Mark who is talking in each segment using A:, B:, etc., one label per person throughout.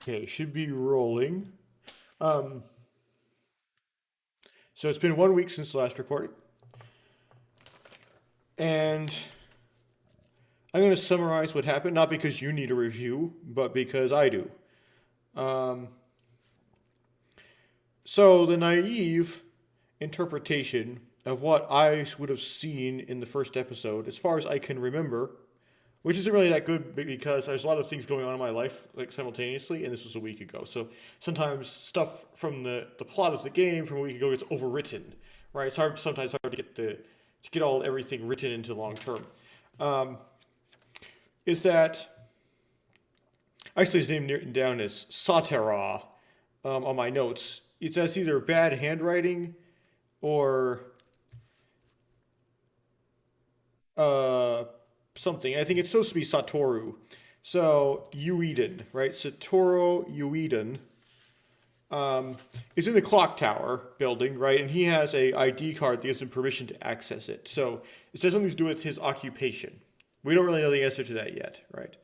A: Okay, should be rolling. Um, so it's been 1 week since the last recording, and I'm going to summarize what happened, not because you need a review, but because I do. Um, so the naive interpretation of what I would have seen in the first episode, as far as I can remember, which isn't really that good because there's a lot of things going on in my life like simultaneously, and this was a week ago. So sometimes stuff from the plot of the game from a week ago gets overwritten, right? It's sometimes hard to get all everything written into long term. Um, is that actually his name written down as Satara on my notes. That's either bad handwriting or uh, something. I think it's supposed to be Satoru. So Ueden, right? Satoru Ueden is in the clock tower building, right? And he has a ID card that gives him permission to access it. So it says something to do with his occupation. We don't really know the answer to that yet, right?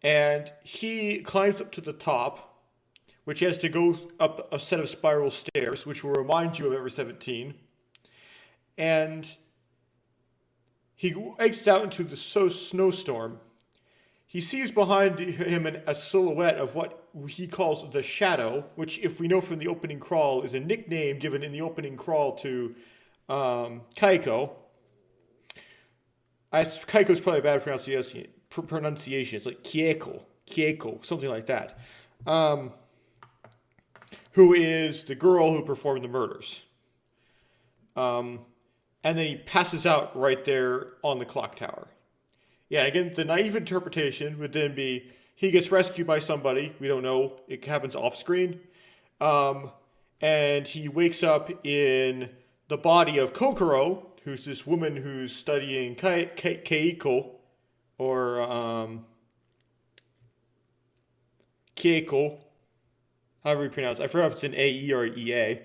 A: And he climbs up to the top, which has to go up a set of spiral stairs, which will remind you of Ever 17. And he exits out into the snowstorm. He sees behind him a silhouette of what he calls the Shadow, which, if we know from the opening crawl, is a nickname given in the opening crawl to Kaiko. Kaiko's probably a bad pronunciation. It's like Kieko, something like that. Who is the girl who performed the murders. And then he passes out right there on the clock tower. Yeah, again, the naive interpretation would then be he gets rescued by somebody. We don't know. It happens off screen. And he wakes up in the body of Kokoro, who's this woman who's studying Keiko, or Keiko, however you pronounce it. I forgot if it's an AE or an EA.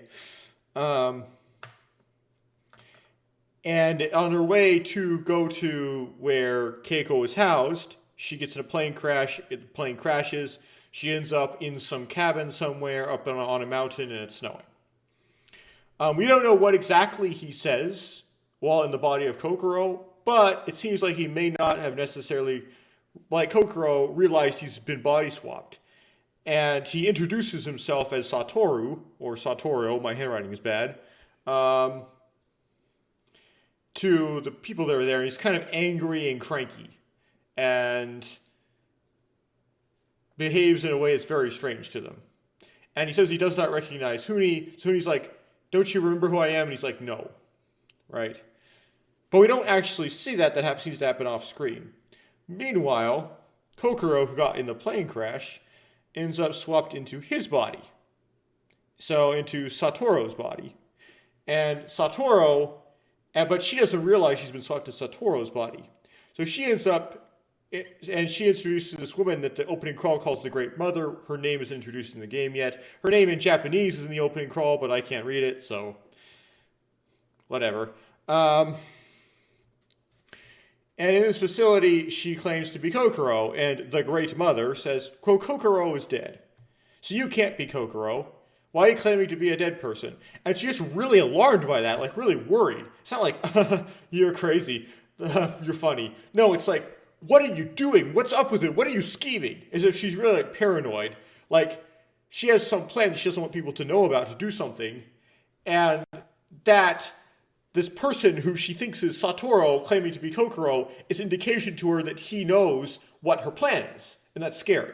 A: And on her way to go to where Keiko is housed, she gets in a plane crash. The plane crashes. She ends up in some cabin somewhere up on a mountain, and it's snowing. We don't know what exactly he says while in the body of Kokoro, but it seems like he may not have necessarily, like Kokoro, realized he's been body swapped. And he introduces himself as Satoru, or Satoru, my handwriting is bad, to the people that are there. He's kind of angry and cranky and behaves in a way that's very strange to them. And he says he does not recognize Huni. So Huni's like, don't you remember who I am? And he's like, no. Right? But we don't actually see that. That seems to happen off screen. Meanwhile, Kokoro, who got in the plane crash, ends up swapped into his body. So into Satoru's body. And Satoru, but she doesn't realize she's been swapped to Satoru's body. So she ends up, and she introduces this woman that the opening crawl calls the Great Mother. Her name isn't introduced in the game yet. Her name in Japanese is in the opening crawl, but I can't read it, so whatever. And in this facility, she claims to be Kokoro, and the Great Mother says, quote, Kokoro is dead. So you can't be Kokoro. Why are you claiming to be a dead person? And she gets really alarmed by that, like really worried. It's not like, you're crazy, you're funny. No, it's like, what are you doing? What's up with it? What are you scheming? As if she's really like paranoid. Like, she has some plan she doesn't want people to know about to do something. And that this person who she thinks is Satoru claiming to be Kokoro is indication to her that he knows what her plan is. And that's scary.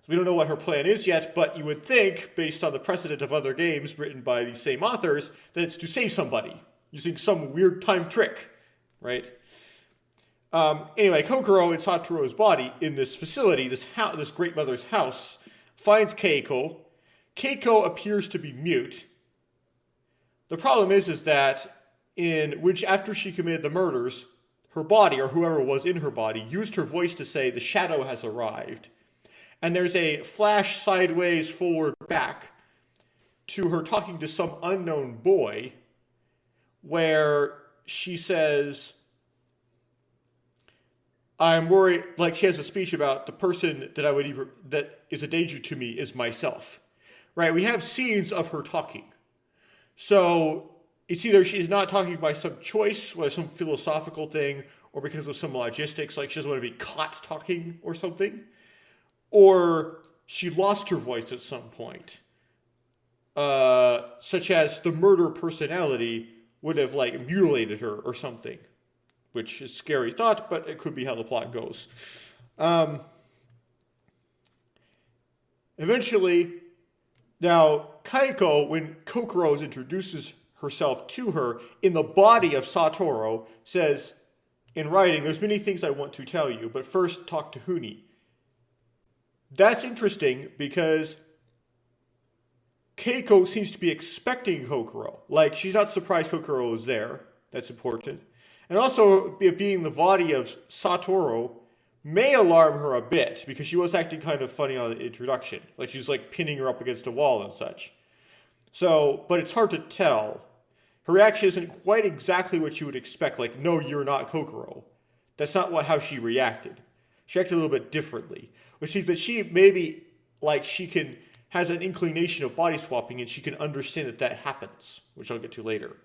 A: We don't know what her plan is yet, but you would think, based on the precedent of other games written by these same authors, that it's to save somebody using some weird time trick, right? Anyway, Kokoro in Satoru's body in this facility, this Great Mother's house, finds Keiko. Keiko appears to be mute. The problem is that after she committed the murders, her body, or whoever was in her body, used her voice to say, the shadow has arrived. And there's a flash sideways, forward, back to her talking to some unknown boy where she says, I'm worried, like she has a speech about the person that is a danger to me is myself, right? We have scenes of her talking. So it's either she's not talking by some choice, whether some philosophical thing, or because of some logistics, like she doesn't want to be caught talking or something, or she lost her voice at some point, such as the murder personality would have like mutilated her or something, which is a scary thought, but it could be how the plot goes. Eventually, now Kaiko, when Kokoro introduces herself to her in the body of Satoru, says in writing, "There's many things I want to tell you, but first talk to Huni." That's interesting because Keiko seems to be expecting Kokoro. Like, she's not surprised Kokoro is there. That's important. And also, being the body of Satoru may alarm her a bit, because she was acting kind of funny on the introduction. Like, she's like pinning her up against a wall and such. So, but it's hard to tell. Her reaction isn't quite exactly what you would expect. Like, no, you're not Kokoro. That's not how she reacted. She acted a little bit differently. Which means that she maybe, like, has an inclination of body swapping, and she can understand that happens, which I'll get to later.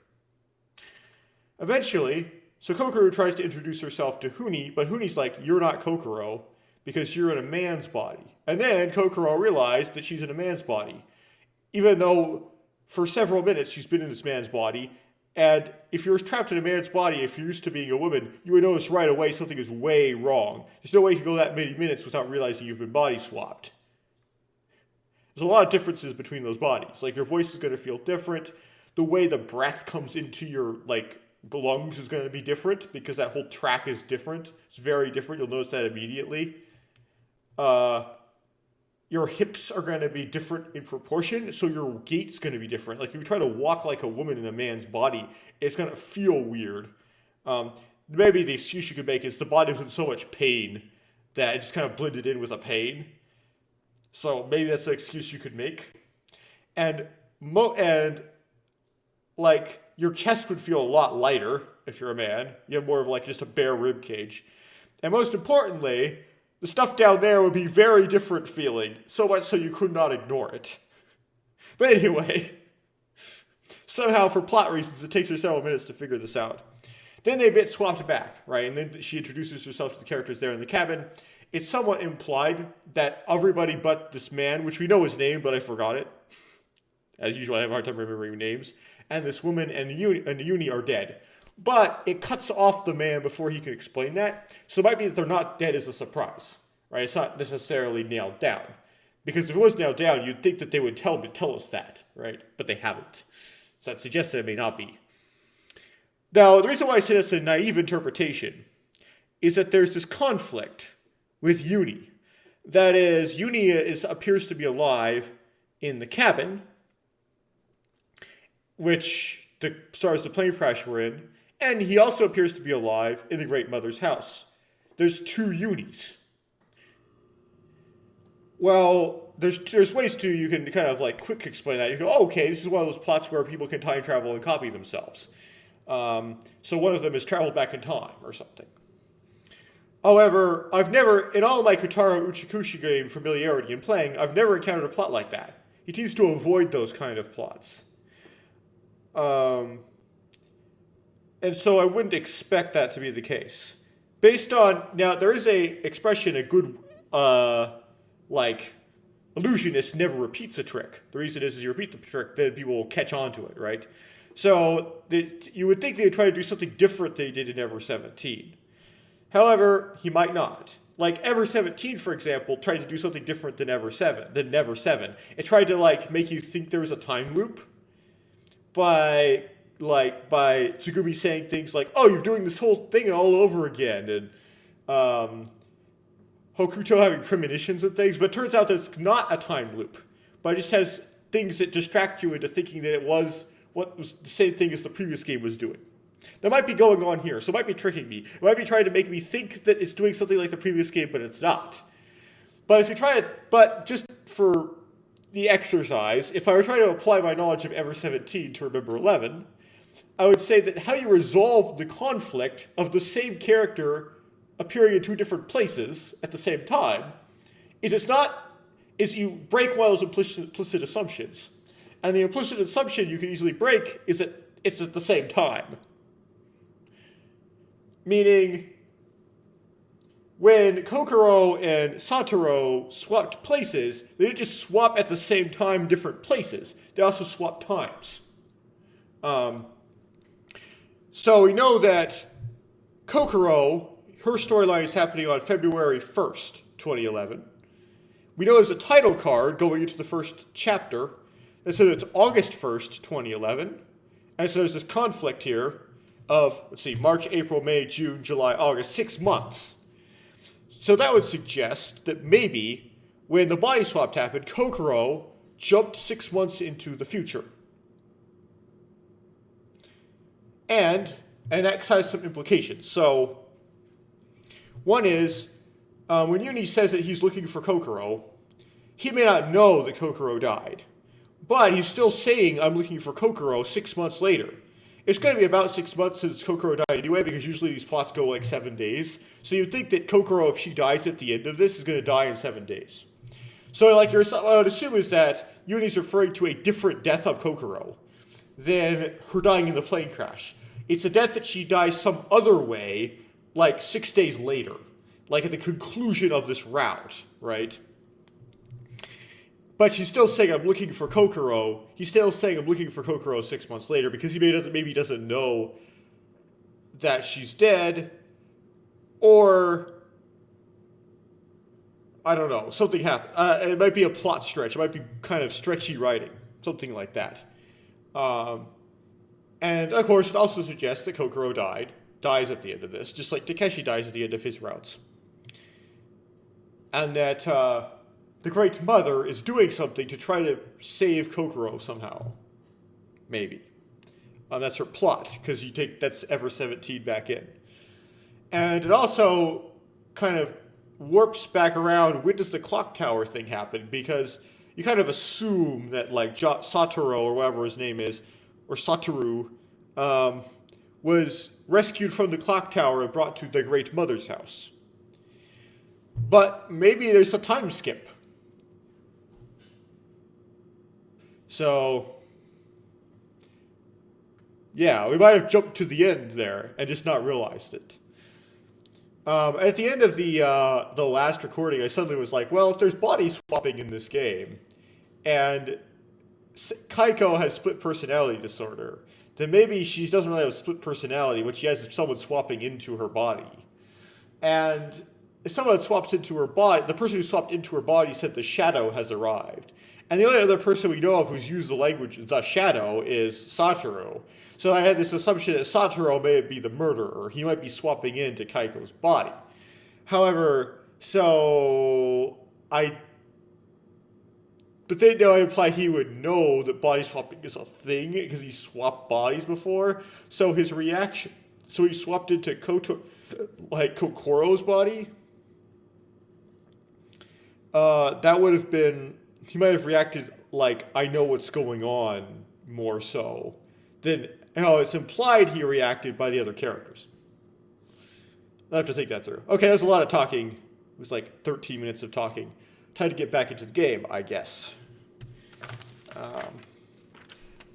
A: Eventually, so Kokoro tries to introduce herself to Huni, but Huni's like, "You're not Kokoro, because you're in a man's body." And then Kokoro realized that she's in a man's body, even though for several minutes she's been in this man's body. And if you're trapped in a man's body, if you're used to being a woman, you would notice right away something is way wrong. There's no way you can go that many minutes without realizing you've been body swapped. There's a lot of differences between those bodies. Like, your voice is going to feel different. The way the breath comes into your, like, lungs is going to be different, because that whole track is different. It's very different. You'll notice that immediately. Your hips are going to be different in proportion, so your gait's going to be different. Like, if you try to walk like a woman in a man's body, it's going to feel weird. Maybe the excuse you could make is the body was in so much pain that it just kind of blended in with the pain. So maybe that's an excuse you could make. And like, your chest would feel a lot lighter if you're a man. You have more of like just a bare rib cage. And most importantly, the stuff down there would be very different feeling, so much so you could not ignore it. But anyway, somehow for plot reasons, it takes her several minutes to figure this out. Then they get swapped back, right? And then she introduces herself to the characters there in the cabin. It's somewhat implied that everybody but this man, which we know his name, but I forgot it. As usual, I have a hard time remembering names. And this woman and Uni are dead. But it cuts off the man before he can explain that. So it might be that they're not dead as a surprise, right? It's not necessarily nailed down. Because if it was nailed down, you'd think that they would tell us that, right? But they haven't. So that suggests that it may not be. Now, the reason why I say that's a naive interpretation is that there's this conflict with Uni. That is, Uni appears to be alive in the cabin, which the stars the plane crash were in, and he also appears to be alive in the Great Mother's house. There's two Unis. Well, there's ways you can kind of like quick explain that. You go, oh, okay, this is one of those plots where people can time travel and copy themselves. So one of them is traveled back in time or something. However, I've never, in all my Kotaro Uchikushi game familiarity in playing, I've never encountered a plot like that. He tends to avoid those kind of plots. And so I wouldn't expect that to be the case. Based on, now there is a expression, a good, illusionist never repeats a trick. The reason is you repeat the trick, then people will catch on to it, right? So you would think they'd try to do something different than they did in Ever 17. However, he might not. Like Ever 17, for example, tried to do something different than Never 7. It tried to make you think there was a time loop by Tsugumi saying things like, "Oh, you're doing this whole thing all over again," and Hokuto having premonitions and things. But it turns out that it's not a time loop, but it just has things that distract you into thinking that it was what was the same thing as the previous game was doing. That might be going on here, so it might be tricking me. It might be trying to make me think that it's doing something like the previous game, but it's not. But if you try it, but just for the exercise, if I were trying to apply my knowledge of Ever 17 to Remember 11, I would say that how you resolve the conflict of the same character appearing in two different places at the same time is it's not is you break one of those implicit assumptions. And the implicit assumption you can easily break is that it's at the same time. Meaning, when Kokoro and Satoru swapped places, they didn't just swap at the same time different places. They also swapped times. So we know that Kokoro, her storyline is happening on February 1st, 2011. We know there's a title card going into the first chapter that says it's August 1st, 2011. And so there's this conflict here of, let's see, March, April, May, June, July, August, 6 months. So that would suggest that maybe when the body swap happened, Kokoro jumped 6 months into the future. And that has some implications. So one is, when Uni says that he's looking for Kokoro, he may not know that Kokoro died. But he's still saying, I'm looking for Kokoro 6 months later. It's going to be about 6 months since Kokoro died anyway, because usually these plots go like 7 days. So you'd think that Kokoro, if she dies at the end of this, is going to die in 7 days. So what I would assume is that Uni's referring to a different death of Kokoro than her dying in the plane crash. It's a death that she dies some other way, like 6 days later. Like at the conclusion of this route, right? But she's still saying, I'm looking for Kokoro. He's still saying, I'm looking for Kokoro 6 months later because he maybe doesn't know that she's dead. Or, I don't know, something happened. It might be a plot stretch. It might be kind of stretchy writing. Something like that. And, of course, it also suggests that Kokoro dies at the end of this, just like Takeshi dies at the end of his routes. And that the Great Mother is doing something to try to save Kokoro somehow. Maybe. That's her plot, because you take that's Ever 17 back in. And it also kind of warps back around, when does the clock tower thing happen? Because you kind of assume that, like, Satoru, or whatever his name is, or Satoru, was rescued from the clock tower and brought to the Great Mother's house. But maybe there's a time skip. So, yeah, we might have jumped to the end there and just not realized it. At the end of the last recording, I suddenly was like, well, if there's body swapping in this game, and Kaiko has split personality disorder, then maybe she doesn't really have a split personality. What she has is someone swapping into her body. And if someone swaps into her body, the person who swapped into her body said the shadow has arrived. And the only other person we know of who's used the language, the shadow, is Satoru. So I had this assumption that Satoru may be the murderer. He might be swapping into Kaiko's body. However, but they don't imply he would know that body swapping is a thing because he swapped bodies before. So his reaction, he swapped into Kokoro's body. That would have been, he might have reacted like, I know what's going on, more so than how it's implied he reacted by the other characters. I'll have to think that through. Okay, that was a lot of talking. It was like 13 minutes of talking. Time to get back into the game, I guess.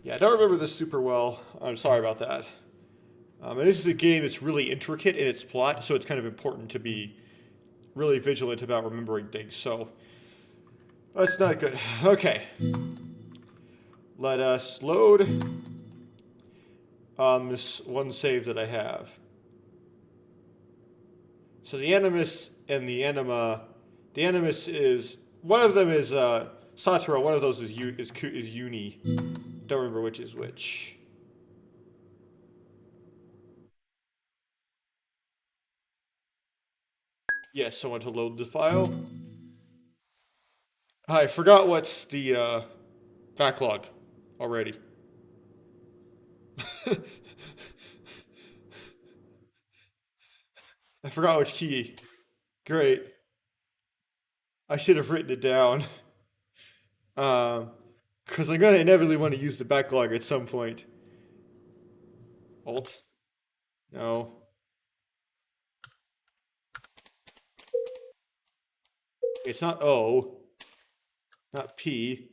A: Yeah, I don't remember this super well. I'm sorry about that. And this is a game that's really intricate in its plot, so it's kind of important to be really vigilant about remembering things. So, that's not good. Okay. Let us load this one save that I have. So the Animus and the Anima, the Animus is, one of them is Satoru, one of those is Uni. Don't remember which is which. Yes, I want to load the file. I forgot what's the backlog already. I forgot which key. Great. I should have written it down. Because I'm going to inevitably want to use the backlog at some point. Alt? No. It's not O. Not P.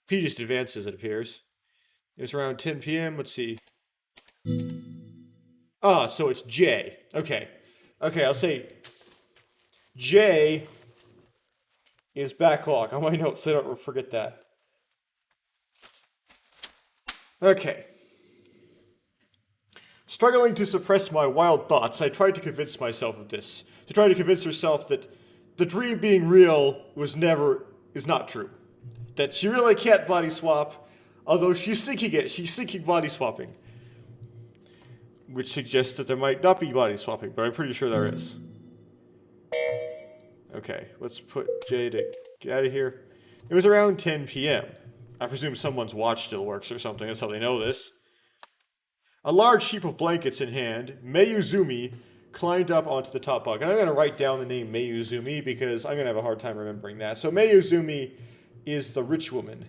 A: P just advances, it appears. It's around 10 p.m. Let's see. Ah, so it's J. Okay. Okay, I'll say J is backlog on my notes so I don't forget that. Okay. Struggling to suppress my wild thoughts, I tried to convince myself of this. To try to convince herself that the dream being real is not true. That she really can't body swap, although she's thinking body swapping. Which suggests that there might not be body swapping, but I'm pretty sure there is. Okay, let's put J to get out of here. It was around 10 p.m. I presume someone's watch still works or something, that's how they know this. A large heap of blankets in hand, Mayuzumi climbed up onto the top bunk. And I'm going to write down the name Mayuzumi because I'm going to have a hard time remembering that. So Mayuzumi is the rich woman.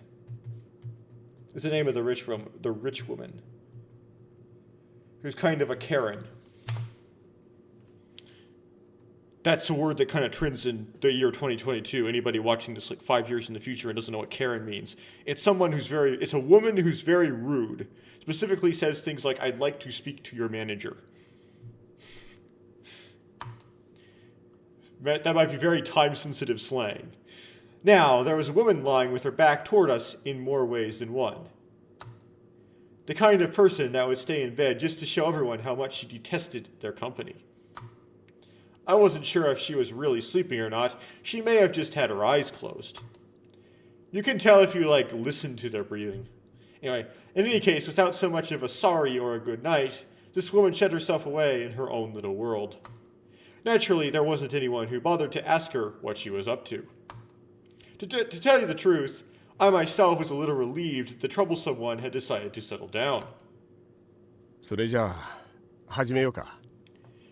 A: Is the name of the rich woman. Who's kind of a Karen. That's a word that kind of trends in the year 2022. Anybody watching this like 5 years in the future and doesn't know what Karen means. It's a woman who's very rude. Specifically says things like, I'd like to speak to your manager. That might be very time-sensitive slang. Now, there was a woman lying with her back toward us in more ways than one. The kind of person that would stay in bed just to show everyone how much she detested their company. I wasn't sure if she was really sleeping or not. She may have just had her eyes closed. You can tell if you, listen to their breathing. Anyway, in any case, without so much of a sorry or a good night, this woman shut herself away in her own little world. Naturally, there wasn't anyone who bothered to ask her what she was up to. To tell you the truth, I myself was a little relieved that the troublesome one had decided to settle down.
B: それじゃあ、始めようか。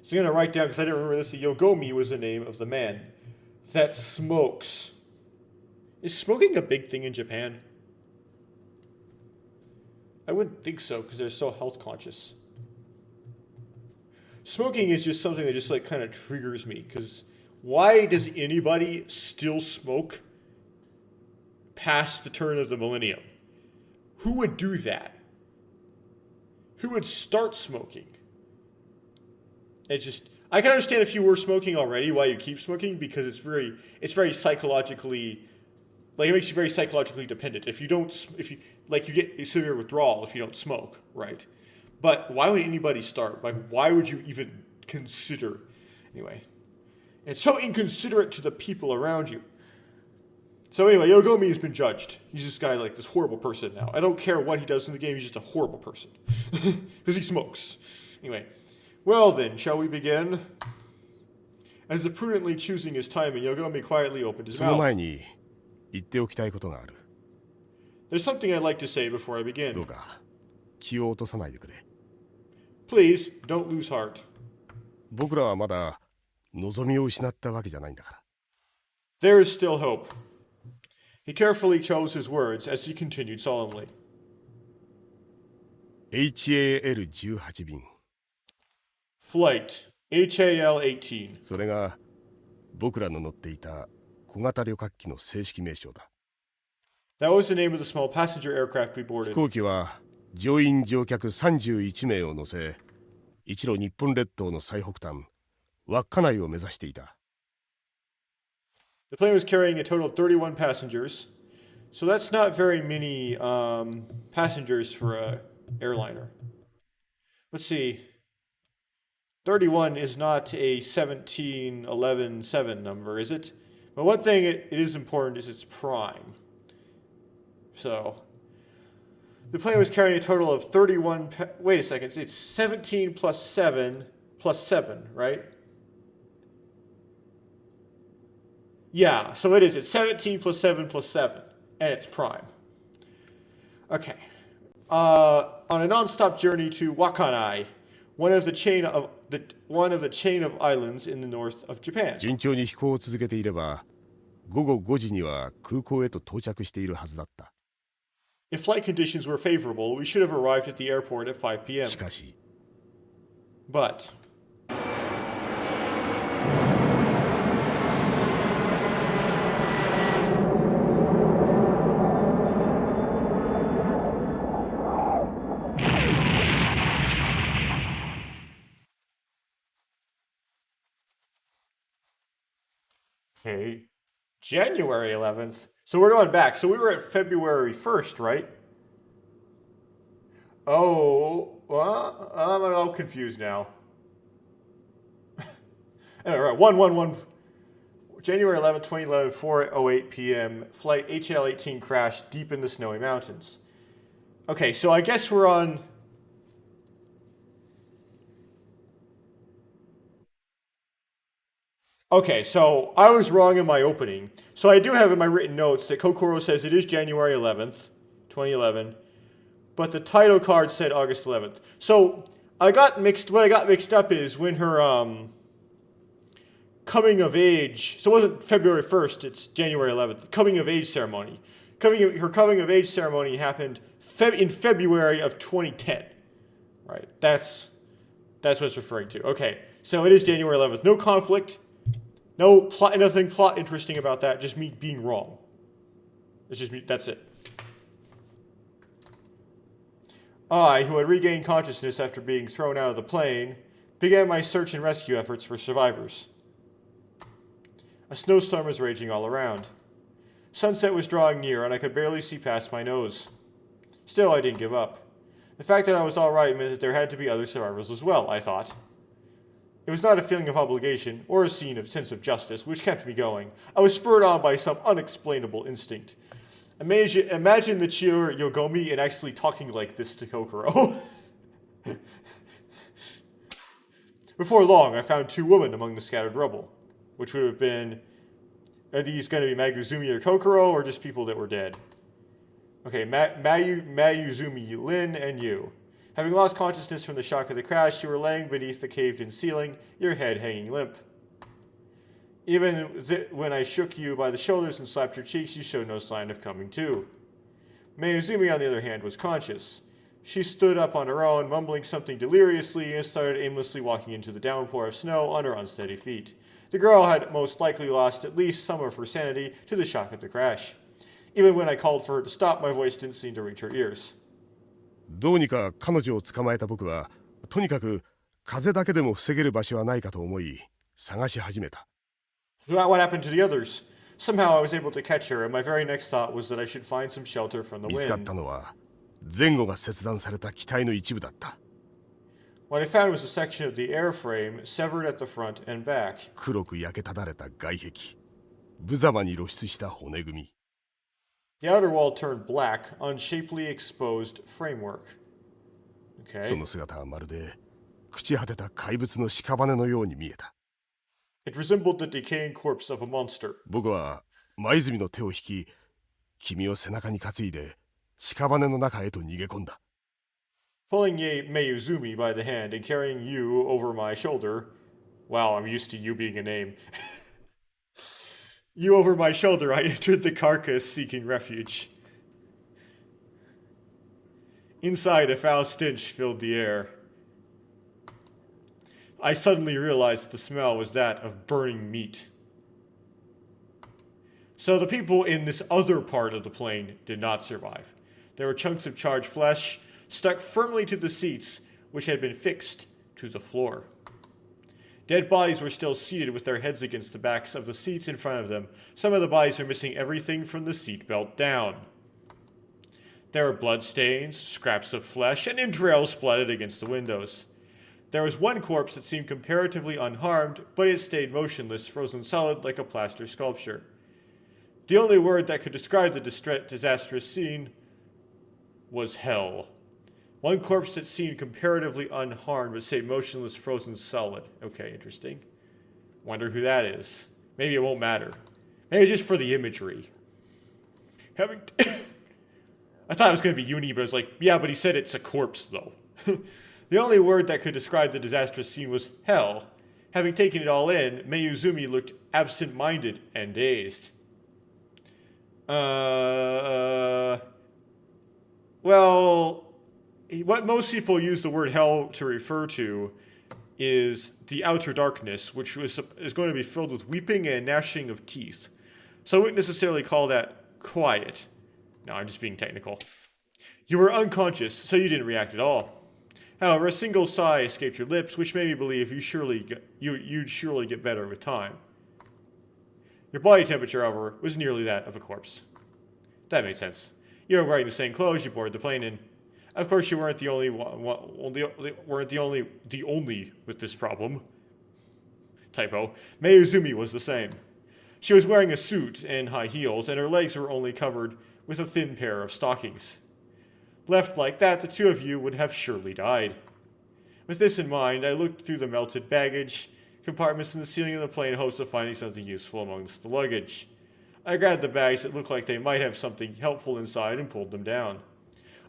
A: So I'm going to write down, because I didn't remember this, Yogomi was the name of the man that smokes. Is smoking a big thing in Japan? I wouldn't think so, because they're so health conscious. Smoking is just something that just kind of triggers me, because why does anybody still smoke past the turn of the millennium? Who would do that? Who would start smoking? I can understand if you were smoking already why you keep smoking, because it's very psychologically, it makes you very psychologically dependent. You get severe withdrawal if you don't smoke, right? But why would anybody start? Why would you even consider? Anyway, it's so inconsiderate to the people around you. So anyway, Yogomi has been judged. He's this guy, this horrible person now. I don't care what he does in the game, he's just a horrible person. Because he smokes. Anyway, well then, shall we begin? As if prudently choosing his timing, Yogomi quietly opened his
B: その
A: mouth.
B: 前に言っておきたいことがある。
A: There's something I'd like to say before I
B: どう
A: begin.
B: か気を落とさないでくれ。
A: Please, don't lose heart.
B: 僕らはまだ望みを失ったわけじゃないんだから。
A: There is still hope. He carefully chose his words as he continued solemnly.
B: HAL18 便。
A: Flight HAL-18.
B: それが僕らの乗っていた小型旅客機の正式名称だ。
A: That was the name of the small passenger aircraft we
B: 飛
A: boarded.
B: 行機は乗員乗客31名を乗せ、一路日本列島の最北端、稚内を目指していた。
A: The plane was carrying a total of 31 passengers, so that's not very many passengers for a airliner. Let's see. 31 is not a 17-11-7 number, is it? But one thing it is important is it's prime. So, the plane was carrying a total of 31... Wait a second, it's 17 plus 7, right? Yeah, so it is. It's 17 plus 7 plus 7, and it's prime. Okay. On a non-stop journey to Wakkanai, one of the chain of islands in the north of Japan.
B: 順調に飛行を続けていれば、午後5時には空港へと到着しているはずだった。
A: If flight conditions were favorable, we should have arrived at the airport at 5 p.m.
B: しかし、
A: But okay, January 11th. So we're going back. So we were at February 1st, right? Oh, well, I'm all confused now. All right, 111. January 11th, 2011, 4:08 p.m. Flight HL-18 crashed deep in the snowy mountains. Okay, so I guess we're on. Okay, so I was wrong in my opening. So I do have in my written notes that Kokoro says it is January 11th, 2011, but the title card said August 11th. So I got mixed. What I got mixed up is when her coming of age. So it wasn't February 1st. It's January 11th. Coming of age ceremony. Her coming of age ceremony happened in February of 2010. Right. That's what it's referring to. Okay. So it is January 11th. No conflict. No plot. Nothing plot interesting about that. Just me being wrong. It's just me. That's it. I, who had regained consciousness after being thrown out of the plane, began my search and rescue efforts for survivors. A snowstorm was raging all around. Sunset was drawing near, and I could barely see past my nose. Still, I didn't give up. The fact that I was all right meant that there had to be other survivors as well, I thought. It was not a feeling of obligation or a sense of justice which kept me going. I was spurred on by some unexplainable instinct. Imagine that you're Yogomi and actually talking like this to Kokoro. Before long, I found two women among the scattered rubble, which would have been, are these going to be Maguzumi or Kokoro, or just people that were dead? Okay, Mayuzumi, Lin, and you. Having lost consciousness from the shock of the crash, you were laying beneath the caved-in ceiling, your head hanging limp. Even when I shook you by the shoulders and slapped your cheeks, you showed no sign of coming to. Mayuzumi, on the other hand, was conscious. She stood up on her own, mumbling something deliriously, and started aimlessly walking into the downpour of snow on her unsteady feet. The girl had most likely lost at least some of her sanity to the shock of the crash. Even when I called for her to stop, my voice didn't seem to reach her ears.
B: どうにか彼女を捕まえた僕は、とにかく風だけでも防げる場所はないかと思い、探し始めた。
A: What happened to the others? Somehow I was able to catch her, and my very next thought was that I should find some shelter from the
B: 見つかっ
A: wind.
B: たのは、前後が切断された機体の一部だった。
A: What I found was a section of the airframe severed at the front and back.
B: 黒く焼けただれた外壁、無様に露出した骨組み。
A: The outer wall turned black, unshapely exposed framework.
B: そ
A: Okay.
B: の姿はまるで朽ち果てた怪物の屍のように見えた。
A: It resembled the decaying corpse of a monster.
B: 僕は舞泉の手を引き、君を背中に担いで屍の中へと逃げ込んだ。
A: Pulling Mayuzumi by the hand and carrying you over my shoulder. Wow, I'm used to you being a name. You over my shoulder, I entered the carcass seeking refuge. Inside, a foul stench filled the air. I suddenly realized that the smell was that of burning meat. So the people in this other part of the plane did not survive. There were chunks of charred flesh stuck firmly to the seats, which had been fixed to the floor. Dead bodies were still seated with their heads against the backs of the seats in front of them. Some of the bodies are missing everything from the seatbelt down. There were blood stains, scraps of flesh, and entrails splattered against the windows. There was one corpse that seemed comparatively unharmed, but it stayed motionless, frozen solid like a plaster sculpture. The only word that could describe the disastrous scene was hell. One corpse that seemed comparatively unharmed but stayed motionless, frozen solid. Okay, interesting. Wonder who that is. Maybe it won't matter. Maybe it's just for the imagery. Having I thought it was going to be Uni, but I was like, yeah, but he said it's a corpse, though. The only word that could describe the disastrous scene was hell. Having taken it all in, Mayuzumi looked absent-minded and dazed. Well, what most people use the word hell to refer to is the outer darkness, which is going to be filled with weeping and gnashing of teeth. So I wouldn't necessarily call that quiet. No, I'm just being technical. You were unconscious, so you didn't react at all. However, a single sigh escaped your lips, which made me believe you'd surely get better with time. Your body temperature, however, was nearly that of a corpse. That made sense. You were wearing the same clothes you boarded the plane in. Of course, you weren't the only with this problem. Typo. Mayuzumi was the same. She was wearing a suit and high heels, and her legs were only covered with a thin pair of stockings. Left like that, the two of you would have surely died. With this in mind, I looked through the melted baggage compartments in the ceiling of the plane in hopes of finding something useful amongst the luggage. I grabbed the bags that looked like they might have something helpful inside and pulled them down.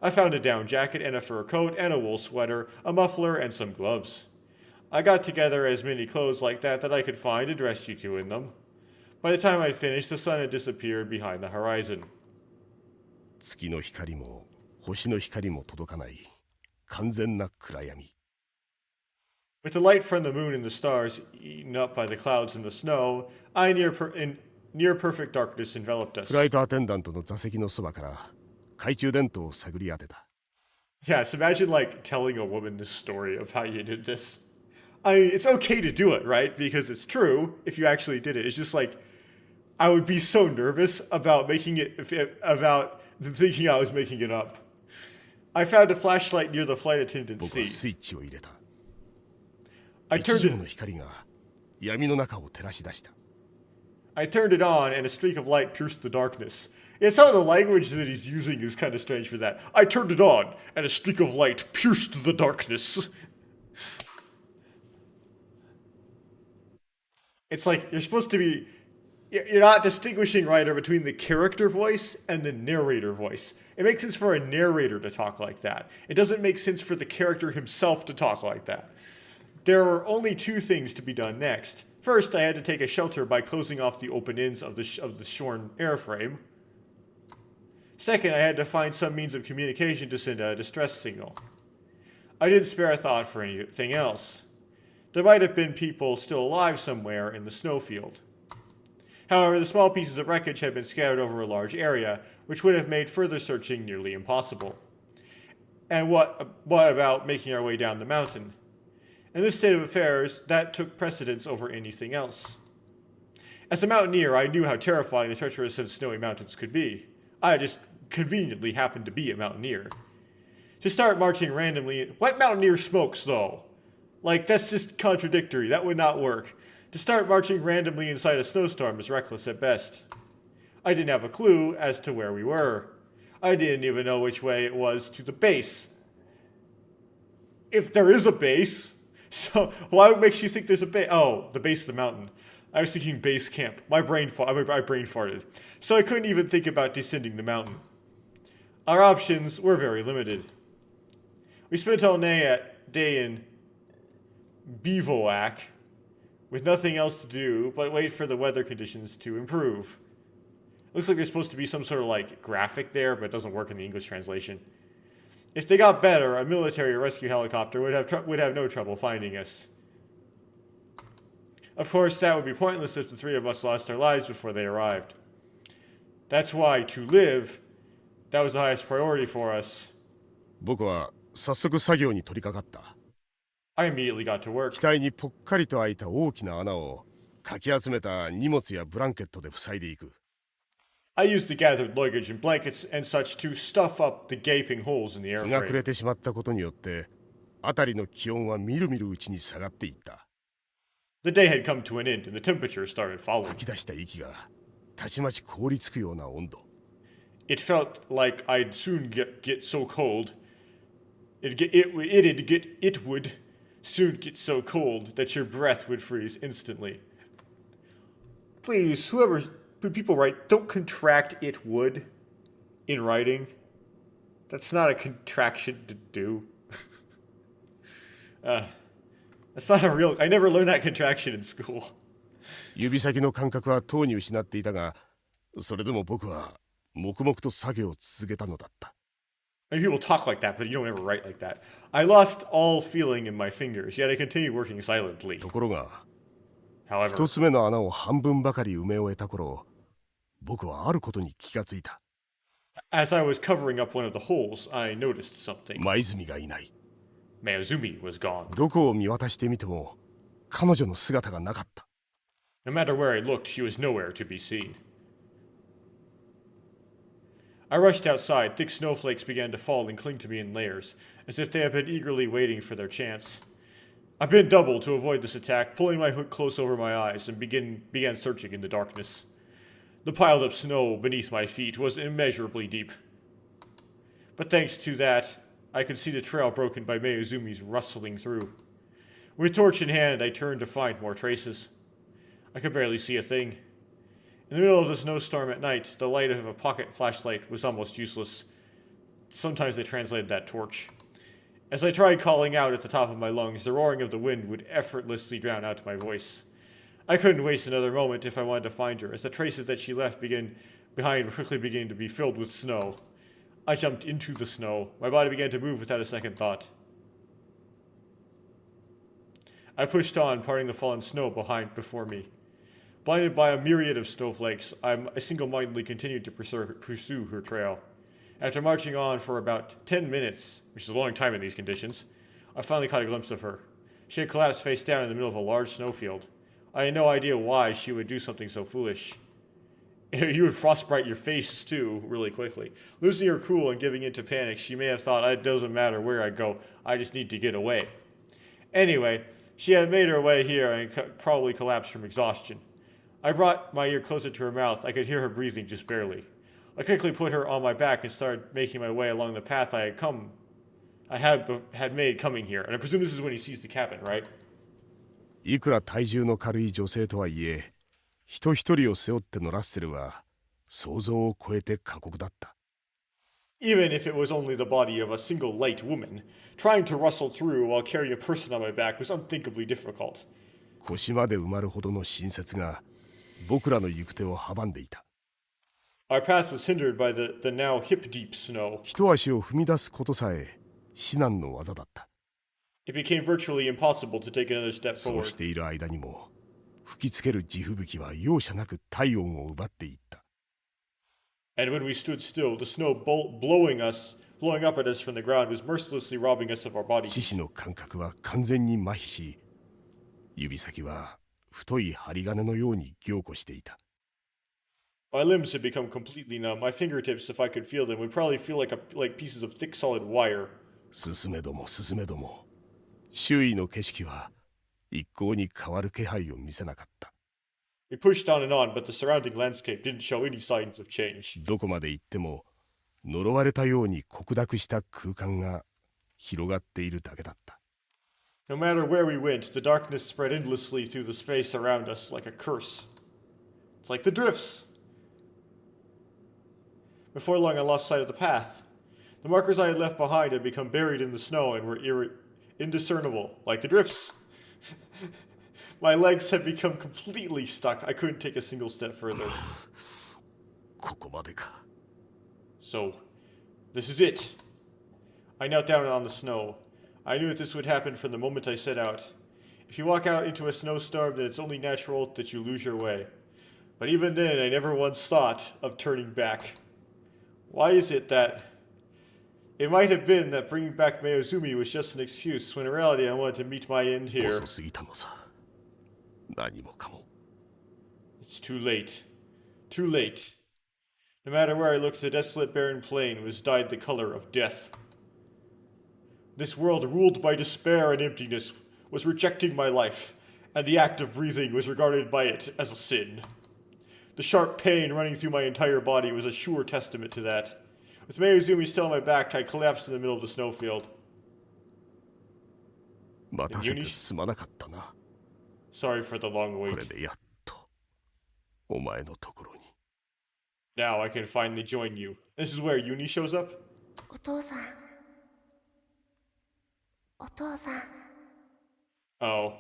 A: I found a down jacket and a fur coat and a wool sweater, a muffler, and some gloves. I got together as many clothes like that I could find and dressed you two in them. By the time I'd finished, the sun had disappeared behind the horizon.
B: 月の光も星の光も届かない完全な暗闇。
A: With the light from the moon and the stars eaten up by the clouds and the snow, near perfect darkness enveloped us.
B: フライトアテンダントの座席のそばから懐中電灯を探り当てた。
A: Yes, imagine like telling a woman this story of how you did this. I mean, it's okay to do it, right? Because it's true if you actually did it. It's just like I would be so nervous about about thinking I was making it up. I found a flashlight near the flight attendant's
B: 僕は
A: seat.
B: スイッチを入れた。
A: I
B: 一
A: turned
B: 条
A: it,
B: の光が闇の中を照らし出した。
A: I turned it on, and a streak of light pierced the darkness. Yeah, some of the language that he's using is kind of strange for that. I turned it on, and a streak of light pierced the darkness. It's like you're supposed to be. You're not distinguishing right between the character voice and the narrator voice. It makes sense for a narrator to talk like that. It doesn't make sense for the character himself to talk like that. There were only two things to be done next. First, I had to take a shelter by closing off the open ends of the shorn airframe. Second, I had to find some means of communication to send a distress signal. I didn't spare a thought for anything else. There might have been people still alive somewhere in the snowfield. However, the small pieces of wreckage had been scattered over a large area, which would have made further searching nearly impossible. And what about making our way down the mountain? In this state of affairs, that took precedence over anything else. As a mountaineer, I knew how terrifying the treacherous and snowy mountains could be. I just conveniently happened to be a mountaineer. To start marching randomly, what mountaineer smokes, though? Like, that's just contradictory. That would not work. To start marching randomly inside a snowstorm is reckless at best. I didn't have a clue as to where we were. I didn't even know which way it was to the base. If there is a base. So, why makes you think there's a base? Oh, the base of the mountain. I was thinking base camp. I brain farted. So I couldn't even think about descending the mountain. Our options were very limited. We spent all day in bivouac, with nothing else to do but wait for the weather conditions to improve. Looks like there's supposed to be some sort of like graphic there, but it doesn't work in the English translation. If they got better, a military rescue helicopter would have no trouble finding us. Of course, that would be pointless if the three of us lost our lives before they arrived. That's why, to live, that was the highest priority for us.
B: 僕は早速作業に取り掛かった。
A: I immediately got to work.
B: 機体にぽっかりと開いた大きな穴をかき集めた荷物やブランケットで塞いでいく。
A: I used the gathered luggage and blankets and such to stuff up the gaping holes in the
B: 日が暮れ
A: airframe.
B: てしまったことによって辺りの気温はみるみるうちに下がっていった。
A: The day had come to an end and the temperature started falling.
B: 吐き出した息がたちまち凍りつくような温度。
A: It felt like I'd soon get so cold. It would soon get so cold that your breath would freeze instantly. Please, whoever people write, don't contract "it would" in writing. That's not a contraction to do. That's not a real. I never learned that contraction in school.
B: 指先の感覚はとうに失っていたが、それでも僕は黙々と作業を続けたのだった。
A: I mean, people talk like that, but you don't ever write like that. I lost all feeling in my fingers, yet I continued working silently.
B: ところが
A: However,
B: 一つ目の穴を半分ばかり埋め終えた頃、僕はあることに気がついた。
A: as I was covering up one of the holes, I noticed something.
B: 舞澄がいない。
A: Mayuzumi was gone.
B: どこを見渡してみても彼女の姿がなかった。
A: No matter where I looked, she was nowhere to be seen. I rushed outside. Thick snowflakes began to fall and cling to me in layers, as if they had been eagerly waiting for their chance. I bent double to avoid this attack, pulling my hood close over my eyes, and began searching in the darkness. The piled up snow beneath my feet was immeasurably deep. But thanks to that, I could see the trail broken by Mayuzumi's rustling through. With torch in hand, I turned to find more traces. I could barely see a thing. In the middle of the snowstorm at night, the light of a pocket flashlight was almost useless. Sometimes they translated that torch. As I tried calling out at the top of my lungs, the roaring of the wind would effortlessly drown out my voice. I couldn't waste another moment if I wanted to find her, as the traces that she left behind were quickly beginning to be filled with snow. I jumped into the snow. My body began to move without a second thought. I pushed on, parting the fallen snow before me. Blinded by a myriad of snowflakes, I single-mindedly continued to pursue her trail. After marching on for about 10 minutes, which is a long time in these conditions, I finally caught a glimpse of her. She had collapsed face down in the middle of a large snowfield. I had no idea why she would do something so foolish. You would frostbite your face, too, really quickly. Losing her cool and giving in to panic, she may have thought it doesn't matter where I go, I just need to get away. Anyway, she had made her way here and probably collapsed from exhaustion. I brought my ear closer to her mouth. I could hear her breathing just barely. I quickly put her on my back and started making my way along the path I had made coming here. And I presume this is when he sees the cabin, right?
B: いくら体重の軽い女性とはいえ、人一人を背負ってのラッセルは想像を超えて過酷だった。
A: Even if it was only the body of a single light woman, trying to rustle through while carrying a person on my back was unthinkably difficult.
B: 腰まで埋まるほどの新雪が僕らの行く手を阻んでいた。
A: Our path was hindered by the now hip-deep snow.
B: 一足を踏み出すことさえ至難の業だった。
A: It became virtually impossible to take another step
B: そう
A: forward.
B: している間にも吹きつける地吹雪は容赦なく体温を奪っていった。
A: And when we stood still, the snow blowing up at us from the ground was mercilessly robbing us of our
B: 四
A: bodies.
B: 肢の感覚は完全に麻痺し、指先は太い針金のように凝固していた。
A: My limbs had become completely numb. My fingertips, if I could feel them, would probably feel like pieces of thick solid wire.
B: 進めども進めども、周囲の景色は一向に変わる気配を見せなかった。
A: We pushed on and on, but the surrounding landscape didn't show any signs of change.
B: どこまで行っても呪われたように黒濁した空間が広がっているだけだった。
A: No matter where we went, the darkness spread endlessly through the space around us like a curse. It's like the drifts. Before long, I lost sight of the path. The markers I had left behind had become buried in the snow and were indiscernible, like the drifts. My legs had become completely stuck. I couldn't take a single step further.
B: ここまでか。
A: So, this is it. I knelt down on the snow. I knew that this would happen from the moment I set out. If you walk out into a snowstorm, then it's only natural that you lose your way. But even then, I never once thought of turning back. Why is it that... It might have been that bringing back Mayuzumi was just an excuse, when in reality I wanted to meet my end here.
B: 遅すぎたのさ。何もかも。
A: It's too late. Too late. No matter where I looked, the desolate barren plain was dyed the color of death. This world ruled by despair and emptiness was rejecting my life, and the act of breathing was regarded by it as a sin. The sharp pain running through my entire body was a sure testament to that. With Mayuzumi still on my back, I collapsed in the middle of the snowfield.
B: 待たせてすまなかったな。
A: Sorry for the long
B: これ
A: wait.
B: でやっとお前のところに。
A: Now I can finally join you. This is where Uni shows up?
C: お父さん。お父さん。
A: Oh.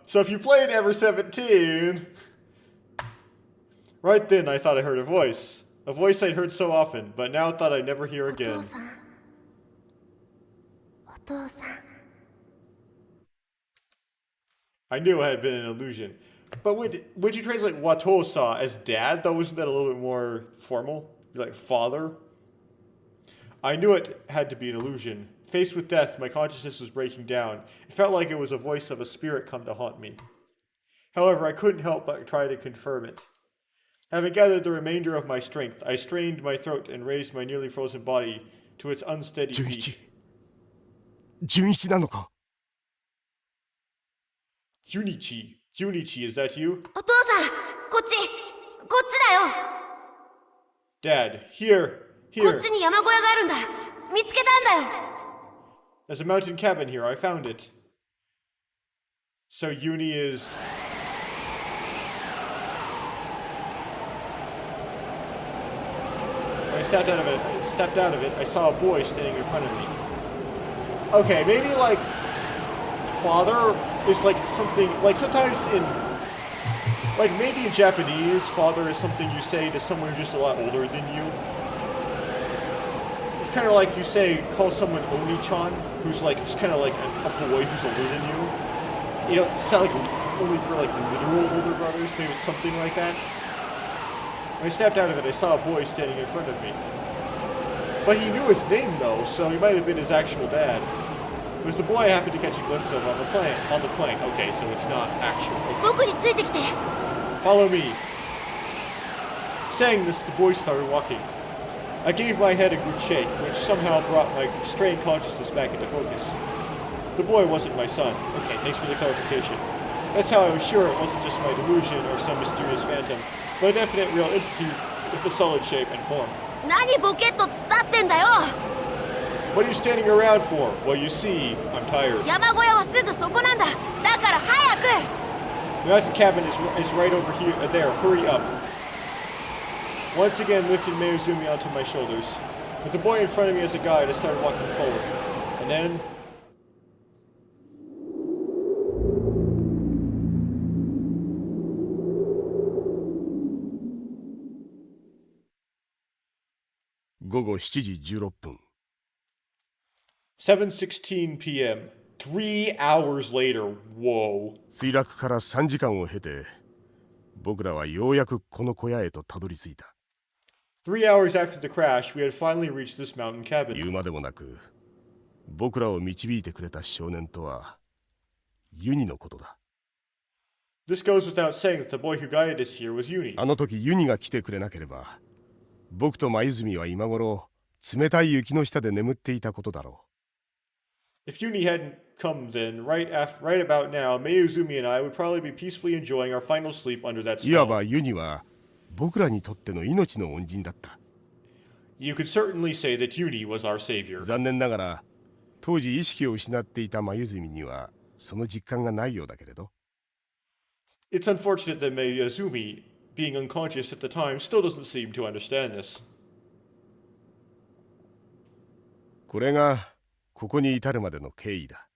A: So if you played Ever 17, Right then, I thought I heard a voice. A voice I'd heard so often, but now thought I'd never hear
C: お
A: again.
C: 父さん。お父さん。
A: I knew it had been an illusion. But would you translate watosa as dad, though? Wasn't that a little bit more formal? Like father? I knew it had to be an illusion. Faced with death, my consciousness was breaking down. It felt like it was a voice of a spirit come to haunt me. However, I couldn't help but try to confirm it. Having gathered the remainder of my strength, I strained my throat and raised my nearly frozen body to its unsteady
B: 純
A: feet.
B: 一純一なのか
A: Junichi, is that you?
C: お父さん、こっちだよ。
A: Dad, here,
C: こっ
A: here.
C: ちに山小屋があるんだ。見つけたんだよ。
A: There's a mountain cabin here. I found it. So Uni is... When I stepped out of it, I saw a boy standing in front of me. Okay, maybe like father is like something like sometimes in like maybe in Japanese, father is something you say to someone who's just a lot older than you. It's kind of like you say, call someone Oni-chan, who's like just kind of like a boy who's older than you. You know, it's not like only for like literal older brothers. Maybe it's something like that. When I stepped out of it, I saw a boy standing in front of me. But he knew his name though, so he might have been his actual dad. It was the boy I happened to catch a glimpse of on the plane. Okay, so it's not actual. Okay.
C: 僕についてきて。
A: Follow me. Saying this, the boy started walking. I gave my head a good shake, which somehow brought my strained consciousness back into focus. The boy wasn't my son. Okay, thanks for the clarification. That's how I was sure it wasn't just my delusion or some mysterious phantom, but a definite real entity with a solid shape and form.
C: 何ボケっと突っ立ってんだよ。
A: What are you standing around for? Well, you see, I'm tired.
C: 山小屋はすぐそこなんだ。だから早く。
A: The mountain cabin is right over here. There, hurry up. Once again, lifted Mayuzumi onto my shoulders. With the boy in front of me as a guide, I started walking forward. And then...
B: Gogo 7時16分
A: 7:16 p.m. 3 hours later. Whoa.
B: 墜落から3時間を経て僕らはようやくこの小屋へとたどり着いた
A: 3 hours after the crash, we had finally reached this mountain
B: 言
A: cabin.
B: うまでもなく僕らを導いてくれた少年とはユニのことだ
A: This goes without saying that the boy who guided us here was Uni.
B: あの時ユニが来てくれなければ僕と黛は今頃冷たい雪の下で眠っていたことだろ
A: If Uni hadn't come then, right about now, Mayuzumi and I would probably be peacefully enjoying our final sleep under that
B: ういわ
A: snow.
B: ばユニは僕らにとっての命の恩人だった
A: You could certainly say that Uni was our savior.
B: 残念ながら当時意識を失っていた黛にはその実感がないようだけれど
A: It's unfortunate that Mayuzumi, being unconscious at the time, still doesn't seem to understand this.
B: これがここに至るまでの経緯だ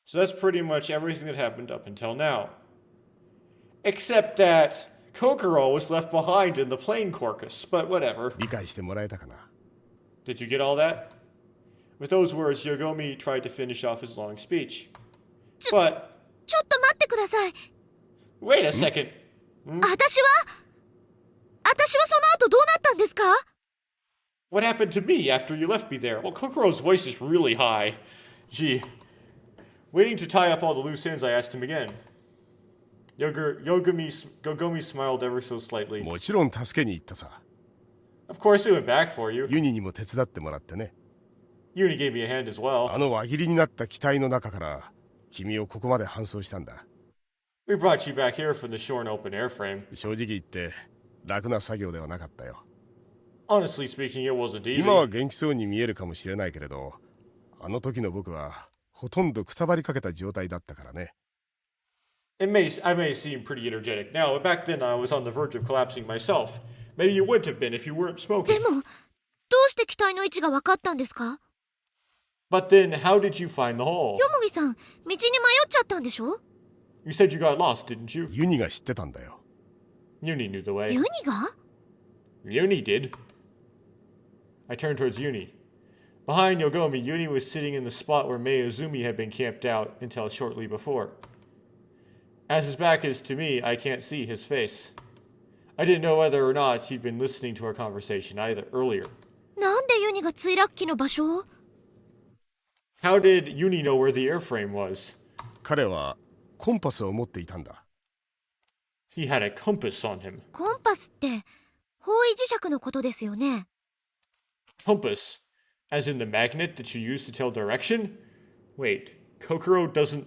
A: So that's pretty much everything that happened up until now. Except that Kokoro was left behind in the plane carcass, but whatever.
B: 理解してもらえたかな
A: Did you get all that? With those words, Yogomi tried to finish off his long speech. But,
C: ちょっと待ってください。
A: wait a second.
C: 私はその後どうなったんですか？
A: What happened to me after you left me there? Well, Kokoro's voice is really high. Gee. Waiting to tie up all the loose ends, I asked him again. Gogomi smiled ever so slightly.
B: もちろん助けに行ったさ
A: Of course, we went back for you.
B: ユニにも手伝ってもらってね
A: Uni gave me a hand as
B: あ
A: well.
B: の輪切りになった機体の中から君をここまで搬送したんだ
A: We brought you back here from the shore and open airframe.
B: 正直言って楽な作業ではなかったよ
A: Honestly speaking, it wasn't easy.
B: 今は元気そうに見えるかもしれないけれどあの時の僕はほとんどくたばりかけた状態だったからね
A: I may seem pretty energetic now, but back then I was on the verge of collapsing myself. Maybe you wouldn't have been if you weren't
C: で
A: smoking.
C: も、どうして機体の位置が分かったんですか？
A: But then, how did you find the hole?
C: よもぎさん、道に迷っちゃったんでしょ？
A: You said you got lost, didn't you?
B: ユニが知ってたんだよ
A: Uni knew the way.
C: ユニが
A: Uni did. I turned towards Uni. Behind Yogomi, Uni was sitting in the spot where Mayuzumi had been camped out until shortly before. As his back is to me, I can't see his face. I didn't know whether or not he'd been listening to our conversation either earlier.
C: なんでユニが墜落機の場所を
A: How did Uni know where the airframe was?
B: 彼はコンパスを持っていたんだ。
A: He had a compass on him.
C: コンパスって方位磁石のことですよね。
A: Compass? As in the magnet that you use to tell direction? Wait, Kokoro doesn't...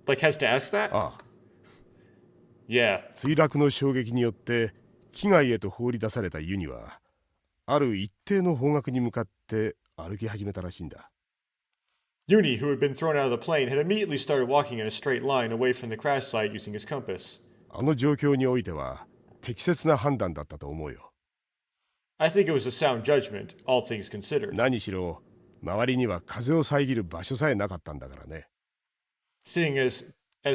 A: has to ask that?
B: ああ、
A: Yeah.
B: 墜落の衝撃によって機外へと放り出されたユニはある一定の方角に向かって歩き始めたらしいんだ。
A: Uni, who had been thrown out of the plane, had immediately started walking in a straight line away from the crash site using his compass.
B: あの状況においては適切な判断だったと思うよ。
A: I think it was a sound judgment, all things considered.
B: 何しろ周りには風を遮る場所さえなかったんだからね。
A: Seeing as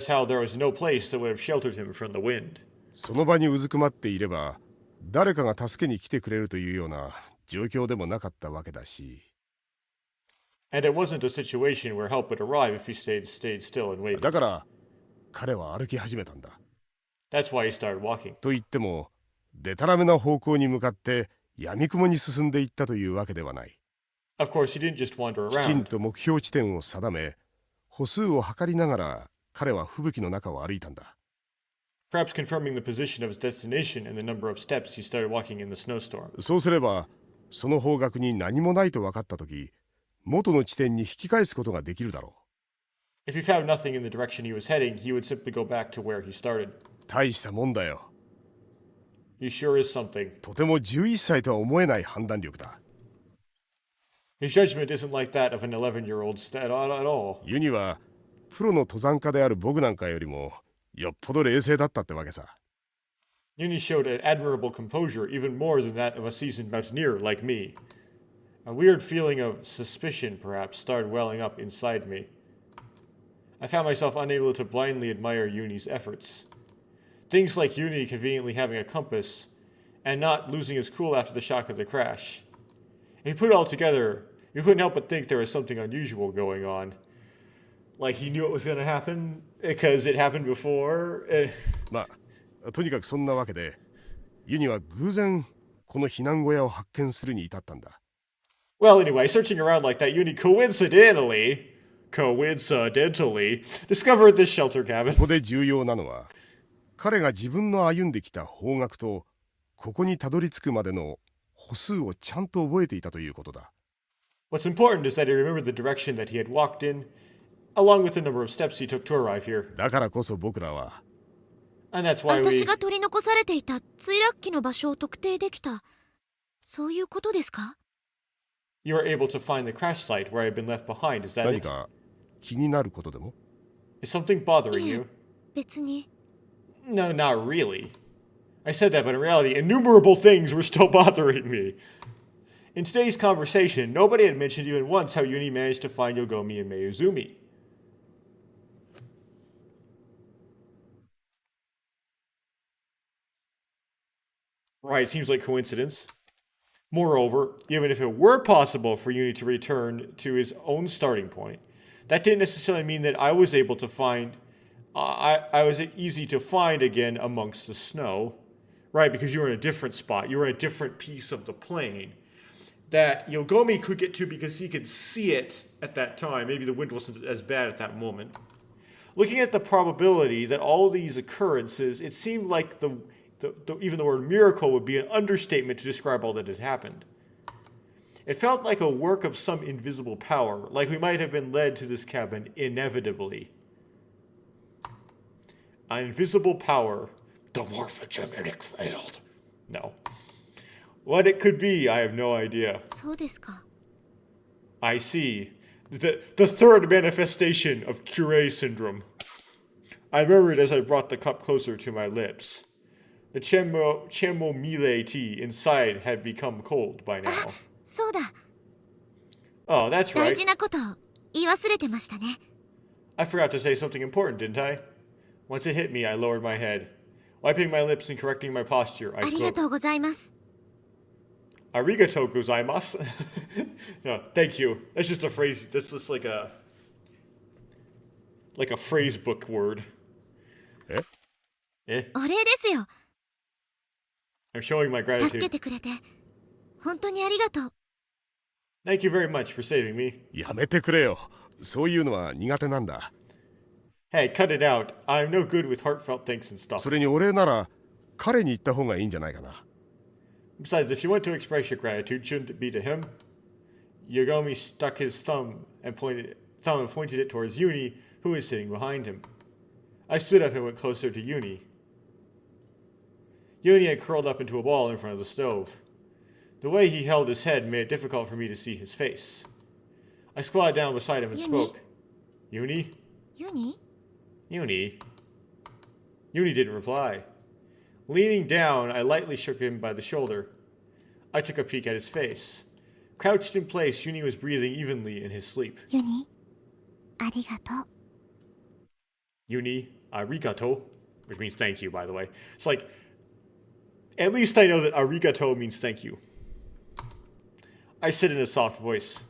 A: how there was no place that would have sheltered him from the wind.
B: その場にうずくまっていれば誰かが助けに来てくれるというような状況でもなかったわけだし。
A: And it wasn't a situation where help would arrive if he stayed still and waited.
B: だから彼は歩き始めたんだ。
A: That's why he started walking.
B: と言ってもデタラメな方向に向かって闇雲に進んでいったというわけではない。
A: Of course, he didn't just wander
B: きちん
A: around.
B: と目標地点を定め歩数を測りながら彼は吹雪の中を歩いたんだ。
A: Perhaps confirming the position of his destination and the number of steps he started walking in the snowstorm.
B: そうすればその方角に何もないと分かった時元の地点に引き返すことができるだろう。
A: If he found nothing in the direction he was heading, he would simply go back to where he started.
B: 大したもんだよ。
A: He sure is something.
B: とても11歳とは思えない判断力だ。
A: His judgment isn't like that of an 11-year-old at all.
B: ユニはプロの登山家である僕なんかよりもよっぽど冷静だったってわけさ。
A: Uni showed an admirable composure, even more than that of a seasoned mountaineer like me. A weird feeling of suspicion, perhaps, started welling up inside me. I found myself unable to blindly admire Uni's efforts. Things like Uni conveniently having a compass, and not losing his cool after the shock of the crash. If you put it all together, you couldn't help but think there was something unusual going on. Like he knew it was going to happen because it happened before.
B: まあとにかくそんなわけでユニは偶然この避難小屋を発見するに至ったんだ。
A: Well, anyway, searching around like that, Uni coincidentally, discovered this shelter cabin.
B: ここで重要なのは彼が自分の歩んできた方角とここにたどり着くまでの歩数をちゃんと覚えていたということだ。
A: What's important is that he remembered the direction that he had walked in, along with the number of steps he took to arrive here.
B: だからこそ僕らは
A: And that's why
C: 私
A: we...
C: が取り残されていた墜落機の場所を特定できた。そういうことですか
A: You were able to find the crash site where I had been left behind. Is that
B: 何
A: it?
B: か気になることでも
A: Is something bothering
C: いえ
A: you?
C: 別に。
A: No, not really. I said that, but in reality, innumerable things were still bothering me. In today's conversation, nobody had mentioned even once how Uni managed to find Yogomi and Mayuzumi. Right, seems like coincidence. Moreover, even if it were possible for Uni to return to his own starting point, that didn't necessarily mean that I was able to find... I was easy to find again amongst the snow. Right, because you were in a different spot. You were in a different piece of the plane that Yogomi could get to because he could see it at that time. Maybe the wind wasn't as bad at that moment. Looking at the probability that all of these occurrences, it seemed like even the word miracle would be an understatement to describe all that had happened. It felt like a work of some invisible power, like we might have been led to this cabin inevitably. An invisible power. The morphogenetic failed. No. What it could be, I have no idea.
C: そうですか。
A: I see. The third manifestation of Curie syndrome. I remembered as I brought the cup closer to my lips. The chamomile tea inside had become cold by now.
C: そうだ。
A: Oh, that's
C: 大
A: right.
C: 事なこと言い忘れてましたね。
A: I forgot to say something important, didn't I? Once it hit me, I lowered my head. Wiping my lips and correcting my posture,
C: あ
A: I
C: りが
A: spoke.
C: とうございます。
A: Arigato gozaimasu. No, thank you. That's just a phrase. That's just like a phrase book word.
B: え
A: Eh?
C: お礼ですよ。
A: I'm showing my
C: 助け
A: gratitude.
C: てくれて本当にありがとう。
A: Thank you very much for saving me.
B: やめてくれよ。そういうのは苦手なんだ。
A: Hey, cut it out. I'm no good with heartfelt thanks and stuff.
B: それに俺なら彼に言った方がいいんじゃないかな。
A: Besides, if you want to express your gratitude, shouldn't it be to him? Yogomi stuck his thumb and pointed it towards Yuni, who was sitting behind him. I stood up and went closer to Yuni. Yuni had curled up into a ball in front of the stove. The way he held his head made it difficult for me to see his face. I squatted down beside him and
C: Yuni?
A: spoke. Yuni?
C: ユニ
A: Yuni? Yuni didn't reply. Leaning down, I lightly shook him by the shoulder. I took a peek at his face. Crouched in place, Yuni was breathing evenly in his sleep.
C: ユニありがとう。
A: Yuni, arigato, which means thank you, by the way. It's like, at least I know that arigato means thank you. I said in a soft voice.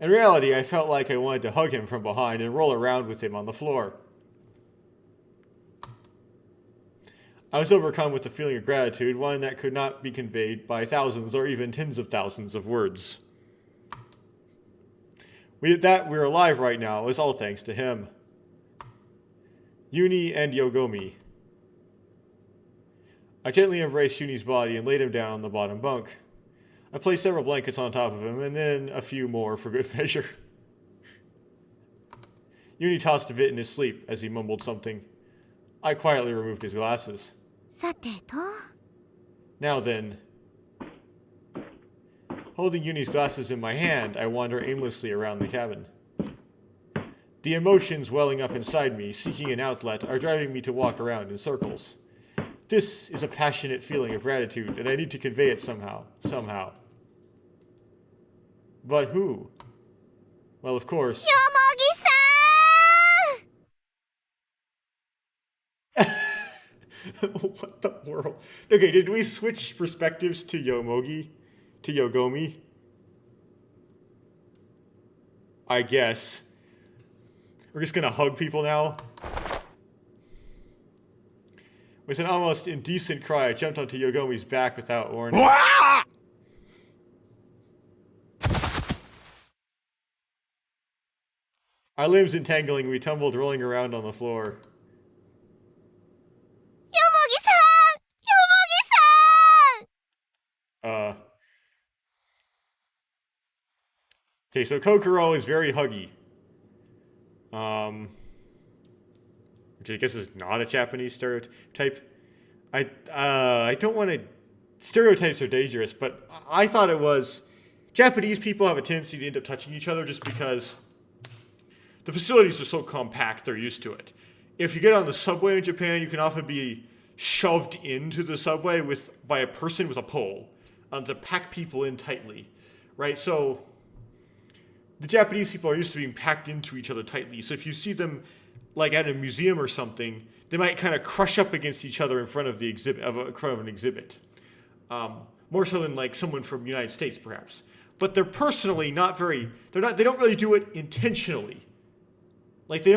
A: In reality, I felt like I wanted to hug him from behind and roll around with him on the floor. I was overcome with a feeling of gratitude, one that could not be conveyed by thousands or even tens of thousands of words. That we're alive right now is all thanks to him. Yuni and Yogomi. I gently embraced Yuni's body and laid him down on the bottom bunk. I placed several blankets on top of him and then a few more for good measure. Yuni tossed a bit in his sleep as he mumbled something. I quietly removed his glasses.
C: さてと
A: Now then. Holding Yuni's glasses in my hand, I wander aimlessly around the cabin. The emotions welling up inside me, seeking an outlet, are driving me to walk around in circles. This is a passionate feeling of gratitude, and I need to convey it somehow. But who? Well, of course.
C: よもぎさ
A: What the world? Okay, did we switch perspectives to Yomogi? To Yogomi? I guess. We're just gonna hug people now? With an almost indecent cry, I jumped onto Yogomi's back without warning.
B: わあ
A: Our limbs entangling, we tumbled, rolling around on the floor.
C: んよもぎさんよもぎさん
A: Okay, so Kokoro is very huggy. Which I guess is not a Japanese stereotype. I don't want to. Stereotypes are dangerous, but I thought it was. Japanese people have a tendency to end up touching each other just because the facilities are so compact, they're used to it. If you get on the subway in Japan, you can often be shoved into the subway by a person with a pole to pack people in tightly, right? So the Japanese people are used to being packed into each other tightly. So if you see them like at a museum or something, they might kind of crush up against each other in front of the exhibit, in front of an exhibit. More so than like someone from the United States, perhaps. But they're personally not very. They don't really do it intentionally. Like they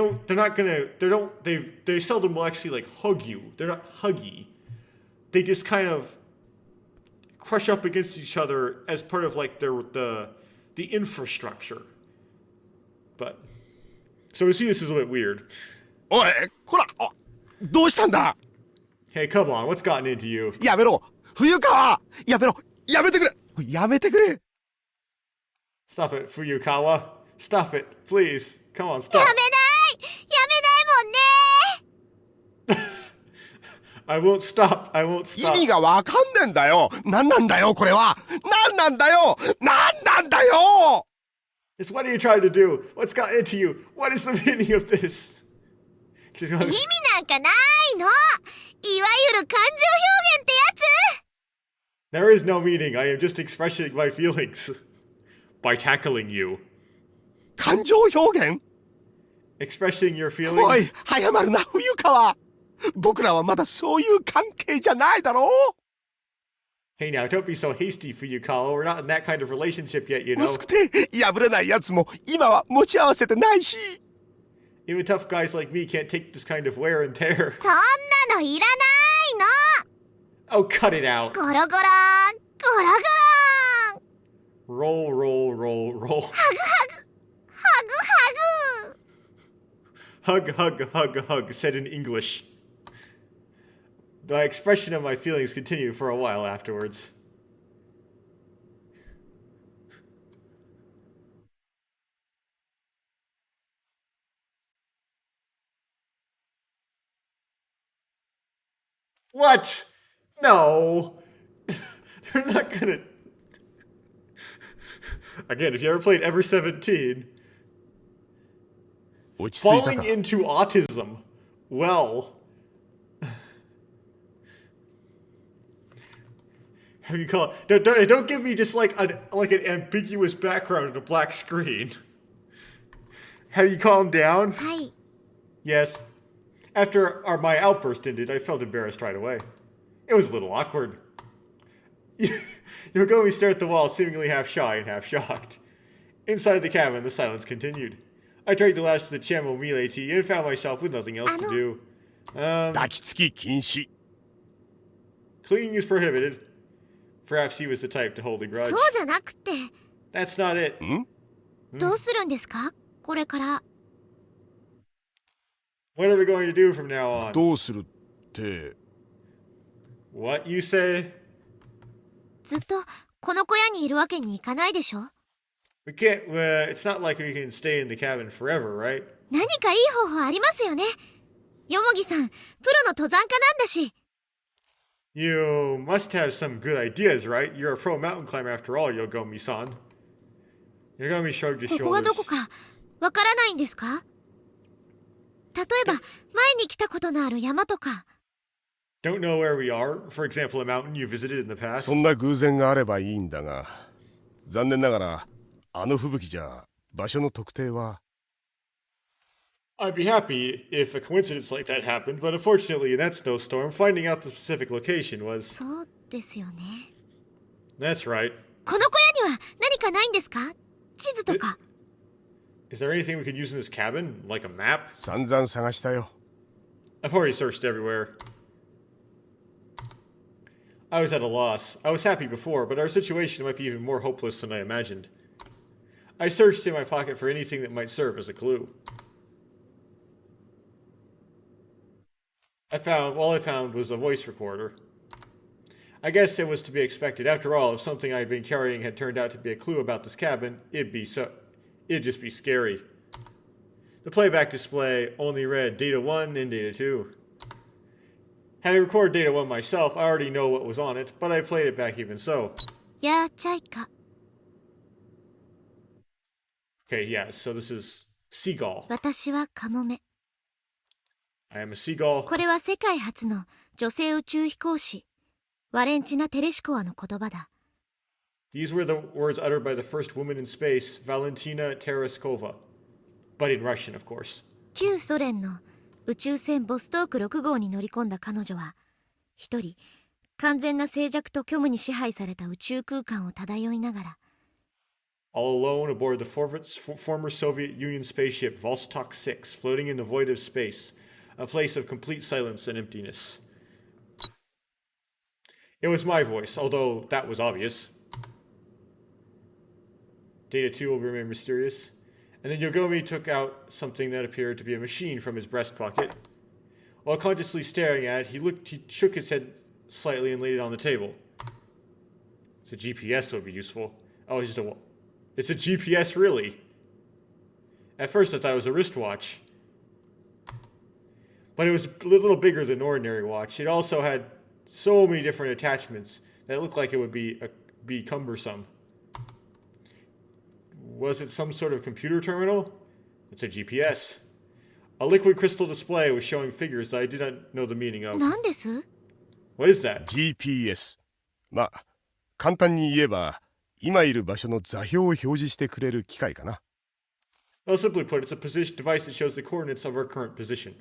A: seldom will actually like hug you. They're not huggy. They just kind of crush up against each other as part of like the infrastructure. But so we see this is a bit weird.
B: おいこらあどうしたんだ
A: Hey, come on, what's gotten into you?
B: やめろ冬川やめろやめてくれやめてくれ
A: Stop it, Fuyukawa. Stop it, please. Come on,
C: や
A: stop.
C: めないやめないもんね
A: I won't stop. I won't
B: 意
A: stop.
B: 味がわかんねえんだよなんなんだよこれはなんなんだよなんなんだよ
A: Just what are you trying to do? What's gotten into you? What is the meaning of this?
C: 意味なんかないのいわゆる感情表現ってやつ
A: There is no meaning. I am just expressing my feelings by tackling you.
B: 感情表現
A: Expressing your
B: お
A: feelings.
B: い早まるな冬川僕らはまだそういう関係じゃないだろう。
A: Hey now, don't be so hasty for you, Kalo. We're not in that kind of relationship yet, you know.
B: 薄くて破れないやつも今は持ち合わせてないし。
A: Even tough guys like me can't take this kind of wear and tear.
C: そんなのいらないの。
A: Oh, cut it out.
C: ゴロゴロンゴロゴロン。
A: Roll, roll, roll, roll.
C: ハグハグ
A: Hug, hug, hug, hug, said in English. The expression of my feelings continued for a while afterwards. What? No. They're not gonna... Again, if you ever played Ever 17...
B: 落ち着いた
A: Falling
B: か。
A: into autism. Well. Have you call don't give me just like an ambiguous background and a black screen. Have you calmed down?
C: はい。
A: Yes. After my outburst ended, I felt embarrassed right away. It was a little awkward. Yogomi stared at the wall, seemingly half shy and half shocked. Inside the cabin, the silence continued. I drank the last of the chamomile tea and found myself with nothing else to do.
B: 抱きつき禁止。
A: Clinging is prohibited. Perhaps he was the type to hold a grudge.
C: そうじゃなくて、
A: That's not it.
C: どうするんですかこれから。
A: What are we going to do from now on?
B: どうするって。
A: What you say?
C: ずっとこの小屋にいるわけにいかないでしょ。
A: We can't. It's not like we can stay in the cabin forever, right?
C: 何かいい方法ありますよね。よもぎさん、プロの登山家なんだし。
A: You must have some good ideas, right? You're a pro mountain climber after all, Yogomi-san. Yogomi shrugged his
C: ここが
A: shoulders.
C: どこかわからないんですか？例えば、前に来たことのある山とか。
A: Don't know where we are? For example, a mountain you visited in the past?
B: そんな偶然があればいいんだが、残念ながらあの吹雪じゃ場所の特定は。
A: I'd be happy if a coincidence like that happened, but unfortunately in that snowstorm, finding out the specific location was...
C: そうですよね。
A: That's right.
C: この小屋には何かないんですか？地図とか。
A: Is there anything we could use in this cabin? Like a map?
B: 散々探したよ。
A: I've already searched everywhere. I was at a loss. I was happy before, but our situation might be even more hopeless than I imagined. I searched in my pocket for anything that might serve as a clue. All I found was a voice recorder. I guess it was to be expected. After all, if something I had been carrying had turned out to be a clue about this cabin, it'd just be scary. The playback display only read Data 1 and Data 2. Having recorded Data 1 myself, I already know what was on it, but I played it back even so.
C: やーちゃいか。
A: Okay, yeah, so this is Seagull.
C: 私はカモメ。
A: I am a seagull.
C: これは世界初の女性宇宙飛行士、ワレンチナ・テレシコワの言葉だ。
A: These were the words uttered by the first woman in space, Valentina Tereshkova. But in Russian, of course.
C: 旧ソ連の宇宙船ボストーク6号に乗り込んだ彼女は、一人、完全な静寂と虚無に支配された宇宙空間を漂いながら、
A: All alone aboard the former Soviet Union spaceship Vostok 6, floating in the void of space, a place of complete silence and emptiness. It was my voice, although that was obvious. Data 2 will remain mysterious. And then Yogomi took out something that appeared to be a machine from his breast pocket. While consciously staring at it, he shook his head slightly and laid it on the table. So GPS would be useful. Oh, it's a GPS, really? At first I thought it was a wristwatch. But it was a little bigger than an ordinary watch. It also had so many different attachments that it looked like it would be cumbersome. Was it some sort of computer terminal? It's a GPS. A liquid crystal display was showing figures that I did not know the meaning of.
C: 何です？
A: What is that?
B: GPS。まあ、簡単に言えば、今いる場所の座標を表示してくれる機械かな。
A: Well, simply put, it's a device that shows the coordinates of our current position.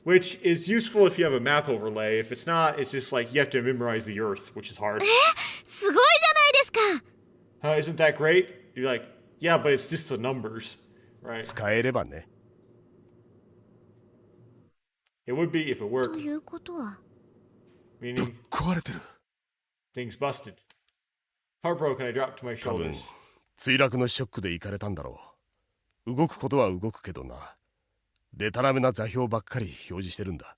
A: which is useful if you have a map overlay. If it's not, it's just like you have to memorize the Earth, which is hard.
C: すごいじゃないですか。
A: Isn't that great? You're like, yeah, but it's just the numbers, right?
B: 使えればね。
A: It would be if it
C: と
A: worked,
C: いうことは、
A: meaning
B: 壊れてる。
A: things busted. Heartbroken, I dropped to my
B: 多分
A: shoulders.
B: 墜落のショックで行かれたんだろう。動くことは動くけどな。でたらめな座標ばっかり表示してるんだ。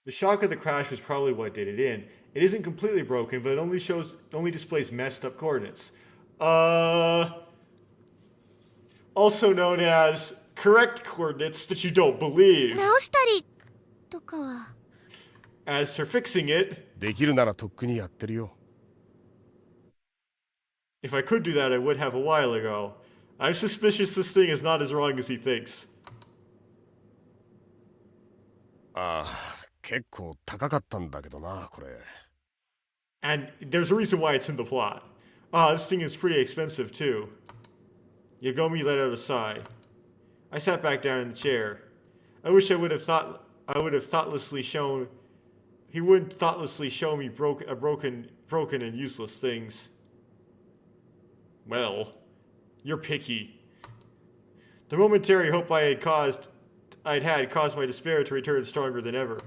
A: The shock of the crash was probably what did it in. It isn't completely broken, but it only displays messed up coordinates. Also known as correct coordinates that you don't believe.
C: 直したりとかは。
A: As for fixing it,
B: できるならとっくにやってるよ。
A: if I could do that, I would have a while ago. I'm suspicious this thing is not as wrong as he thinks.
B: ああ、結構高かったんだけどな、これ。
A: And there's a reason why it's in the plot. This thing is pretty expensive too. Yagomi let out a sigh. I sat back down in the chair. I wish I would have thoughtlessly shown. He wouldn't thoughtlessly show me broken and useless things. Well, you're picky. The momentary hope I'd had caused my despair to return stronger than ever.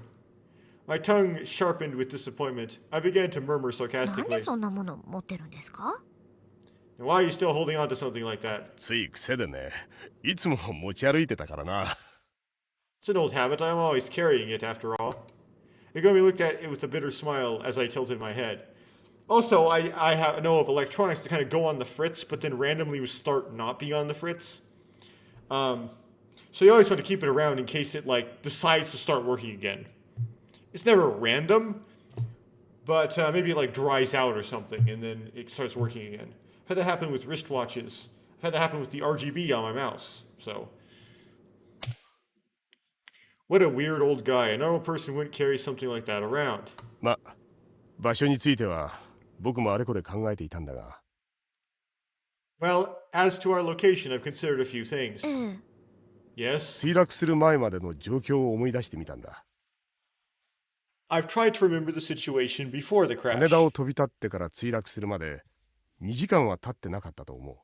A: My tongue sharpened with disappointment. I began to murmur
C: なんで
A: sarcastically.
C: そんなもの持ってるんですか？
A: Why are you still holding on to something like that?
B: つい癖でね。いつも持ち歩いてたからな。
A: It's an old habit. I'm always carrying it, after all. Yagomi looked at it with a bitter smile as I tilted my head. Also, I know of electronics to kind of go on the fritz, but then randomly start not being on the fritz. So you always want to keep it around in case it like decides to start working again. It's never random, but maybe it like dries out or something, and then it starts working again. I've had that happen with wristwatches. I've had that happen with the RGB on my mouse. So, what a weird old guy. A normal person wouldn't carry something like that around.
B: ま、場所については僕もあれこれ考えていたんだが。
A: Well, as to our location, I've considered a few things.
C: ええ。
A: Yes,
B: 墜落する前までの状況を思い出してみたんだ。
A: I've tried to remember the situation before the
B: 羽
A: crash.
B: 田を飛び立ってから墜落するまで2時間は経ってなかったと思う。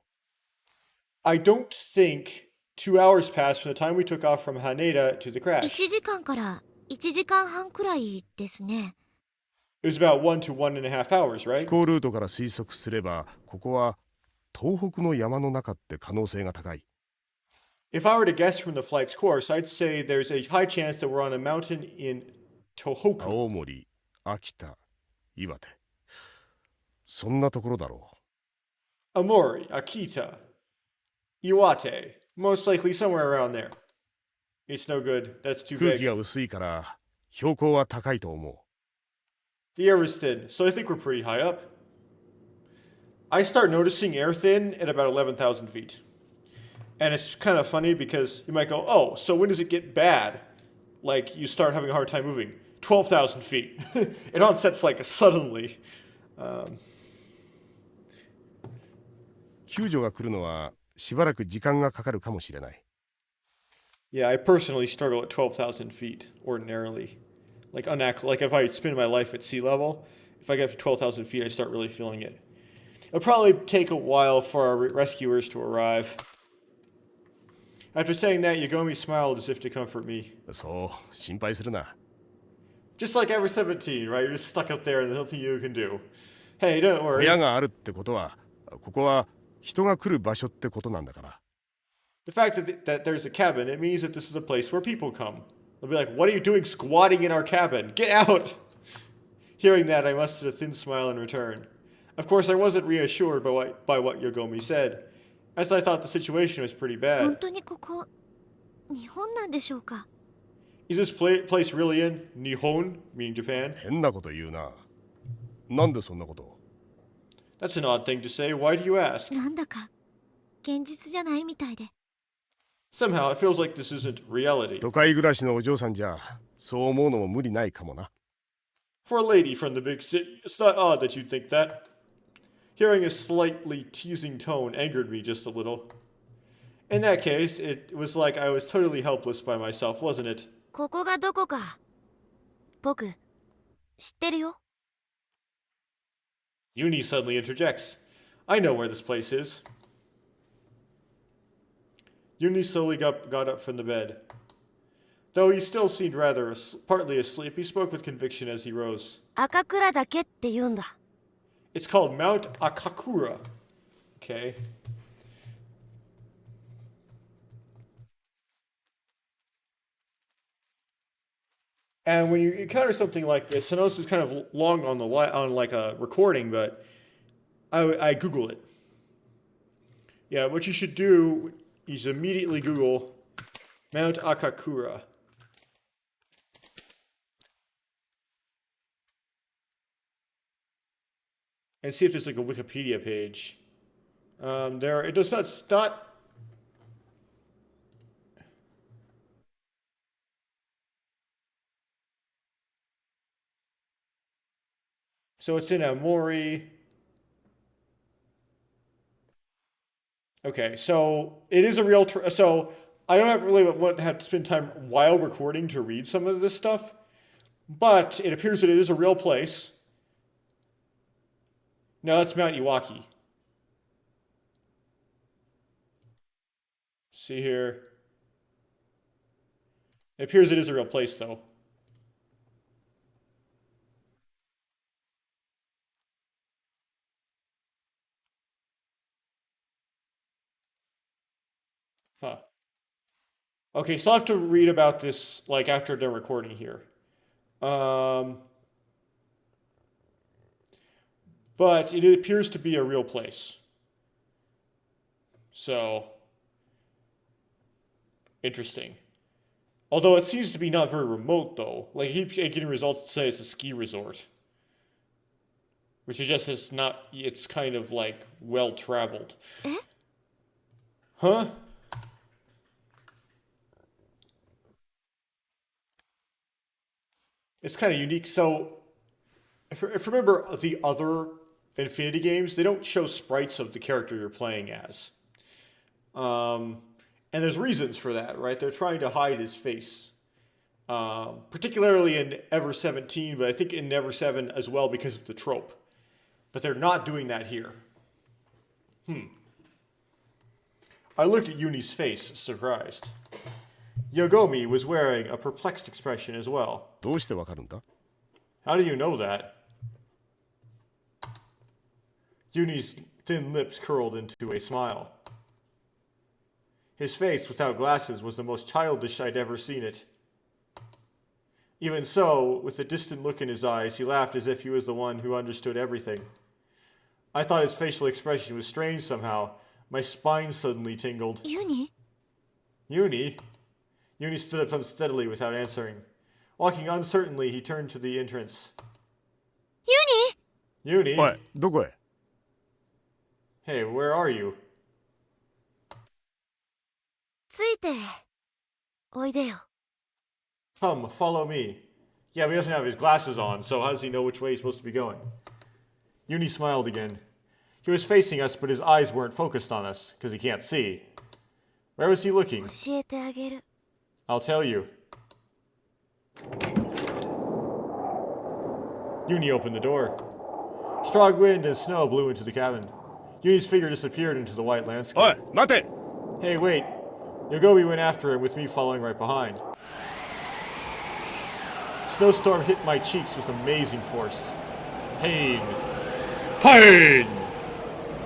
A: I don't think 2 hours passed from the time we took off from Haneda to the
C: 1
A: crash.
C: 時間から1時間半くらいですね。
A: It was about 1 to 1.5 hours,
B: 飛
A: right?
B: 行ルートから推測すればここは東北の山の中って可能性が高い。
A: If I were to guess from the flight's course, I'd say there's a high chance that we're on a mountain in Tohoku.
B: 青森、秋田、岩手。そんなところだろう。
A: Amori, Akita, Iwate. Most likely somewhere around there. It's no good. That's too
B: 空気
A: big.
B: が薄いから標高は高いと思う。
A: The air was thin, so I think we're pretty high up. I start noticing air thin at about 11,000 feet. And it's kind of funny because you might go, oh, so when does it get bad? Like you start having a hard time moving. 12,000 feet. It onsets like suddenly.
B: 救助が来るのはしばらく時間がかかるかもしれない。
A: Yeah, I personally struggle at 12,000 feet ordinarily. Like if I spend my life at sea level, if I get up to 12,000 feet, I start really feeling it. It'll probably take a while for our rescuers to arrive. After saying that, Yagomi smiled as if to comfort me.
B: そう、心配するな。
A: Just like ever 17, right? You're just stuck up there and there's nothing you can do. Hey, don't
B: 部
A: worry.
B: 屋があるってことは、ここは人が来る場所ってことなんだから。
A: The fact that there's a cabin, it means that this is a place where people come. They'll be like, what are you doing squatting in our cabin? Get out! Hearing that, I mustered a thin smile in return. Of course, I wasn't reassured by what Yogomi said, as I thought the situation was pretty
C: 本
A: bad.
C: 当にここ日本なんでしょうか？
A: Is this place really in Nihon, meaning Japan?
B: 変なこと言うな。なんでそんなこと？
A: That's an odd thing to say. Why do you ask?
C: なんだか現実じゃないみたいで。
A: Somehow, it feels like this isn't reality.
B: 都会暮らしのお嬢さんじゃ、そう思うのも無理ないかもな。
A: For a lady from the big city, it's not odd that you'd think that. Hearing his slightly teasing tone angered me just a little. In that case, it was like I was totally helpless by myself, wasn't it?
C: ここがどこか僕知ってるよ。
A: Uni suddenly interjects. I know where this place is. Uni slowly got up from the bed. Though he still seemed rather partly asleep, he spoke with conviction as he rose.
C: 赤倉岳って言うんだ。
A: It's called Mount Akakura. Okay. And when you encounter something like this, I know this is kind of long on like a recording, but I Google it. Yeah, what you should do is immediately Google Mount Akakura. And see if there's like a Wikipedia page. It does not. So it's in Amori. Okay, so it is a real. So I don't have to spend time while recording to read some of this stuff, but it appears that it is a real place. Now that's Mount Iwaki. See here. It appears it is a real place, though. Huh. Okay, so I'll have to read about this, like, after they're recording here. But it appears to be a real place. So, interesting. Although it seems to be not very remote, though. Like, he keeps getting results that say it's a ski resort. Which suggests it's kind of, like, well-traveled.
C: Eh?
A: Huh? It's kind of unique. So, if you remember the other Infinity games, they don't show sprites of the character you're playing as. And there's reasons for that, right? They're trying to hide his face. Particularly in Ever 17, but I think in Ever 7 as well because of the trope. But they're not doing that here. I looked at Uni's face, surprised. Yogomi was wearing a perplexed expression as well.
B: どうしてわかるんだ?
A: How do you know that? Uni's thin lips curled into a smile. His face, without glasses, was the most childish I'd ever seen it. Even so, with a distant look in his eyes, he laughed as if he was the one who understood everything. I thought his facial expression was strange somehow. My spine suddenly tingled.
C: Uni?
A: Uni? Uni stood up unsteadily without answering. Walking uncertainly, he turned to the entrance.
C: Uni?
A: Uni?
B: おい、どこへ?
A: Hey, where are you?
C: ついておいでよ。
A: Come, follow me. Yeah, but he doesn't have his glasses on, so how does he know which way he's supposed to be going? Uni smiled again. He was facing us, but his eyes weren't focused on us, because he can't see. Where was he looking?
C: 教えてあげる。
A: I'll tell you. Uni opened the door. Strong wind and snow blew into the cabin. Uni's figure disappeared into the white landscape.
B: おい、待て!
A: Hey, wait. Yogomi went after him, with me following right behind. Snowstorm hit my cheeks with amazing force. Pain. Pain!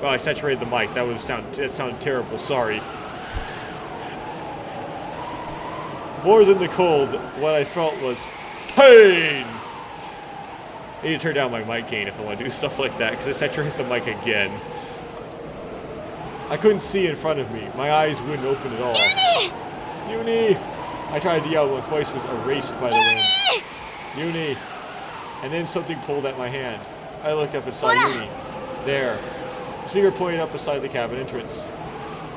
A: Well, I saturated the mic. That sounded terrible. Sorry. More than the cold, what I felt was pain! I need to turn down my mic gain if I want to do stuff like that, because I saturated the mic again. I couldn't see in front of me. My eyes wouldn't open at all. Uni! Uni! I tried to yell, but my voice was erased by the wind. Uni! And then something pulled at my hand. I looked up and saw Uni. There. His finger pointed up beside the cabin entrance.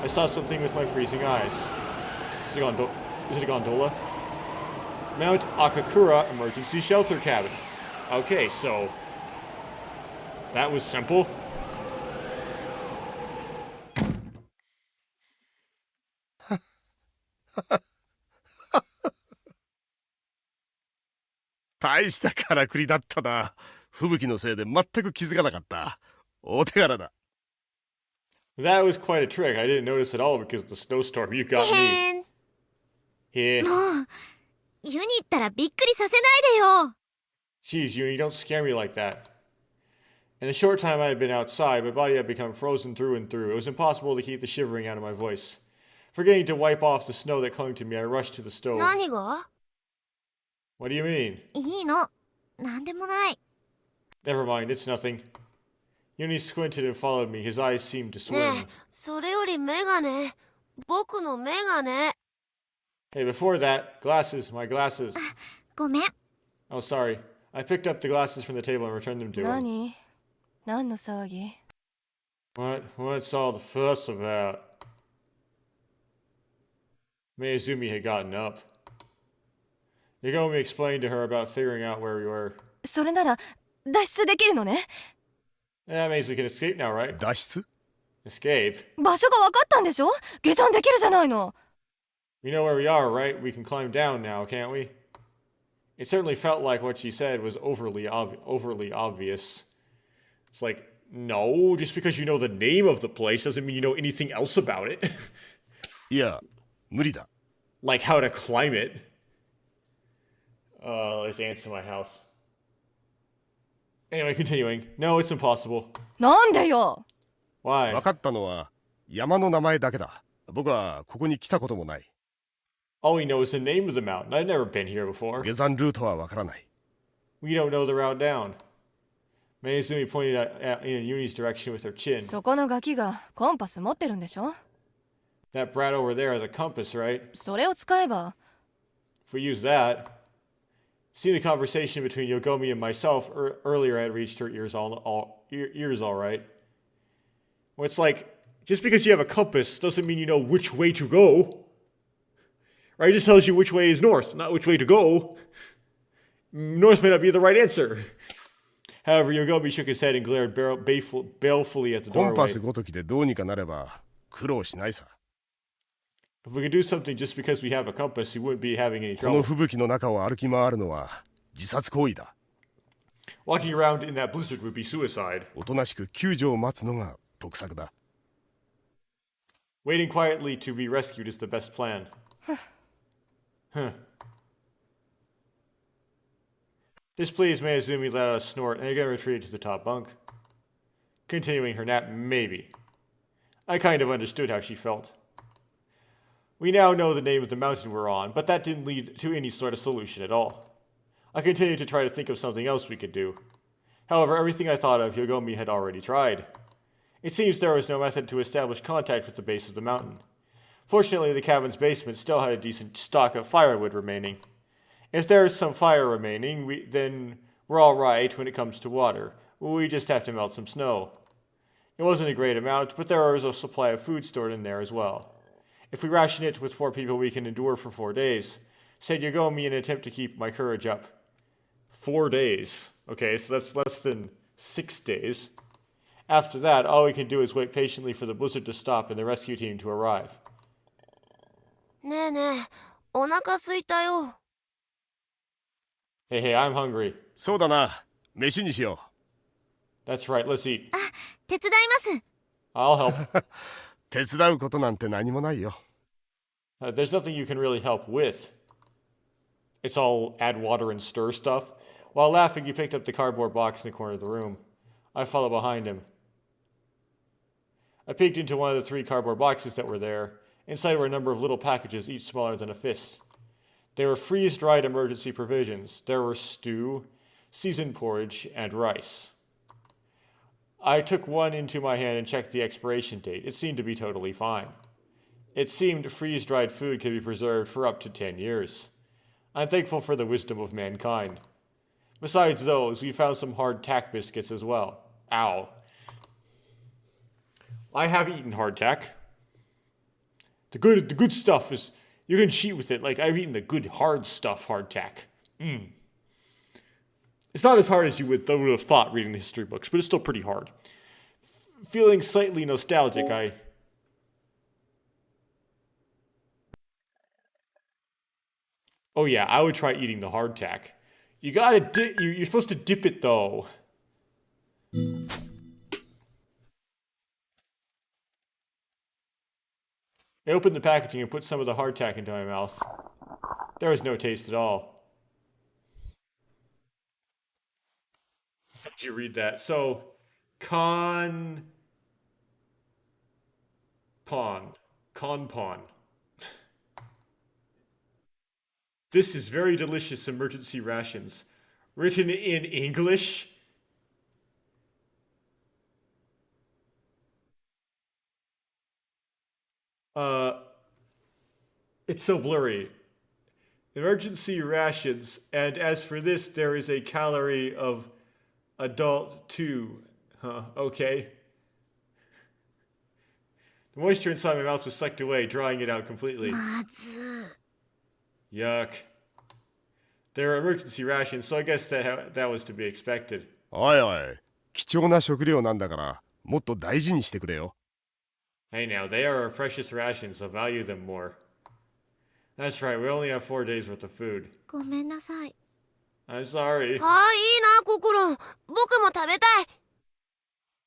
A: I saw something with my freezing eyes. Is it a gondola? Mount Akakura Emergency Shelter Cabin. Okay, so that was simple.
B: 大したからくりだったな。吹雪のせいで全く気づかなかった。お手柄だ。
A: That was quite a trick. I didn't notice at all because of the snowstorm. You got
C: へ
A: me.
C: ん
A: Yeah.
C: もう湯に行ったらびっくりさせないでよ。
A: Jeez, you don't scare me like that. In the short time I had been outside, my body had become frozen through and through. It was impossible to keep the shivering out of my voice. Forgetting to wipe off the snow that clung to me, I rushed to the stove.
C: 何が
A: What do you mean?
C: いいの、なんでもない。
A: Never mind, it's nothing. Uni squinted and followed me. His eyes seemed to
D: ね
A: swim.
D: え、それよりメガネ。僕のメガネ。
A: Hey, before that, glasses, my glasses.
C: ごめん。
A: Oh, sorry. I picked up the glasses from the table and returned them to him.
D: 何の騒ぎ？
A: What's all the fuss about? Miyazumi had gotten up. Yagomi explained to her about figuring out where we were.
D: それなら脱出できるのね。
A: That means we can escape now, right?
B: 脱出？
A: Escape?
D: 場所が分かったんでしょ？下山できるじゃないの。
A: We know where we are, right? We can climb down now, can't we? It certainly felt like what she said was overly obvious. It's like, no, just because you know the name of the place doesn't mean you know anything else about it.
B: いや、無理だ。
A: Like how to climb it. There's ants in my house. Anyway, continuing. No, it's impossible.
D: なんでよ。
A: Why?
B: 分かったのは山の名前だけだ。僕はここに来たこともない。
A: All we know is the name of the mountain. I've never been here before.
B: 下山ルートは分からない。
A: We don't know the route down. Mayuzumi pointed in Uni's direction with her chin.
D: そこのガキがコンパス持ってるんでしょ？
A: That brat over there has a compass, right?
D: それを使えば。
A: If we use that. Seeing the conversation between Yogomi and myself earlier had reached her ears all right. Well, it's like, just because you have a compass doesn't mean you know which way to go. Right? It just tells you which way is north, not which way to go. North may not be the right answer. However, Yogomi shook his head and glared balefully at the
B: コン
A: doorway.
B: パスごときでどうにかなれば苦労しないさ。
A: If we could do something just because we have a compass, you wouldn't be having any
B: この
A: trouble.
B: 吹雪の中を歩き回るのは自殺行為だ。
A: Walking around in that blizzard would be suicide.
B: おとなしく救助を待つのが得策だ。
A: Waiting quietly to be rescued is the best plan. Huh. Displeased, Mayazumi let out a snort and again retreated to the top bunk. Continuing her nap, maybe. I kind of understood how she felt. We now know the name of the mountain we're on, but that didn't lead to any sort of solution at all. I continued to try to think of something else we could do. However, everything I thought of, Yogomi had already tried. It seems there was no method to establish contact with the base of the mountain. Fortunately, the cabin's basement still had a decent stock of firewood remaining. If there is some fire remaining, then we're all right when it comes to water. We just have to melt some snow. It wasn't a great amount, but there is a supply of food stored in there as well. If we ration it with 4 people, we can endure for 4 days, said Yogomi in an attempt to keep my courage up. 4 days. Okay, so that's less than 6 days. After that, all we can do is wait patiently for the blizzard to stop and the rescue team to arrive.
D: ねえねえ、お腹すいたよ。
A: Hey, I'm hungry.
B: そうだな。飯にしよ
A: That's right, let's eat.
C: 手伝います。
A: I'll help.
B: う。手伝うことなんて何もないよ。
A: There's nothing you can really help with. It's all add water and stir stuff. While laughing, he picked up the cardboard box in the corner of the room. I followed behind him. I peeked into one of the 3 cardboard boxes that were there. Inside were a number of little packages, each smaller than a fist. They were freeze-dried emergency provisions. There were stew, seasoned porridge, and rice. I took one into my hand and checked the expiration date. It seemed to be totally fine. It seemed freeze-dried food could be preserved for up to 10 years. I'm thankful for the wisdom of mankind. Besides those, we found some hardtack biscuits as well. Ow. I have eaten hardtack. The good stuff is, you can cheat with it. Like, I've eaten the good hard stuff hardtack. It's not as hard as you would have thought reading the history books, but it's still pretty hard. Feeling slightly nostalgic, Oh yeah, I would try eating the hardtack. You gotta you're supposed to dip it though. I opened the packaging and put some of the hardtack into my mouth. There was no taste at all. How did you read that? So, con pawn. Con pawn. This is very delicious emergency rations. Written in English. It's so blurry. Emergency rations, and as for this, there is a calorie of adult 2. Huh, okay. The moisture inside my mouth was sucked away, drying it out completely.
C: まず
A: Yuck. There are emergency rations, so I guess that was to be expected.
B: おいおい、貴重な食料なんだからもっと大事にしてくれよ。
A: Hey now, they are our precious rations, so value them more. That's right, we only have 4 days worth of food.
C: ごめんなさい。
A: I'm sorry.
D: あーいいなココロン、僕も食べたい。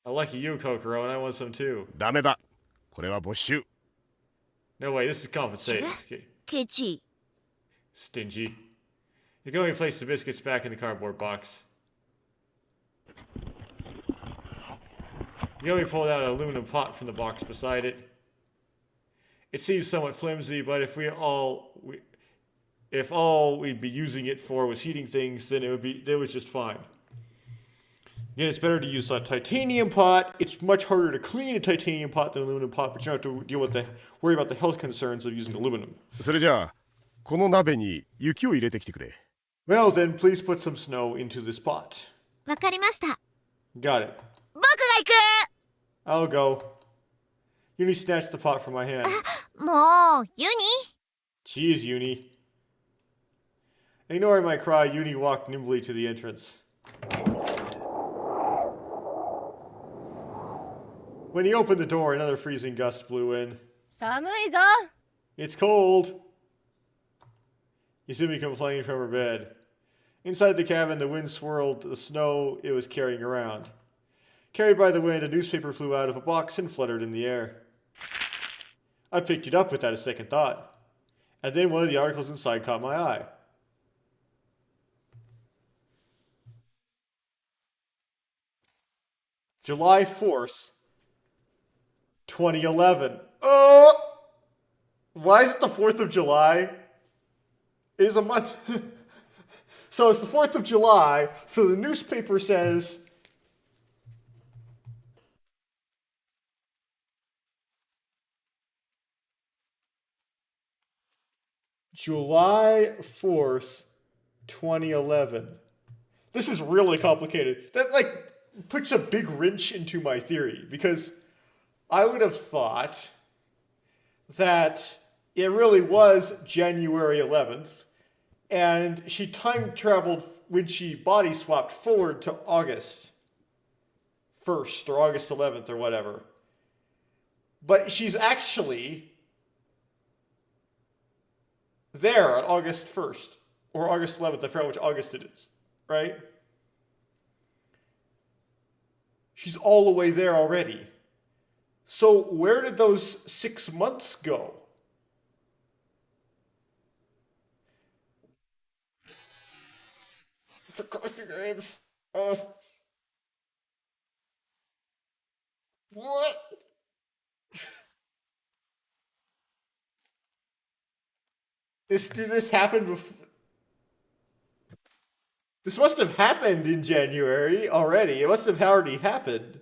A: Lucky you, Kokoro, and I want some too.
B: ダメだ。これは没収。
A: No, wait, this is compensating. Okay.
C: ケチ。
A: Stingy. You can only place the biscuits back in the cardboard box. You only pulled out an aluminum pot from the box beside it. It seems somewhat flimsy, but if all we'd be using it for was heating things, then it was just fine. Again, it's better to use a titanium pot. It's much harder to clean a titanium pot than an aluminum pot, but you don't have to worry about the health concerns of using aluminum.
B: それじゃあこの鍋に雪を入れてきてくれ。
A: Well, then please put some snow into this pot.
C: わかりました。
A: Got it.
D: 僕が行く。
A: I'll go. Uni snatched the pot from my hand.
C: もう、ユニ
A: Jeez, Uni. Ignoring my cry, Uni walked nimbly to the entrance. When he opened the door, another freezing gust blew in.
D: 寒いぞ。
A: It's cold. Izumi complained from her bed. Inside the cabin, the wind swirled the snow it was carrying around. Carried by the wind, a newspaper flew out of a box and fluttered in the air. I picked it up without a second thought. And then one of the articles inside caught my eye. July 4th, 2011. Oh! Why is it the 4th of July? It is a month. So it's the 4th of July, so the newspaper says July 4th, 2011. This is really complicated. That puts a big wrench into my theory because I would have thought that it really was January 11th and she time traveled when she body swapped forward to August 1st or August 11th or whatever. But she's actually there on August 1st or August 11th. I forgot which August it is, right? She's all the way there already. So where did those 6 months go? What? Did this happen before? This must have happened in January already. It must have already happened.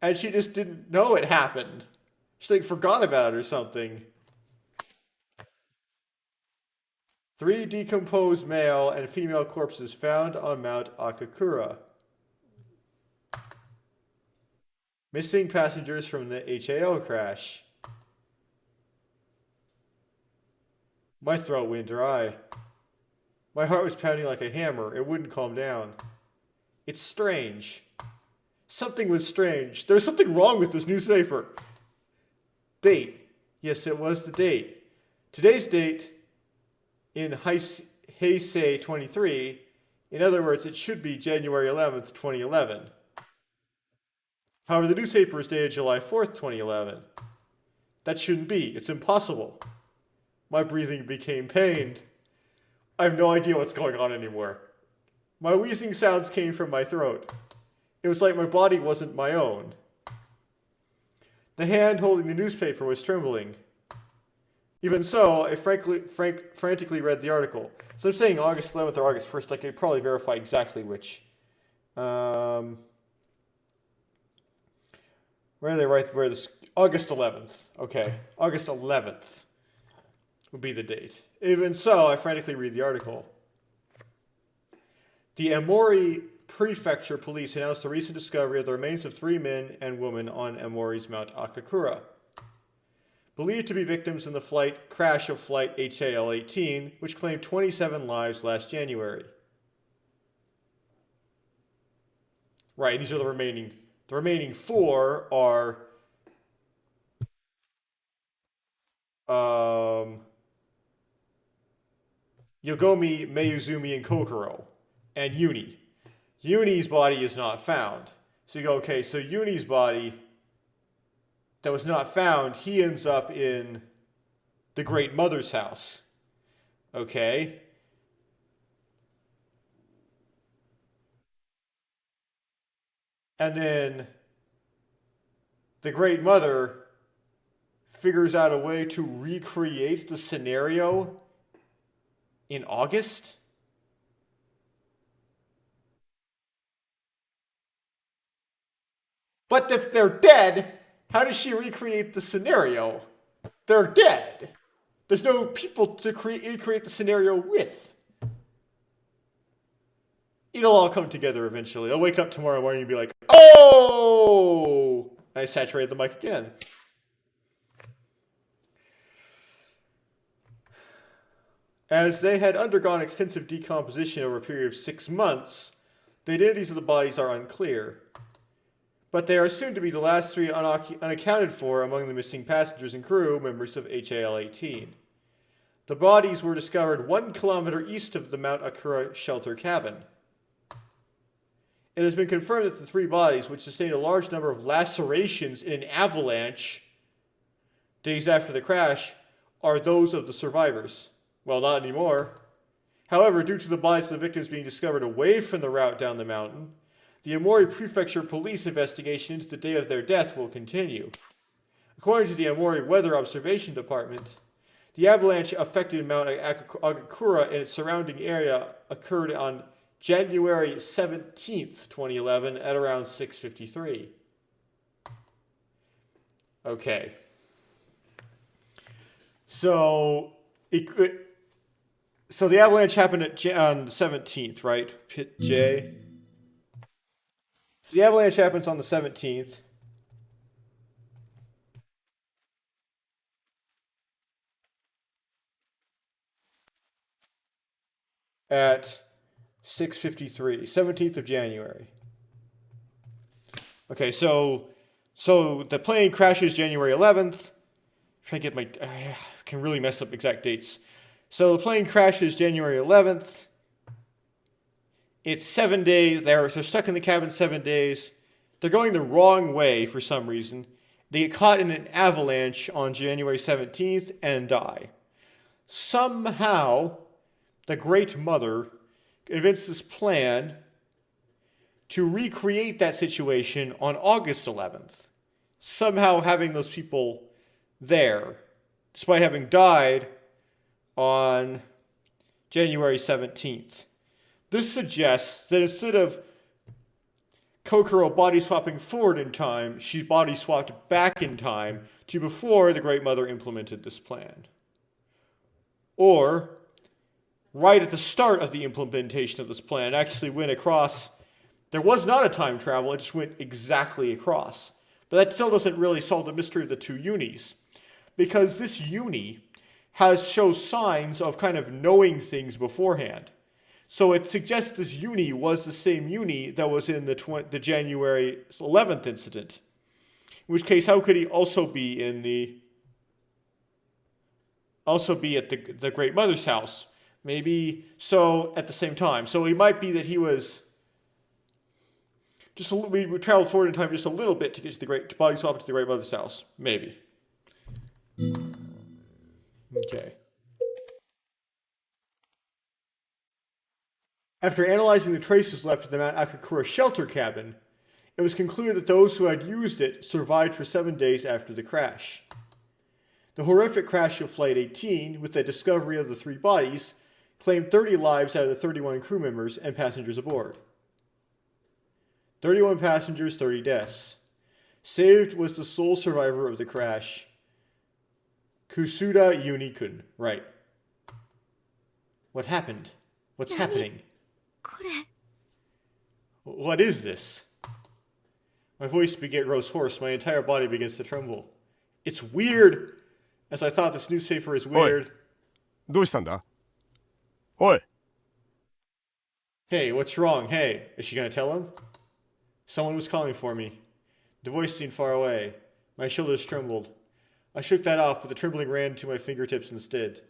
A: And she just didn't know it happened. She forgot about it or something. 3 decomposed male and female corpses found on Mount Akakura. Missing passengers from the HAO crash. My throat went dry. My heart was pounding like a hammer. It wouldn't calm down. It's strange. Something was strange. There was something wrong with this newspaper. Date. Yes, it was the date. Today's date in Heisei 23 In other words, it should be January 11th, 2011. However, the newspaper is dated July 4th, 2011. That shouldn't be. It's impossible. My breathing became pained. I have no idea what's going on anymore. My wheezing sounds came from my throat. It was like my body wasn't my own. The hand holding the newspaper was trembling. Even so, I frantically read the article. So I'm saying August 11th or August 1st. I could probably verify exactly which. Where do they write where this? August 11th. Okay, August 11th would be the date. Even so, I frantically read the article. The Aomori Prefecture Police announced the recent discovery of the remains of 3 men and women on Aomori's Mount Akakura, believed to be victims in the crash of Flight HAL-18, which claimed 27 lives last January. Right, these are the remaining. The remaining 4 are Yogomi, Mayuzumi, and Kokoro, and Uni. Uni's body is not found. So you go, okay, so Uni's body that was not found, he ends up in the Great Mother's house. Okay. And then the Great Mother figures out a way to recreate the scenario in August. But if they're dead, how does she recreate the scenario? They're dead. There's no people to recreate the scenario with. It'll all come together eventually. I'll wake up tomorrow morning and be like, oh! And I saturate the mic again. As they had undergone extensive decomposition over a period of 6 months, the identities of the bodies are unclear. But they are assumed to be the last 3 unaccounted for among the missing passengers and crew members of HAL-18. The bodies were discovered 1 kilometer east of the Mount Akura shelter cabin. It has been confirmed that the 3 bodies, which sustained a large number of lacerations in an avalanche days after the crash, are those of the survivors. Well, not anymore. However, due to the bodies of the victims being discovered away from the route down the mountain, the Aomori Prefecture police investigation into the day of their death will continue. According to the Aomori Weather Observation Department, the avalanche affected Mount Akakura and its surrounding area occurred on January 17th, 2011 at around 6:53. Okay. So the avalanche happened on the 17th, right? Hit J. So the avalanche happens on the 17th. At 6:53, 17th of January. Okay, so the plane crashes January 11th. Try to get I can really mess up exact dates. So the plane crashes January 11th. It's 7 days. They're stuck in the cabin 7 days. They're going the wrong way for some reason. They get caught in an avalanche on January 17th and die. Somehow, the Great Mother convinced this plan to recreate that situation on August 11th. Somehow having those people there, despite having died on January 17th. This suggests that instead of Kokoro body swapping forward in time, she body swapped back in time to before the Great Mother implemented this plan. Or, right at the start of the implementation of this plan, actually went across. There was not a time travel, it just went exactly across. But that still doesn't really solve the mystery of the 2 unis. Because this uni shows signs of kind of knowing things beforehand. So it suggests this uni was the same uni that was in the January 11th incident. In which case, how could he also be at the Great Mother's house? Maybe so at the same time. So it might be that he was just we traveled forward in time just a little bit to get to body swap to the Great Mother's house. Maybe. Okay. After analyzing the traces left at the Mount Akakura shelter cabin, it was concluded that those who had used it survived for 7 days after the crash. The horrific crash of Flight 18, with the discovery of the 3 bodies, claimed 30 lives out of the 31 crew members and passengers aboard. 31 passengers, 30 deaths. Saved was the sole survivor of the crash, Kusuda Yunikun. Right. What happened? What's happening?
C: これ
A: What is this? My voice grows hoarse. My entire body begins to tremble. It's weird! As I thought this newspaper is weird.
B: どうしたんだおい
A: Hey, what's wrong? Hey, is she gonna tell him? Someone was calling for me. The voice seemed far away. My shoulders trembled. I shook that off, but the trembling ran to my fingertips instead.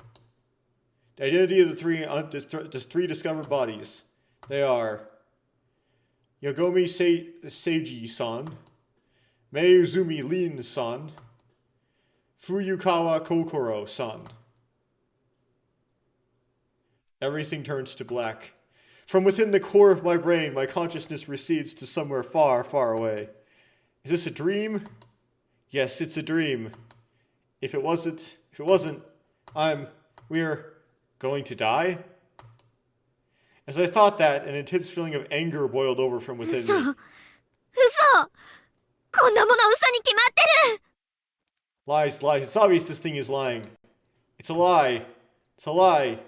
A: The identity of the 3 discovered bodies. They are Yogomi Seiji-san, Meizumi Lin-san, Fuyukawa Kokoro-san. Everything turns to black. From within the core of my brain, my consciousness recedes to somewhere far, far away. Is this a dream? Yes, it's a dream. If it wasn't, we're going to die? As I thought that, an intense feeling of anger boiled over from within
C: 嘘
A: me.
C: 嘘こんなもの嘘に決まってる
A: Lies, lies. It's obvious this thing is lying. It's a lie. It's a lie.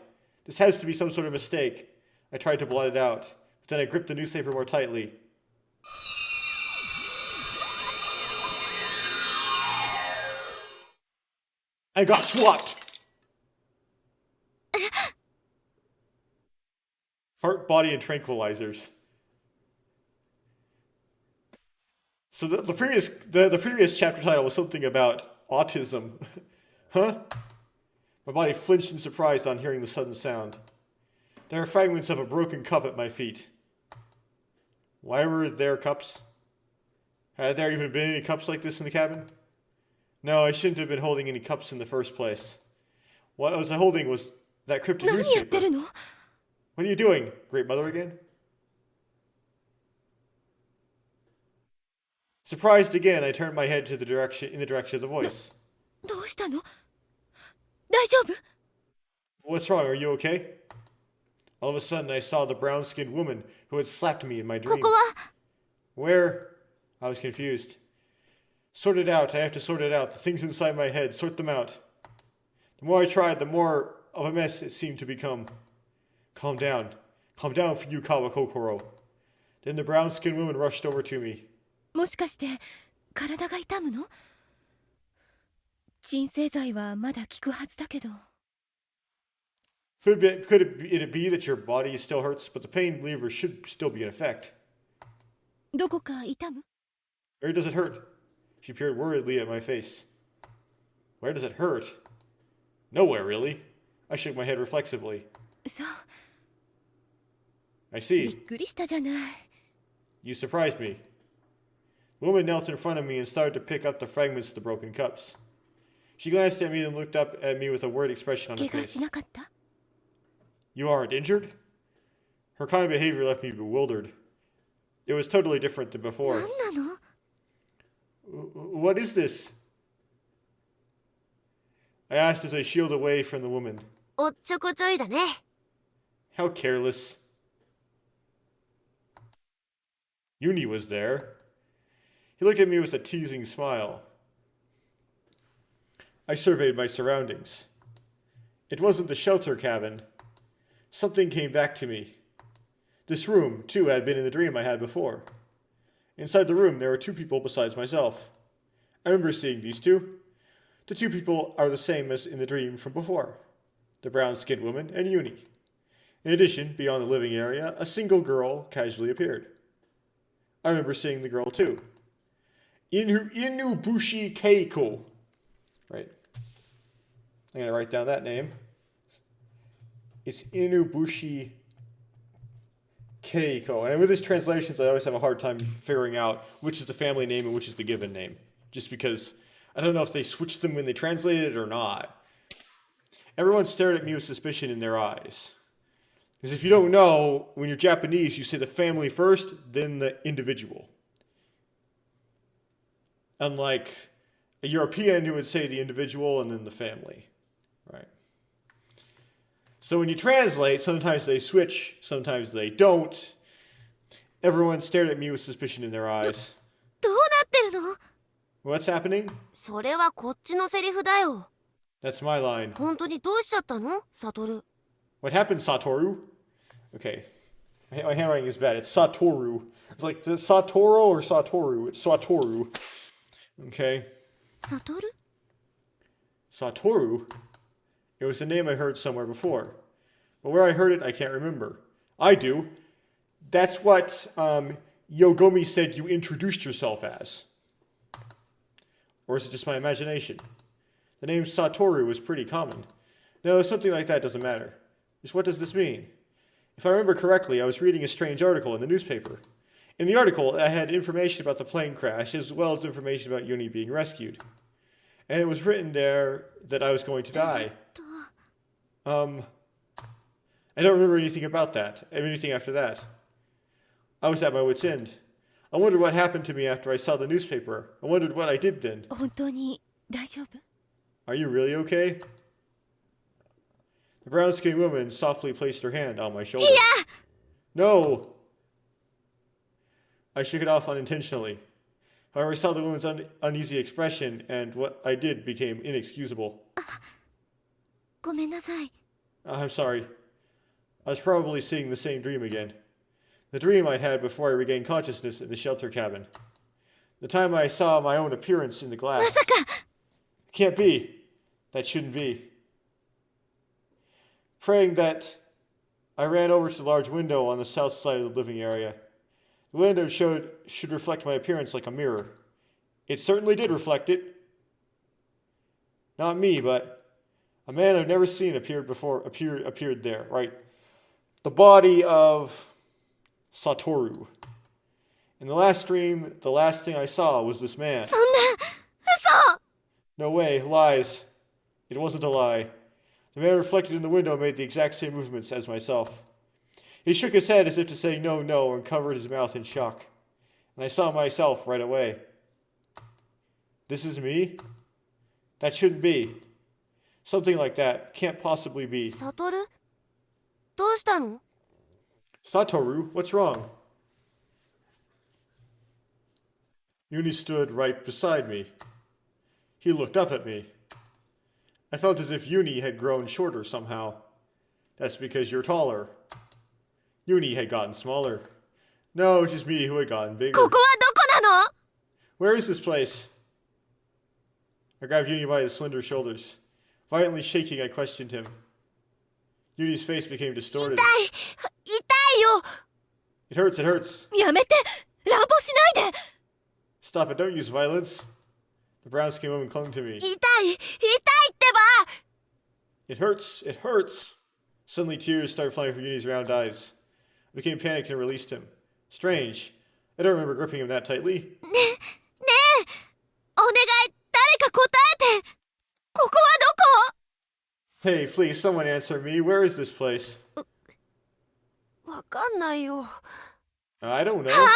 A: This has to be some sort of mistake. I tried to blot it out, but then I gripped the newspaper more tightly. I got swapped! Heart, body, and tranquilizers. So the previous chapter title was something about autism. Huh? My body flinched in surprise on hearing the sudden sound. There are fragments of a broken cup at my feet. Why were there cups? Had there even been any cups like this in the cabin? No, I shouldn't have been holding any cups in the first place. What I was holding was that cryptic
C: 何やって
A: newspaper.
C: るの
A: What are you doing, Great Mother again? Surprised again, I turned my head in the direction of the voice.
C: どうしたの大丈夫
A: What's wrong? Are you okay? All of a sudden, I saw the brown-skinned woman who had slapped me in my
C: こ
A: dream.
C: こは
A: Where? I was confused. Sort it out. I have to sort it out. The things inside my head, sort them out. The more I tried, the more of a mess it seemed to become. Calm down. Calm down, Fuyukawa Kokoro. Then the brown-skinned woman rushed over to me.
C: もしかして体が痛むの鎮静剤はまだ効くはずだけど
A: Could it be that your body still hurts, but the pain reliever should still be in effect?
C: どこか痛む
A: Where does it hurt? She peered worriedly at my face. Where does it hurt? Nowhere, really. I shook my head reflexively.
C: そう
A: I
C: びっ
A: see.
C: くりしたじゃない
A: You surprised me. The woman knelt in front of me and started to pick up the fragments of the broken cups. She glanced at me and looked up at me with a worried expression on her
C: 怪我し
A: face.
C: なかった
A: You aren't injured? Her kind behavior left me bewildered. It was totally different than before.
C: 何なの
A: What is this? I asked as I shielded away from the woman.
D: おっちょこちょいだね。
A: How careless. Uni was there. He looked at me with a teasing smile. I surveyed my surroundings. It wasn't the shelter cabin. Something came back to me. This room, too, had been in the dream I had before. Inside the room, there were 2 people besides myself. I remember seeing these 2. The 2 people are the same as in the dream from before. The brown-skinned woman and Uni. In addition, beyond the living area, a single girl casually appeared. I remember seeing the girl too. Inubushi Keiko. Right. I'm going to write down that name. It's Inubushi Keiko. And with these translations, I always have a hard time figuring out which is the family name and which is the given name. Just because I don't know if they switched them when they translated it or not. Everyone stared at me with suspicion in their eyes. Because if you don't know, when you're Japanese, you say the family first, then the individual. Unlike a European who would say the individual and then the family. Right? So when you translate, sometimes they switch, sometimes they don't. Everyone stared at me with suspicion in their eyes.
C: どうなってるの？
A: What's happening?
D: それはこっちのセリフだよ。
A: That's my line.
D: 本当にどうしちゃったのサトル。
A: What happened, Satoru? Okay. My handwriting is bad. It's Satoru. It's like, is it Satoru or Satoru? It's Satoru. Okay.
C: サトル？
A: Satoru? It was a name I heard somewhere before. But where I heard it, I can't remember. I do. That's what Yogomi said you introduced yourself as. Or is it just my imagination? The name Satoru was pretty common. No, something like that doesn't matter. Just what does this mean? If I remember correctly, I was reading a strange article in the newspaper. In the article, I had information about the plane crash, as well as information about Yuni being rescued. And it was written there that I was going to die. I don't remember anything about that, anything after that. I was at my wit's end. I wondered what happened to me after I saw the newspaper. I wondered what I did then.
C: 本当に大丈夫？
A: Are you really okay? The brown-skinned woman softly placed her hand on my shoulder. No! I shook it off unintentionally. However, I saw the woman's uneasy expression, and what I did became inexcusable.
C: ごめんなさい。
A: I'm sorry. I was probably seeing the same dream again. The dream I'd had before I regained consciousness in the shelter cabin. The time I saw my own appearance in the glass.
C: まさか！
A: Can't be. That shouldn't be. Praying that, I ran over to the large window on the south side of the living area. The window should reflect my appearance like a mirror. It certainly did reflect it. Not me, but a man I've never seen appeared there, right? The body of Satoru. In the last dream, the last thing I saw was this man.
C: そんな嘘！
A: No way, lies. It wasn't a lie. The man reflected in the window made the exact same movements as myself. He shook his head as if to say no, no, and covered his mouth in shock. And I saw myself right away. This is me? That shouldn't be. Something like that can't possibly be.
D: サトルどうしたの？
A: Satoru, what's wrong? Yuni stood right beside me. He looked up at me. I felt as if Yuni had grown shorter somehow. That's because you're taller. Yuni had gotten smaller. No, just me who had gotten bigger.
C: ここはどこなの？
A: Where is this place? I grabbed Yuni by his slender shoulders. Violently shaking, I questioned him. Yuni's face became distorted.
C: 痛い！痛いよ！
A: It hurts, it hurts.
C: やめて！乱暴しないで！
A: Stop it, don't use violence. The brown-skinned woman clung to me.
C: 痛い！痛いってば！
A: It hurts, it hurts. Suddenly tears started flying from Yuni's round eyes. I became panicked and released him. Strange. I don't remember gripping him that tightly.
C: ねえ！お願い！誰か答えて！ここはどこ？
A: Hey, please, someone answer me. Where is this place?
D: わかんないよ。
A: I don't know.
C: は？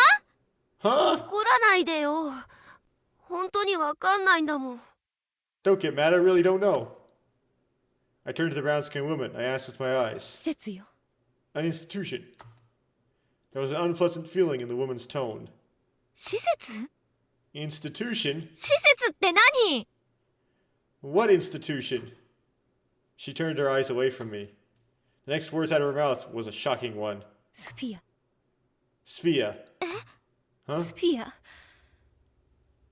A: Huh?
D: 怒らないでよ。本当にわかんないんだもん。
A: Don't get mad, I really don't know. I turned to the brown-skinned woman. I asked with my eyes.
C: 施設よ。
A: An institution. There was an unpleasant feeling in the woman's tone.
C: 施設？
A: Institution?
C: 施設って何？
A: What institution? She turned her eyes away from me. The next words out of her mouth was a shocking one.
C: スフィア。
A: Sphere. Huh?
C: スフィア。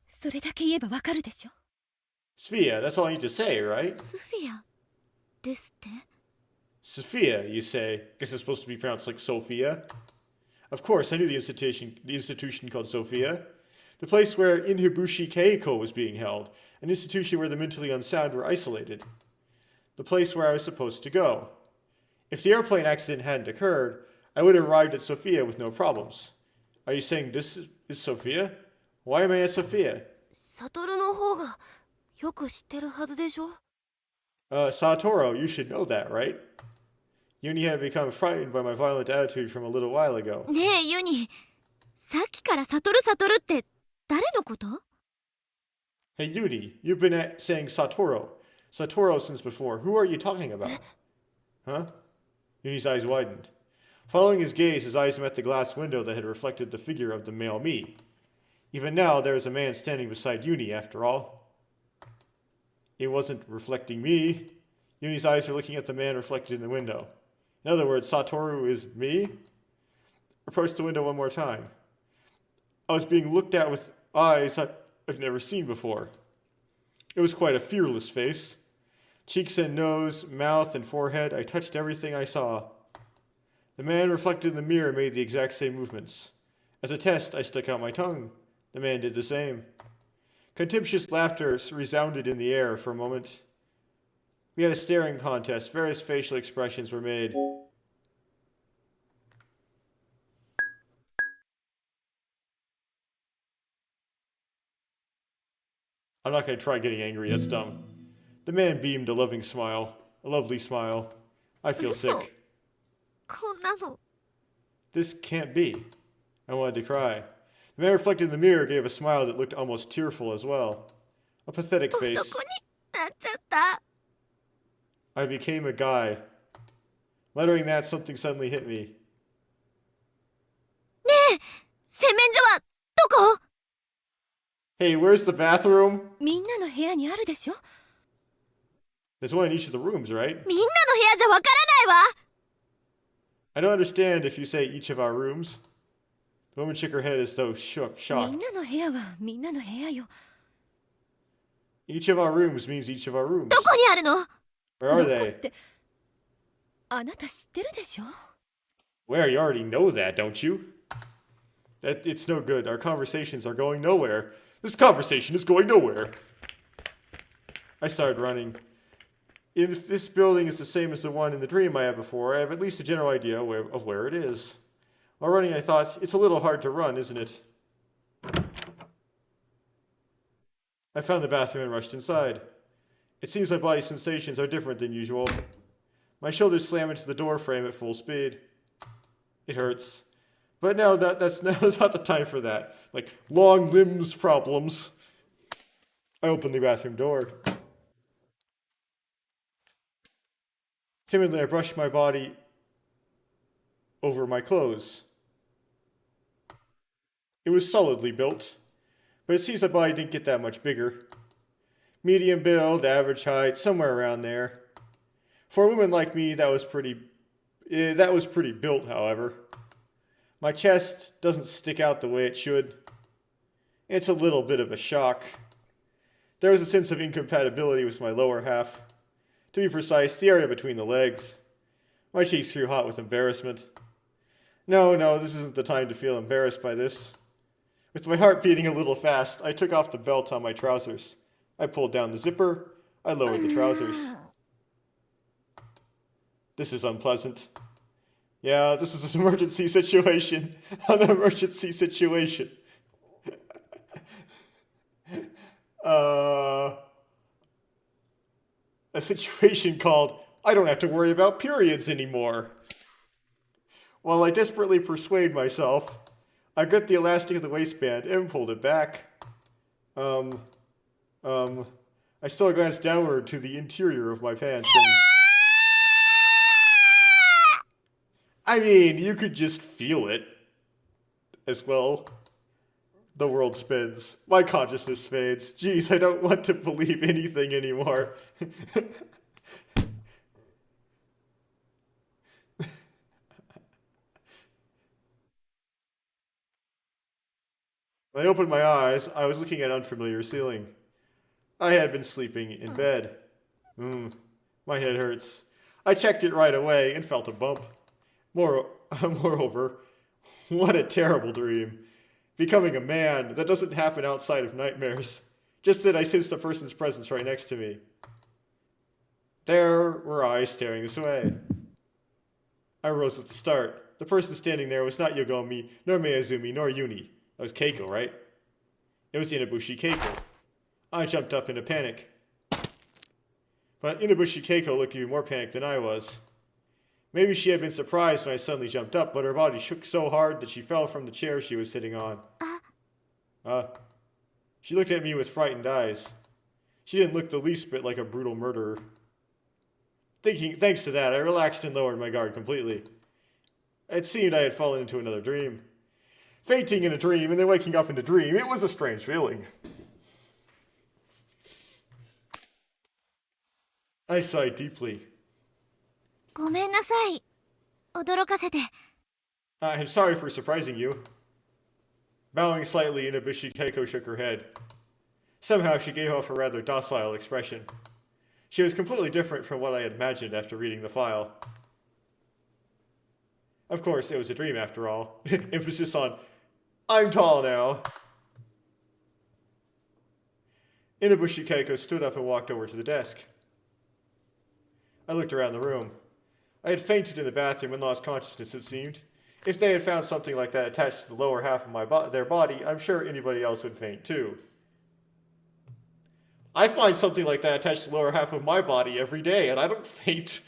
C: それだけ言えばわかるでしょ。
A: Sphere, that's all I need to say, right?
C: スフィアですって？
A: Sophia, you say. Guess it's supposed to be pronounced like Sophia. Of course, I knew the institution called Sophia. The place where Inhibushi Keiko was being held. An institution where the mentally unsound were isolated. The place where I was supposed to go. If the airplane accident hadn't occurred, I would have arrived at Sofia with no problems. Are you saying this is Sofia? Why am I at Sofia?
D: サトルの方がよく知ってるはずでしょ。
A: Satoru, you should know that, right? Uni had become frightened by my violent attitude from a little while ago.
C: ねえユニ、さっきからサトルサトルって誰のこと？
A: Hey, Uni, you've been saying Satoru. Satoru since before. Who are you talking about? Huh? Uni's eyes widened. Following his gaze, his eyes met the glass window that had reflected the figure of the male me. Even now, there was a man standing beside Uni, after all. It wasn't reflecting me. Uni's eyes were looking at the man reflected in the window. In other words, Satoru is me? Approached the window one more time. I was being looked at with eyes I've never seen before. It was quite a fearless face. Cheeks and nose, mouth and forehead, I touched everything I saw. The man reflected in the mirror made the exact same movements. As a test, I stuck out my tongue. The man did the same. Contemptuous laughter resounded in the air for a moment. We had a staring contest. Various facial expressions were made. I'm not going to try getting angry. That's dumb. The man beamed a loving smile. A lovely smile. I feel sick.
C: こんなの。
A: This can't be. I wanted to cry. The man reflected in the mirror gave a smile that looked almost tearful as well. A pathetic
C: 男に
A: face.
C: なっちゃった。
A: I became a guy. Muttering that, something suddenly hit me.
C: 洗面所はどこ？
A: Hey, where's the bathroom?
D: みんなの部屋にあるでしょ。
A: There's one in each of the rooms, right?
C: みんなの部屋じゃわからないわ。
A: I don't understand if you say each of our rooms. The woman shook her head as though shocked.
D: みんなの部屋はみんなの部屋よ。
A: Each of our rooms means each of our rooms.
C: どこにあるの？
A: Where are
D: どこっ
A: they?
D: てあなた知ってるでしょ。
A: Where? You already know that, don't you? It's no good. Our conversations are going nowhere. This conversation is going nowhere. I started running. If this building is the same as the one in the dream I had before, I have at least a general idea of where it is. While running, I thought, it's a little hard to run, isn't it? I found the bathroom and rushed inside. It seems my body's sensations are different than usual. My shoulders slam into the door frame at full speed. It hurts. But now that's not the time for that. Like, long limbs problems. I opened the bathroom door. Timidly, I brushed my body over my clothes. It was solidly built, but it seems my body didn't get that much bigger. Medium build, average height, somewhere around there. For a woman like me, that was pretty built, however. My chest doesn't stick out the way it should. It's a little bit of a shock. There was a sense of incompatibility with my lower half. To be precise, the area between the legs. My cheeks grew hot with embarrassment. No, this isn't the time to feel embarrassed by this. With my heart beating a little fast, I took off the belt on my trousers. I pulled down the zipper. I lowered the trousers. This is unpleasant. Yeah, this is an emergency situation. An emergency situation. A situation called, I don't have to worry about periods anymore. While I desperately persuade myself, I gripped the elastic of the waistband and pulled it back. I still glanced downward to the interior of my pants and... I mean, you could just feel it as well. The world spins. My consciousness fades. Geez, I don't want to believe anything anymore. When I opened my eyes, I was looking at an unfamiliar ceiling. I had been sleeping in bed. My head hurts. I checked it right away and felt a bump. Moreover, what a terrible dream. Becoming a man, that doesn't happen outside of nightmares. Just that I sensed a person's presence right next to me. There were eyes staring this way. I rose at the start. The person standing there was not Yogomi, nor Miyazumi, nor Yuni. That was Keiko, right? It was Inabushi Keiko. I jumped up in a panic. But Inabushi Keiko looked even more panicked than I was. Maybe she had been surprised when I suddenly jumped up, but her body shook so hard that she fell from the chair she was sitting on. She looked at me with frightened eyes. She didn't look the least bit like a brutal murderer. Thanks to that, I relaxed and lowered my guard completely. It seemed I had fallen into another dream. Fainting in a dream and then waking up in a dream, it was a strange feeling. I sighed deeply.
C: ごめんなさい。驚かせて。
A: I'm sorry for surprising you. Bowing slightly, Inabushi Keiko shook her head. Somehow she gave off a rather docile expression. She was completely different from what I had imagined after reading the file. Of course, it was a dream after all. Emphasis on, I'm tall now. Inabushi Keiko stood up and walked over to the desk. I looked around the room. I had fainted in the bathroom and lost consciousness, it seemed. If they had found something like that attached to the lower half of their body, I'm sure anybody else would faint too. I find something like that attached to the lower half of my body every day, and I don't faint.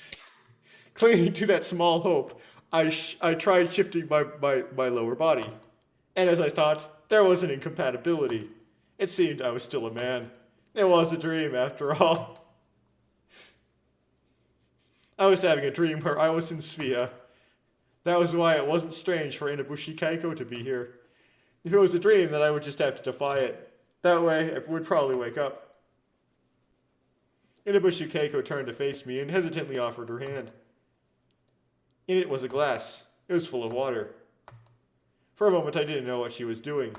A: Clinging to that small hope, I tried shifting my lower body. And as I thought, there was an incompatibility. It seemed I was still a man. It was a dream, after all. I was having a dream where I was in Svea. That was why it wasn't strange for Inabushi Keiko to be here. If it was a dream, then I would just have to defy it. That way, I would probably wake up. Inabushi Keiko turned to face me and hesitantly offered her hand. In it was a glass. It was full of water. For a moment, I didn't know what she was doing.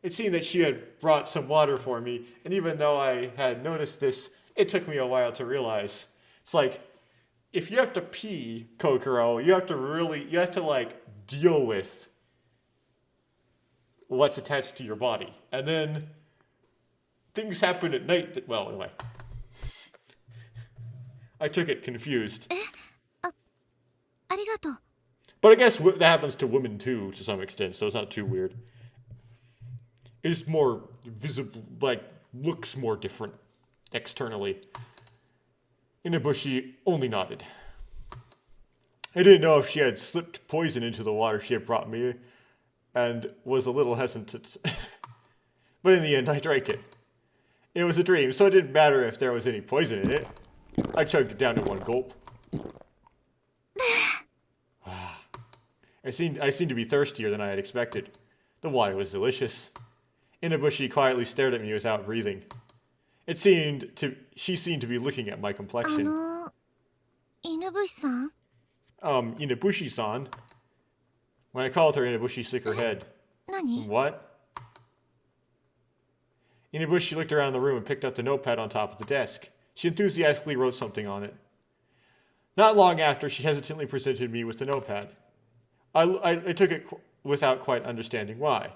A: It seemed that she had brought some water for me, and even though I had noticed this, it took me a while to realize. It's like, if you have to pee, Kokoro, you have to like deal with what's attached to your body. And then things happen at night that, well, anyway. I took it confused.
C: ありがとう。
A: But I guess that happens to women too, to some extent, so it's not too weird. It's more visible, like, looks more different externally. Inabushi only nodded. I didn't know if she had slipped poison into the water she had brought me, and was a little hesitant. But in the end, I drank it. It was a dream, so it didn't matter if there was any poison in it. I chugged it down in one gulp. I seemed to be thirstier than I had expected. The water was delicious. Inabushi quietly stared at me without breathing. She seemed to be looking at my complexion.
C: 犬伏さん
A: Inabushi-san. When I called her, Inabushi shook her head.
C: 何
A: What? Inabushi looked around the room and picked up the notepad on top of the desk. She enthusiastically wrote something on it. Not long after, she hesitantly presented me with the notepad. I took it without quite understanding why.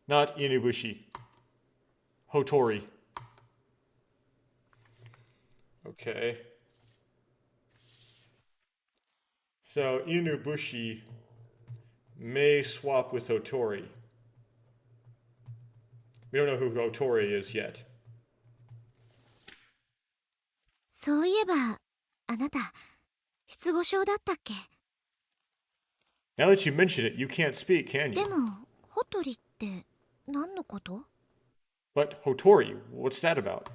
A: Not Inabushi. Hotori. Okay. So Inabushi may swap with Hotori. We don't know who Hotori is yet.
C: そういえば、あなた、失語症だったっけ
A: Now that you mention it, you can't speak, can
C: で
A: you?
C: も、ホトリって何のこと
A: But Hotori, what's that about?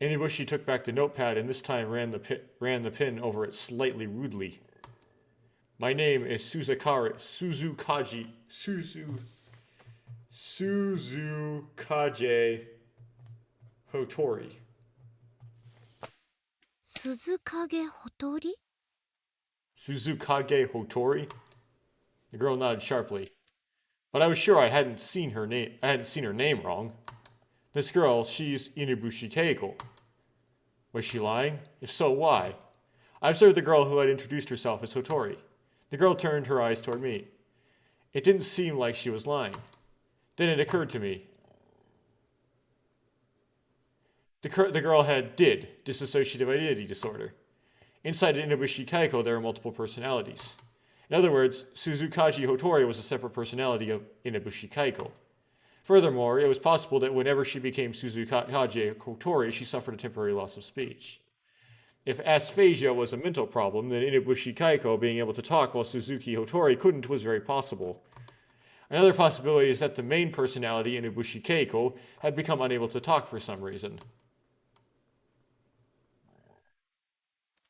A: Inibushi took back the notepad and this time ran the pen over it slightly rudely. My name is Suzukaji Hotori.
C: 鈴影ほとり
A: Suzukage Hotori? The girl nodded sharply. But I was sure I hadn't seen her name wrong. This girl, she's Inabushi Keiko. Was she lying? If so, why? I observed the girl who had introduced herself as Hotori. The girl turned her eyes toward me. It didn't seem like she was lying. Then it occurred to me. The girl did dissociative identity disorder. Inside Inabushi Kaiko, there are multiple personalities. In other words, Suzukaji Hotori was a separate personality of Inabushi Kaiko. Furthermore, it was possible that whenever she became Suzukaji Hotori, she suffered a temporary loss of speech. If asphasia was a mental problem, then Inabushi Kaiko being able to talk while Suzuki Hotori couldn't was very possible. Another possibility is that the main personality, Inabushi Keiko, had become unable to talk for some reason.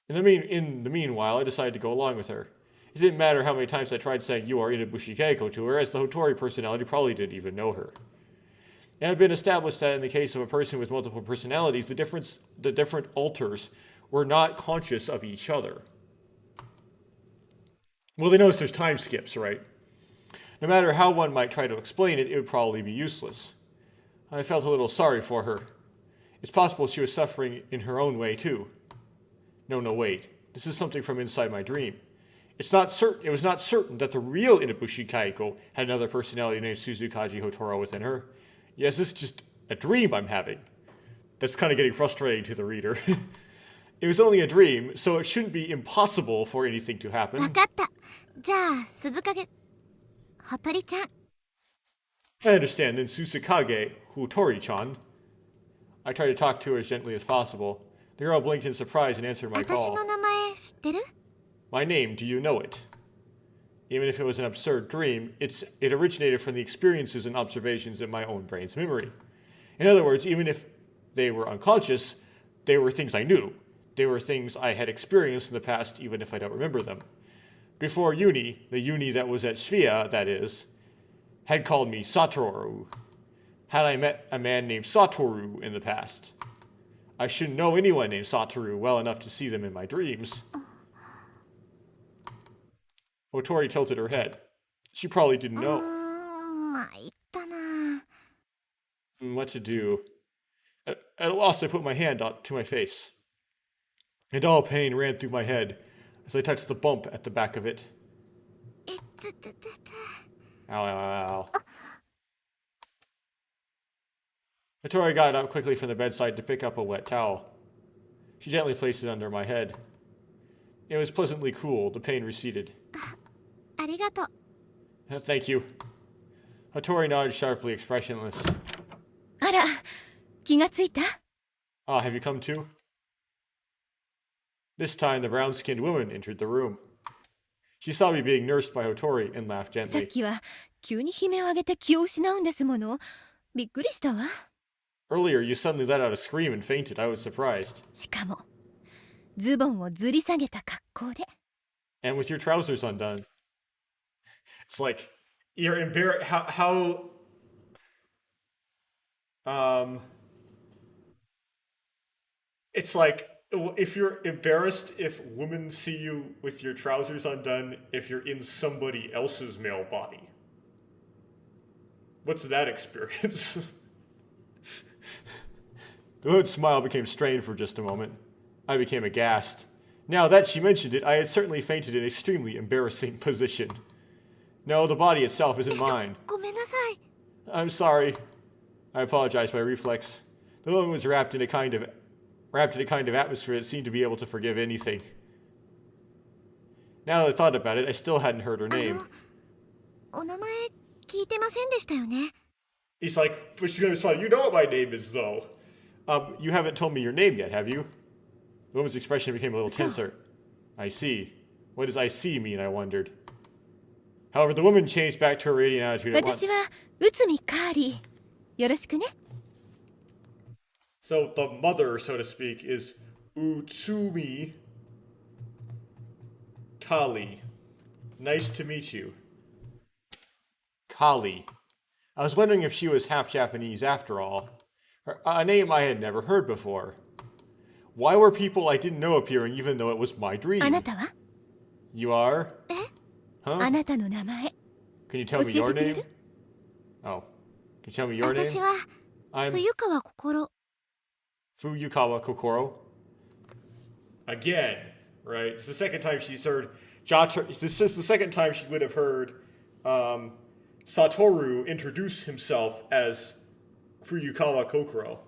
A: In the meanwhile, I decided to go along with her. It didn't matter how many times I tried saying "you are Inabushi Keiko" to her, as the Hotori personality probably didn't even know her. It had been established that in the case of a person with multiple personalities, the different alters were not conscious of each other. Well, they notice there's time skips, right? No matter how one might try to explain it, it would probably be useless. I felt a little sorry for her. It's possible she was suffering in her own way, too. No, wait. This is something from inside my dream. It was not certain that the real Inabushi Kaiko had another personality named Suzukaji Hotora within her. Yes, this is just a dream I'm having. That's kind of getting frustrating to the reader. It was only a dream, so it shouldn't be impossible for anything to happen.
C: わかった。じゃあ、鈴影、ほとりちゃん。
A: I understand, then Susukage Hotori-chan. I tried to talk to her as gently as possible. The girl blinked in surprise and answered my
C: 私
A: call.
C: の名前知ってる？
A: My name, do you know it? Even if it was an absurd dream, it originated from the experiences and observations in my own brain's memory. In other words, even if they were unconscious, they were things I knew. They were things I had experienced in the past, even if I don't remember them. Before Uni, the Uni that was at Svea, that is, had called me Satoru. Had I met a man named Satoru in the past? I shouldn't know anyone named Satoru well enough to see them in my dreams. Hotori tilted her head. She probably didn't know.
C: 参ったな。
A: What to do? At a loss, I put my hand to my face. A dull pain ran through my head as I touched the bump at the back of it.
C: いてててて。
A: Ow, ow, ow. Hotori got up quickly from the bedside to pick up a wet towel. She gently placed it under my head. It was pleasantly cool. The pain receded.
C: ありがとう。
A: Thank you. Hotori nodded sharply, expressionless.
E: あら、気がついた？
A: Ah, have you come too? This time, the brown-skinned woman entered the room. She saw me being nursed by Hotori and laughed
E: さっ
A: gently.
E: きは急に悲鳴を上げて気を失うんですもの。びっくりしたわ。
A: Earlier, you suddenly let out a scream and fainted. I was surprised.
E: しかも、ズボンをずり下げた格好で。
A: And with your trousers undone. It's like, you're embarrassed. It's like, if you're embarrassed if women see you with your trousers undone if you're in somebody else's male body. What's that experience? The woman's smile became strained for just a moment. I became aghast. Now that she mentioned it, I had certainly fainted in an extremely embarrassing position. No, the body itself isn't mine.
C: ごめんなさい。
A: I'm sorry. I apologized by reflex. The woman was wrapped in a kind of atmosphere that seemed to be able to forgive anything. Now that I thought about it, I still hadn't heard her name.
C: お名前聞いてませんでしたよね。
A: He's like, but she's gonna respond, you know what my name is, though. You haven't told me your name yet, have you? The woman's expression became a little tenser. I see. What does I see mean, I wondered. However, the woman changed back to her radiant attitude at once.
E: 私は内海カーリー。よろしくね。
A: So the mother, so to speak, is Utsumi Kali. Nice to meet you. Kali. I was wondering if she was half Japanese after all. A name I had never heard before. Why were people I didn't know appearing even though it was my dream?
E: あなたは？
A: You are?
E: あ
A: Huh?
E: なたの名前。
A: Can you tell me
E: 教
A: your
E: えてくれ
A: name?
E: る？
A: Oh. Can you tell me your
C: 私
A: name?
C: は
A: I'm
C: 冬川心。
A: Fuyukawa Kokoro. Again, right? It's the second time she's heard This is the second time she would have heard Satoru introduce himself as Fuyukawa Kokoro.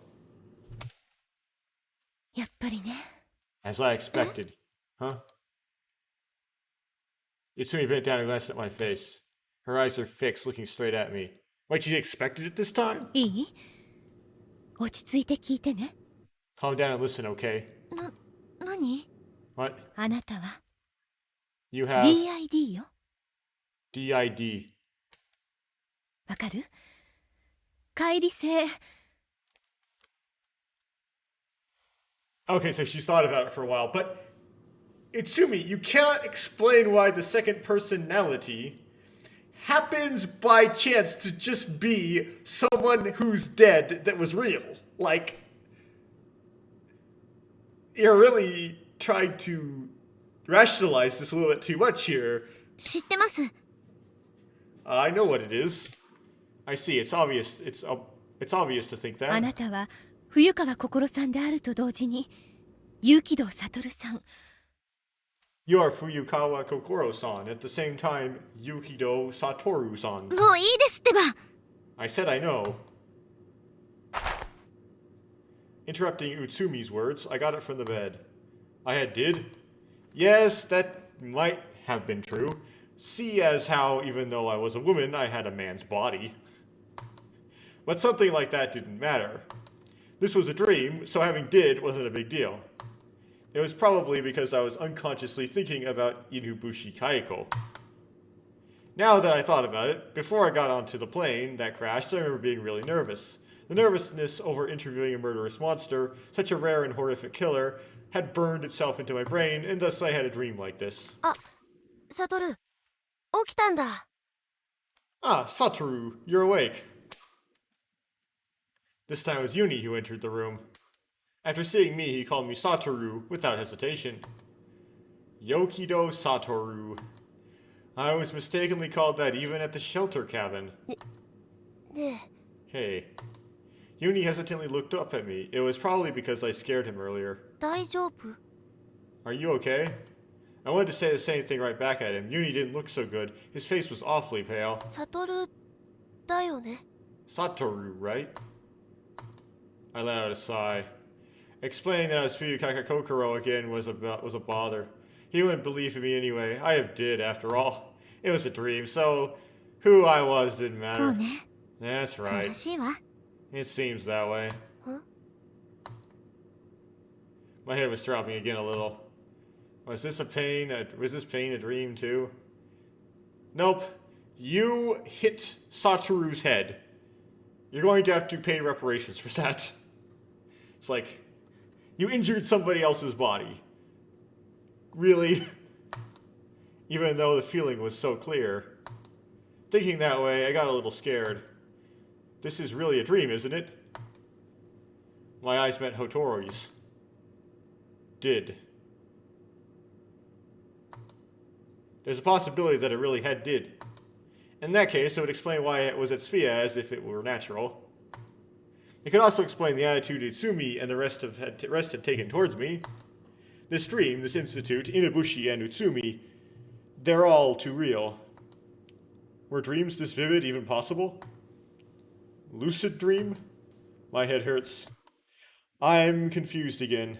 E: やっぱりね。
A: As I expected. Huh? Itsumi bent down and glanced at my face. Her eyes are fixed, looking straight at me. Wait, she expected it this time?
E: いい？落ち着いて聞いてね。
A: Calm down and listen, okay?
C: 何？
A: What?
E: あなたは
A: You have
E: DID よ。
A: DID.
E: わかる？乖離性。
A: Okay, so she's thought about it for a while, but Itsumi, you cannot explain why the second personality happens by chance to just be someone who's dead that was real. Like, you're really trying to rationalize this a little bit too much here.
C: 知ってます。
A: I know what it is. I see. It's obvious. It's obvious to think
E: あ
A: that.
E: なたは冬川心さんであると同時に結城堂悟さん。
A: You are Fuyukawa Kokoro-san. At the same time, Yukido Satoru-san.
C: もういいですってば。
A: I said I know. Interrupting Utsumi's words, I got it from the bed. I had did? Yes, that might have been true. See as how, even though I was a woman, I had a man's body. But something like that didn't matter. This was a dream, so having did wasn't a big deal. It was probably because I was unconsciously thinking about Inubushi Kaiko. Now that I thought about it, before I got onto the plane that crashed, I remember being really nervous. The nervousness over interviewing a murderous monster, such a rare and horrific killer, had burned itself into my brain, and thus I had a dream like this.
D: あ、サトル、起きたんだ。
A: Ah, Satoru, you're awake. This time it was Yuni who entered the room. After seeing me, he called me Satoru without hesitation. Yokido Satoru. I was mistakenly called that even at the shelter cabin.
D: ね
A: Hey. Yuni hesitantly looked up at me. It was probably because I scared him earlier.
D: え、大丈夫？
A: Are you okay? I wanted to say the same thing right back at him. Yuni didn't look so good. His face was awfully pale.
D: サトルだよね。
A: Satoru, right? I let out a sigh. Explaining that I was Fuyukaka Kokoro again was a bother. He wouldn't believe in me anyway. I have did, after all. It was a dream, so who I was didn't
C: そう
A: matter.
C: ね。
A: That's
C: そう
A: right.
C: らしいわ。
A: It seems that way.
D: Huh?
A: My head was throbbing again a little. Was this pain a dream too? Nope. You hit Satoru's head. You're going to have to pay reparations for that. It's like, you injured somebody else's body. Really? Even though the feeling was so clear. Thinking that way, I got a little scared. This is really a dream, isn't it? My eyes met Hotoro's. Did. There's a possibility that it really had did. In that case, it would explain why it was at Sphia as if it were natural. It could also explain the attitude Utsumi and the rest had taken towards me. This dream, this institute, Inabushi and Utsumi, they're all too real. Were dreams this vivid even possible? Lucid dream? My head hurts. I'm confused again.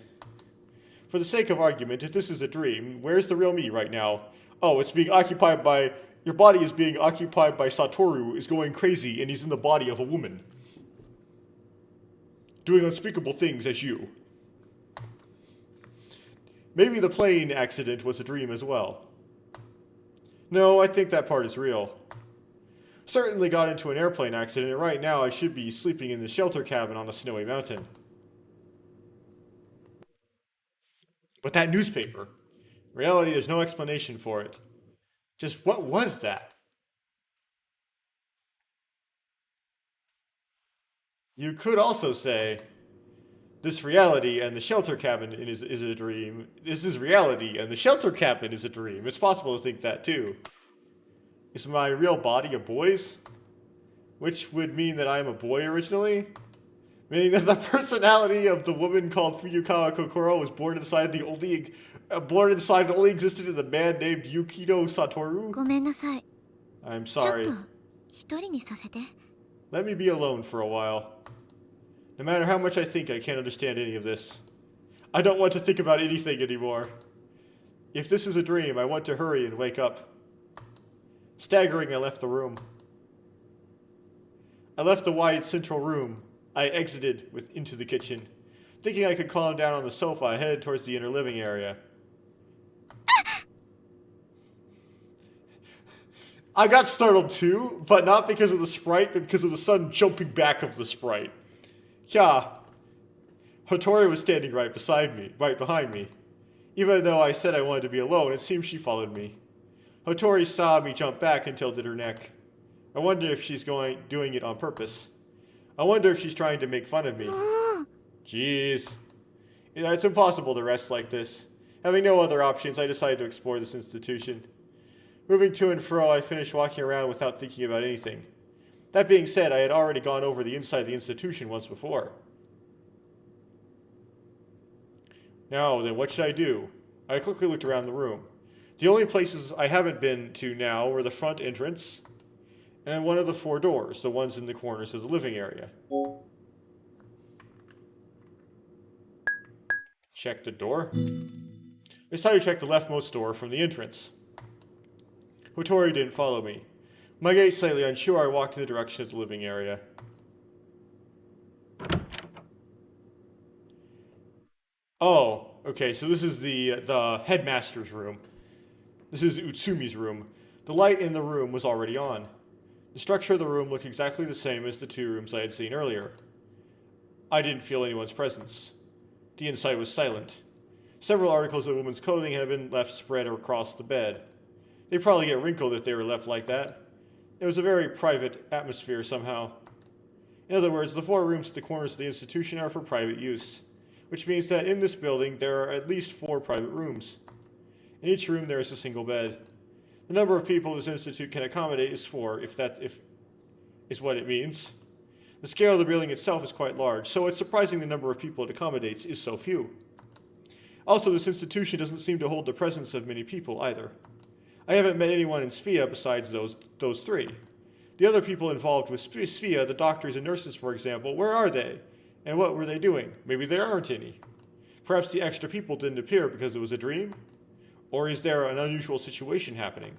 A: For the sake of argument, if this is a dream, where's the real me right now? Oh, it's being occupied by... Your body is being occupied by Satoru, is going crazy, and he's in the body of a woman. Doing unspeakable things as you. Maybe the plane accident was a dream as well. No, I think that part is real. Certainly got into an airplane accident, and right now I should be sleeping in the shelter cabin on a snowy mountain. But that newspaper. In reality, there's no explanation for it. Just what was that? You could also say, this reality and the shelter cabin is a dream. This is reality and the shelter cabin is a dream. It's possible to think that too. Is my real body a boy's? Which would mean that I am a boy originally? Meaning that the personality of the woman called Fuyukawa Kokoro was born inside and only existed in the man named Yukido Satoru?
C: ごめんなさい。
A: I'm
C: ちょっ
A: sorry.
C: と一人にさせて。
A: Let me be alone for a while. No matter how much I think I can't understand any of this. I don't want to think about anything anymore. If this is a dream, I want to hurry and wake up. Staggering, I left the room. I left the wide central room. I exited into the kitchen. Thinking I could calm down on the sofa, I headed towards the inner living area. I got startled too, but not because of the sprite, but because of the sudden jumping back of the sprite. Yeah. Hattori was standing right behind me. Even though I said I wanted to be alone, it seems she followed me. Hattori saw me jump back and tilted her neck. I wonder if she's doing it on purpose. I wonder if she's trying to make fun of me. Jeez. It's impossible to rest like this. Having no other options, I decided to explore this institution. Moving to and fro, I finished walking around without thinking about anything. That being said, I had already gone over the inside of the institution once before. Now, then, what should I do? I quickly looked around the room. The only places I haven't been to now were the front entrance and one of the 4 doors, the ones in the corners of the living area. Check the door. I decided to check the leftmost door from the entrance. Hattori didn't follow me. My gaze slightly unsure, I walked in the direction of the living area. Oh, okay, so this is the headmaster's room. This is Utsumi's room. The light in the room was already on. The structure of the room looked exactly the same as the 2 rooms I had seen earlier. I didn't feel anyone's presence. The inside was silent. Several articles of women's clothing had been left spread across the bed. They'd probably get wrinkled if they were left like that. It was a very private atmosphere somehow. In other words, the 4 rooms at the corners of the institution are for private use, which means that in this building there are at least 4 private rooms. In each room there is a single bed. The number of people this institute can accommodate is 4, if is what it means. The scale of the building itself is quite large, so it's surprising the number of people it accommodates is so few. Also, this institution doesn't seem to hold the presence of many people either. I haven't met anyone in Sphia besides those 3. The other people involved with Sphia, the doctors and nurses, for example, where are they? And what were they doing? Maybe there aren't any. Perhaps the extra people didn't appear because it was a dream? Or is there an unusual situation happening?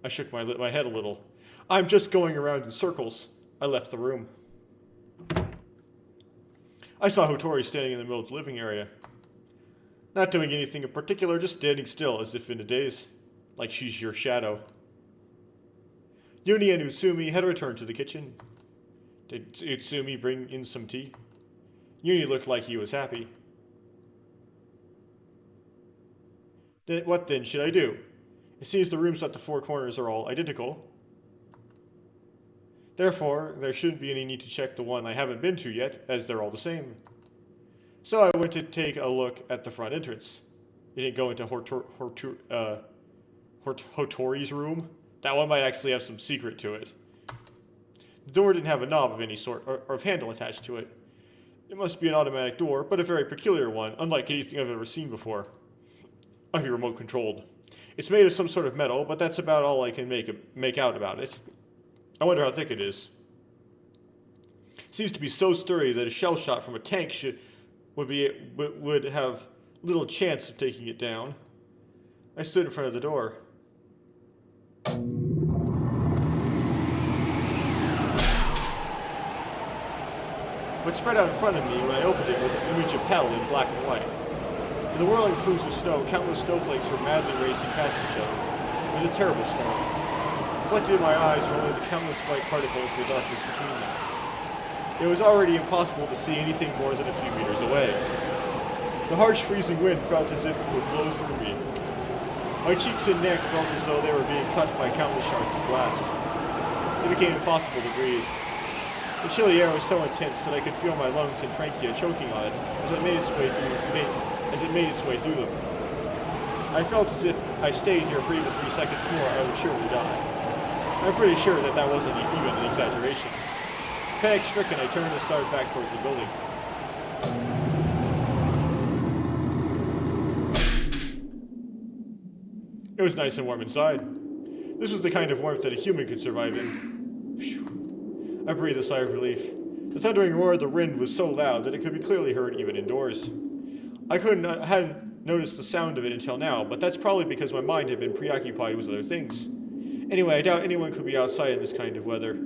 A: I shook my head a little. I'm just going around in circles. I left the room. I saw Hattori standing in the middle of the living area. Not doing anything in particular, just standing still as if in a daze. Like she's your shadow. Yuni and Utsumi had returned to the kitchen. Did Utsumi bring in some tea? Yuni looked like he was happy. What then should I do? It seems the rooms at the 4 corners are all identical. Therefore, there shouldn't be any need to check the one I haven't been to yet, as they're all the same. So I went to take a look at the front entrance. You didn't go into Hattori's room? That one might actually have some secret to it. The door didn't have a knob of any sort, or of handle attached to it. It must be an automatic door, but a very peculiar one, unlike anything I've ever seen before. Might be remote controlled. It's made of some sort of metal, but that's about all I can make out about it. I wonder how thick it is. It seems to be so sturdy that a shell shot from a tank would have little chance of taking it down. I stood in front of the door. What spread out in front of me when I opened it was an image of hell in black and white. In the whirling plumes of snow, countless snowflakes were madly racing past each other. It was a terrible storm. Reflected in my eyes were only the countless white particles in the darkness between them. It was already impossible to see anything more than a few meters away. The harsh freezing wind felt as if it would blow through me. My cheeks and neck felt as though they were being cut by countless shards of glass. It became impossible to breathe. The chilly air was so intense that I could feel my lungs and trachea choking on it as it made its way through them. I felt as if I stayed here for even 3 seconds more, I would surely die. I'm pretty sure that wasn't even an exaggeration. Panic-stricken, I turned and started back towards the building. It was nice and warm inside. This was the kind of warmth that a human could survive in. Phew. I breathed a sigh of relief. The thundering roar of the wind was so loud that it could be clearly heard even indoors. I hadn't noticed the sound of it until now, but that's probably because my mind had been preoccupied with other things. Anyway, I doubt anyone could be outside in this kind of weather.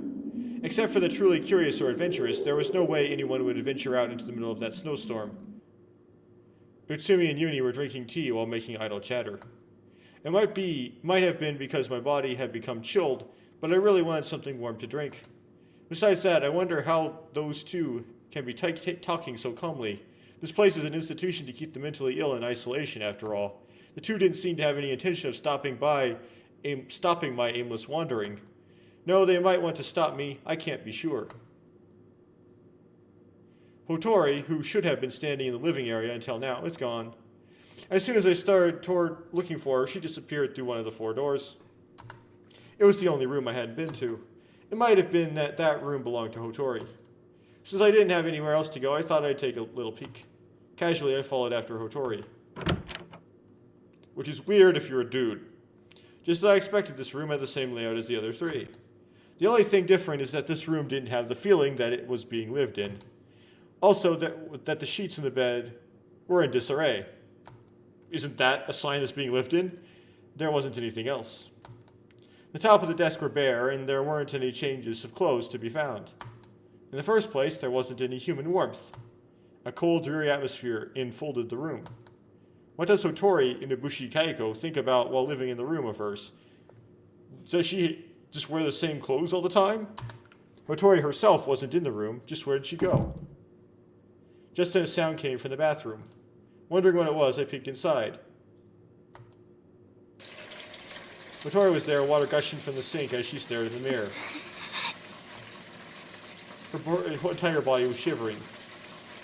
A: Except for the truly curious or adventurous, there was no way anyone would venture out into the middle of that snowstorm. Utsumi and Yuni were drinking tea while making idle chatter. It might have been because my body had become chilled, but I really wanted something warm to drink. Besides that, I wonder how those two can be talking so calmly. This place is an institution to keep the mentally ill in isolation, after all. The two didn't seem to have any intention of stopping my aimless wandering. No, they might want to stop me, I can't be sure. Hotori, who should have been standing in the living area until now, is gone. As soon as I started looking for her, she disappeared through one of the 4 doors. It was the only room I hadn't been to. It might have been that that room belonged to Hotori. Since I didn't have anywhere else to go, I thought I'd take a little peek. Casually, I followed after Hotori. Which is weird if you're a dude. Just as I expected, this room had the same layout as the other 3. The only thing different is that this room didn't have the feeling that it was being lived in. Also, that the sheets in the bed were in disarray. Isn't that a sign it's being lived in? There wasn't anything else. The top of the desk were bare, and there weren't any changes of clothes to be found. In the first place, there wasn't any human warmth. A cold, dreary atmosphere enfolded the room. What does Hotori Inabushi Kaiko think about while living in the room of hers? Does she just wear the same clothes all the time? Hotori herself wasn't in the room, just where did she go? Just then a sound came from the bathroom. Wondering what it was, I peeked inside. Hotori was there, water gushing from the sink as she stared in the mirror. Her entire body was shivering.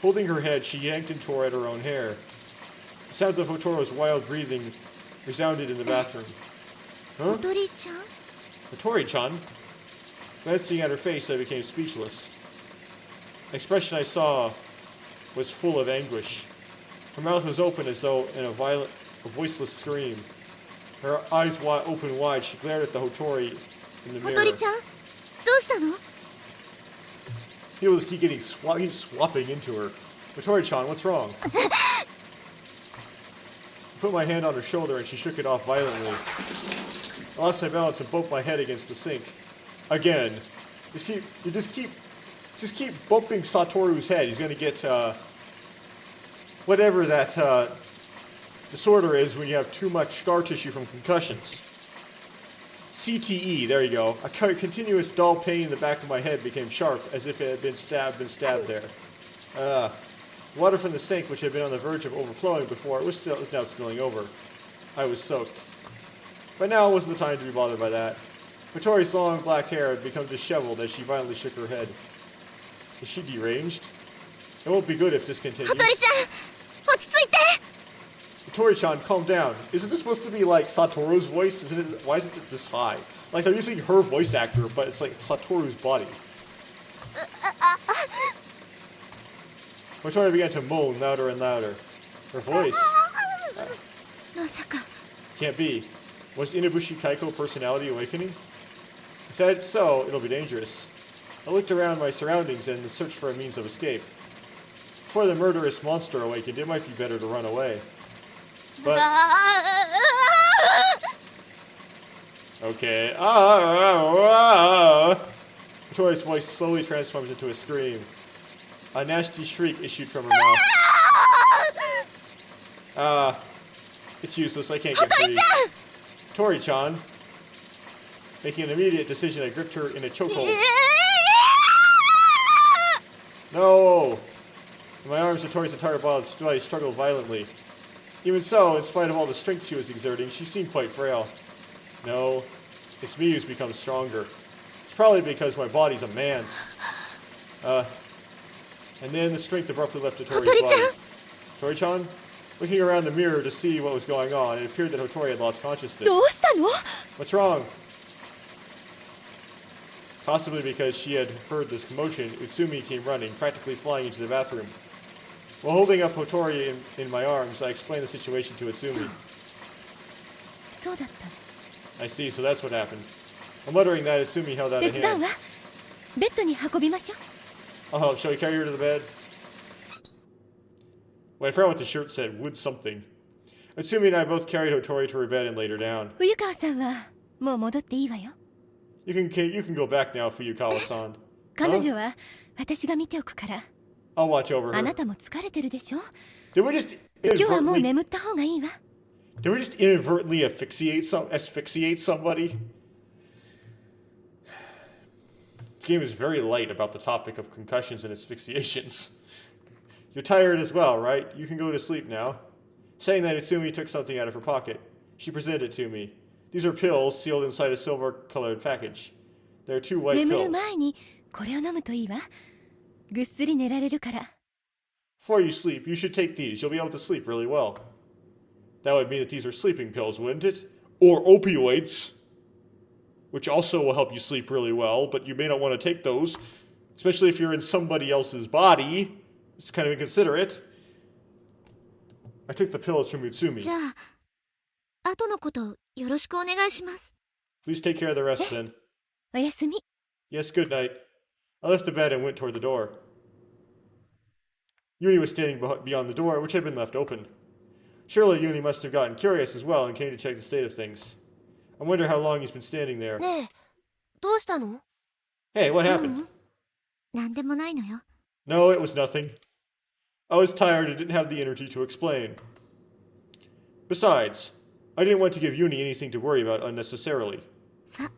A: Holding her head, she yanked and tore at her own hair. The sounds of Hotoro's wild breathing resounded in the bathroom. Huh? Hotori-chan? Glancing at her face, I became speechless. The expression I saw was full of anguish. Her mouth was open as though in a voiceless scream. Her eyes open wide, she glared at the Hotori in the mirror.
C: Hotori-chan? どうしたの?
A: He was keep swapping into her. Hotori-chan, what's wrong? I put my hand on her shoulder and she shook it off violently. I lost my balance and bumped my head against the sink. Again. Just keep bumping Satoru's head. He's gonna get whatever that disorder is when you have too much scar tissue from concussions. CTE, there you go. A continuous dull pain in the back of my head became sharp, as if it had been stabbed there. Water from the sink, which had been on the verge of overflowing before, was now spilling over. I was soaked. But now wasn't the time to be bothered by that. Hotori's long black hair had become disheveled as she violently shook her head. Is she deranged? It won't be good if this continues.
C: Hotori-chan! 落ち着いて!
A: Hotori-chan, calm down. Isn't this supposed to be like Satoru's voice? Why isn't it this high? Like they're using her voice actor, but it's like Satoru's body. Hotori began to moan louder and louder. Her voice. Can't be. Was Inabushi Kaiko personality awakening? If that's so, it'll be dangerous. I looked around my surroundings and searched for a means of escape. Before the murderous monster awakened, it might be better to run away. But... Okay. Hotori's voice slowly transforms into a scream. A nasty shriek issued from her mouth. It's useless, I can't get free. Hotori-chan! Making an immediate decision, I gripped her in a chokehold. No! In my arms, Hotori's entire body struggled violently. Even so, in spite of all the strength she was exerting, she seemed quite frail. No, it's me who's become stronger. It's probably because my body's a man's. And then the strength abruptly left Hotori's body. Hotori-chan? Looking around the mirror to see what was going on, it appeared that Hotori had lost consciousness.
E: どうしたの?
A: What's wrong? Possibly because she had heard this commotion, Utsumi came running, practically flying into the bathroom. While holding up Hotori in my arms, I explained the situation to Utsumi.
E: そうだった.
A: I see, so that's what happened. I'm muttering that Utsumi held out a
E: 手伝う
A: hand.
E: わ. ベッドに運びましょう.
A: I'll help. Shall we carry her to the bed? Wait, I forgot what the shirt said. Would something. Utsumi and I both carried Hotori to her bed and laid her down.
E: 冬川さんはもう戻っていいわよ。
A: You can go back now, Fuyukawa-san.
E: 彼女は私が見ておくから。
A: I'll watch over
E: あ
A: her.
E: なたも疲れてるでしょ。
A: Did we just
E: 今日はもう
A: inadvertently,
E: 眠った方がいいわ。
A: did we just inadvertently asphyxiate somebody? The game is very light about the topic of concussions and asphyxiations. You're tired as well, right? You can go to sleep now. Saying that, Itsumi took something out of her pocket. She presented it to me. These are pills sealed inside a silver-colored package. There are 2 white
E: 眠る
A: pills.
E: 前にこれを飲むといいわ。ぐっすり寝られるから。
A: Before you sleep, you should take these. You'll be able to sleep really well. That would mean that these are sleeping pills, wouldn't it? Or opioids, which also will help you sleep really well, but you may not want to take those, especially if you're in somebody else's body. It's kind of inconsiderate. I took the pills from Utsumi.
C: じゃあ後のことよろしくお願いします。
A: Please take care of the rest then.
E: おやすみ。
A: Yes, good night. I left the bed and went toward the door. Yuni was standing beyond the door, which had been left open. Surely Yuni must have gotten curious as well and came to check the state of things. I wonder how long he's been standing there.
D: ねえ、どうしたの？
A: Hey, what happened?
C: なんでもないのよ。
A: No, it was nothing. I was tired and didn't have the energy to explain. Besides, I didn't want to give Yuni anything to worry about unnecessarily.
C: さ、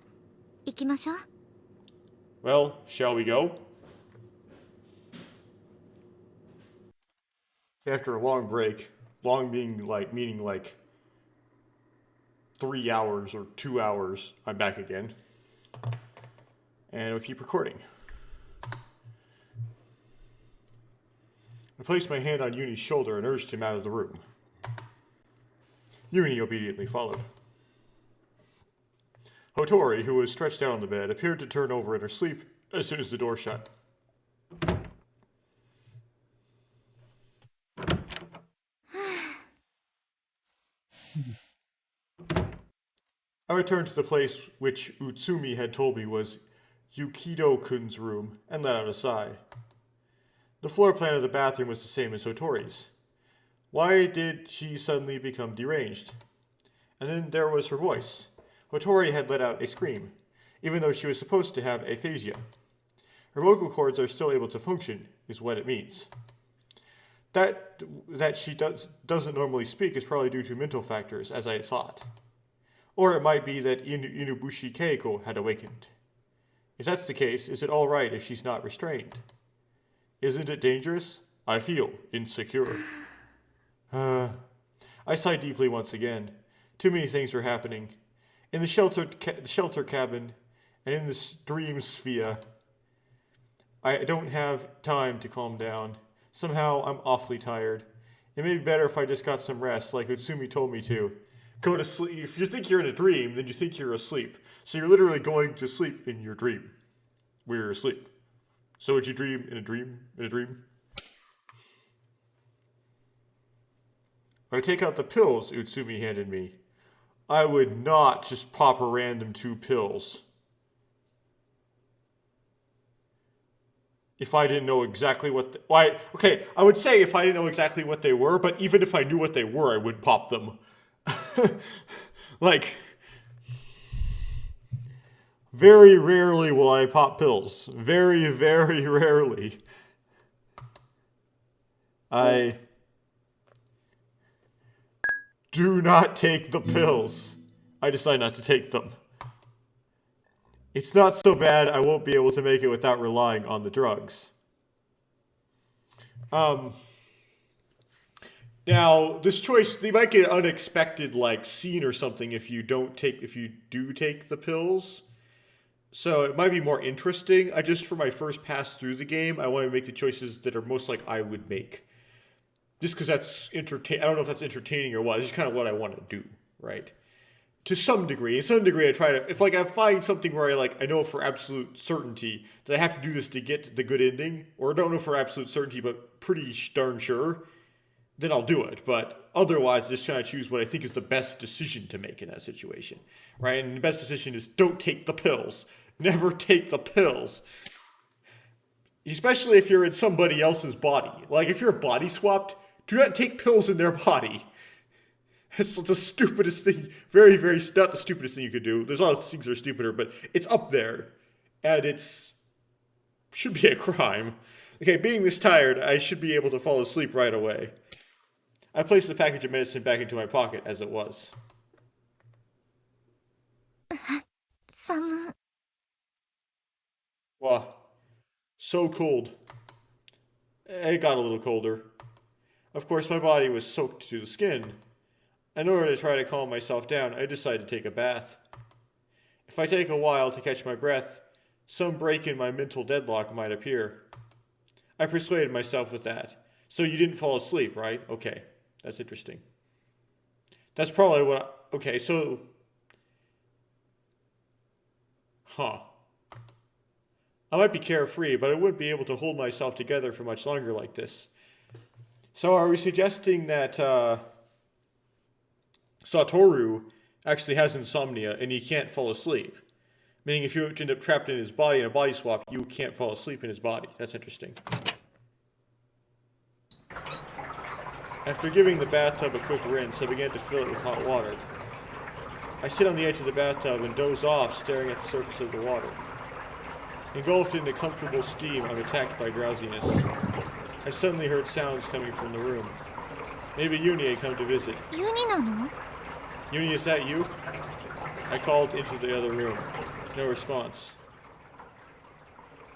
C: 行きましょう。
A: Well, shall we go? After a long break, long being meaning like 3 hours or 2 hours, I'm back again. And we'll keep recording. I placed my hand on Yuni's shoulder and urged him out of the room. Yuni obediently followed. Hotori, who was stretched out on the bed, appeared to turn over in her sleep as soon as the door shut. I returned to the place which Utsumi had told me was Yukido-kun's room and let out a sigh. The floor plan of the bathroom was the same as Hotori's. Why did she suddenly become deranged? And then there was her voice. Hotori had let out a scream, even though she was supposed to have aphasia. Her vocal cords are still able to function, is what it means. That she doesn't normally speak is probably due to mental factors, as I thought. Or it might be that Inubushi Keiko had awakened. If that's the case, is it all right if she's not restrained? Isn't it dangerous? I feel insecure. I sighed deeply once again. Too many things were happening. In the shelter cabin, and in this dream sphere. I don't have time to calm down. Somehow, I'm awfully tired. It may be better if I just got some rest, like Utsumi told me to. Go to sleep. If you think you're in a dream, then you think you're asleep. So you're literally going to sleep in your dream. Where you're asleep. So would you dream in a dream? In a dream? I take out the pills Utsumi handed me. I would not just pop a random 2 pills. If I didn't know exactly what... okay, I would say if I didn't know exactly what they were, but even if I knew what they were, I would pop them. Like... Very rarely will I pop pills. Very, very rarely. I do not take the pills. I decide not to take them. It's not so bad I won't be able to make it without relying on the drugs. Now, this choice, they might get an unexpected, scene or something if you do take the pills. So it might be more interesting. For my first pass through the game, I want to make the choices that are most like I would make. Just because that's I don't know if that's entertaining or what. It's just kind of what I want to do, right? To some degree. In some degree, I try to... If, I find something where I know for absolute certainty that I have to do this to get the good ending, or I don't know for absolute certainty, but pretty darn sure, then I'll do it. But otherwise, just trying to choose what I think is the best decision to make in that situation, right? And the best decision is don't take the pills. Never take the pills. Especially if you're in somebody else's body. If you're body swapped, Do not take pills in their body. It's the stupidest thing. Very, very, not the stupidest thing you could do. There's a lot of things that are stupider, but it's up there. And should be a crime. Okay, being this tired, I should be able to fall asleep right away. I placed the package of medicine back into my pocket as it was.
C: 寒。
A: Wow. So cold. It got a little colder. Of course, my body was soaked to the skin. In order to try to calm myself down, I decided to take a bath. If I take a while to catch my breath, some break in my mental deadlock might appear. I persuaded myself with that. So you didn't fall asleep, right? Okay, that's interesting. That's probably what okay, so... Huh. I might be carefree, but I wouldn't be able to hold myself together for much longer like this. So are we suggesting that, Satoru actually has insomnia and he can't fall asleep? Meaning if you end up trapped in his body in a body swap, you can't fall asleep in his body. That's interesting. After giving the bathtub a quick rinse, I began to fill it with hot water. I sit on the edge of the bathtub and doze off, staring at the surface of the water. Engulfed in a comfortable steam, I'm attacked by drowsiness. I suddenly heard sounds coming from the room. Maybe Uni had come to visit.
C: ユニなの？
A: Uni, is that you? I called into the other room. No response.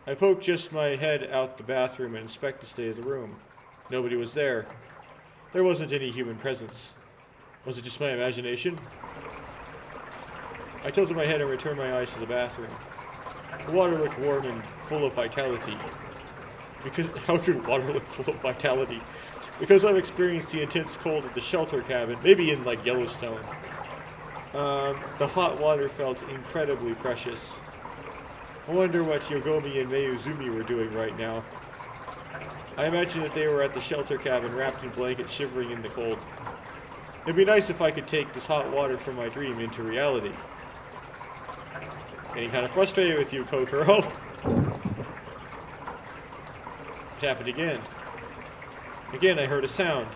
A: I poked just my head out the bathroom and inspected the state of the room. Nobody was there. There wasn't any human presence. Was it just my imagination? I tilted my head and returned my eyes to the bathroom. The water looked warm and full of vitality. Because how could water look full of vitality? Because I've experienced the intense cold at the shelter cabin, maybe in like Yellowstone. The hot water felt incredibly precious. I wonder what Yogomi and Mayuzumi were doing right now. I imagine that they were at the shelter cabin, wrapped in blankets, shivering in the cold. It'd be nice if I could take this hot water from my dream into reality. Getting kind of frustrated with you, Kokoro. It happened again. Again, I heard a sound.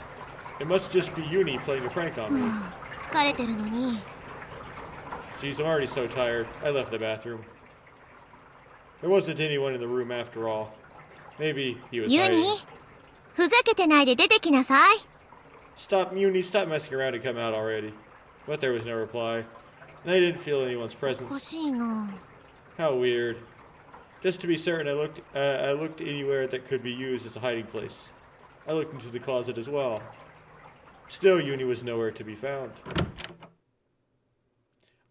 A: It must just be Uni playing a prank on me.
C: 疲れてるのに。
A: Jeez, I'm already so tired. I left the bathroom. There wasn't anyone in the room after all. Maybe he was
C: ユ
A: hiding.
C: ニ、ふざけてないで出てきなさい。
A: Stop, Uni, stop messing around and come out already. But there was no reply. And I didn't feel anyone's
C: おか
A: presence.
C: しいな。
A: How weird. Just to be certain, I looked anywhere that could be used as a hiding place. I looked into the closet as well. Still, Uni was nowhere to be found.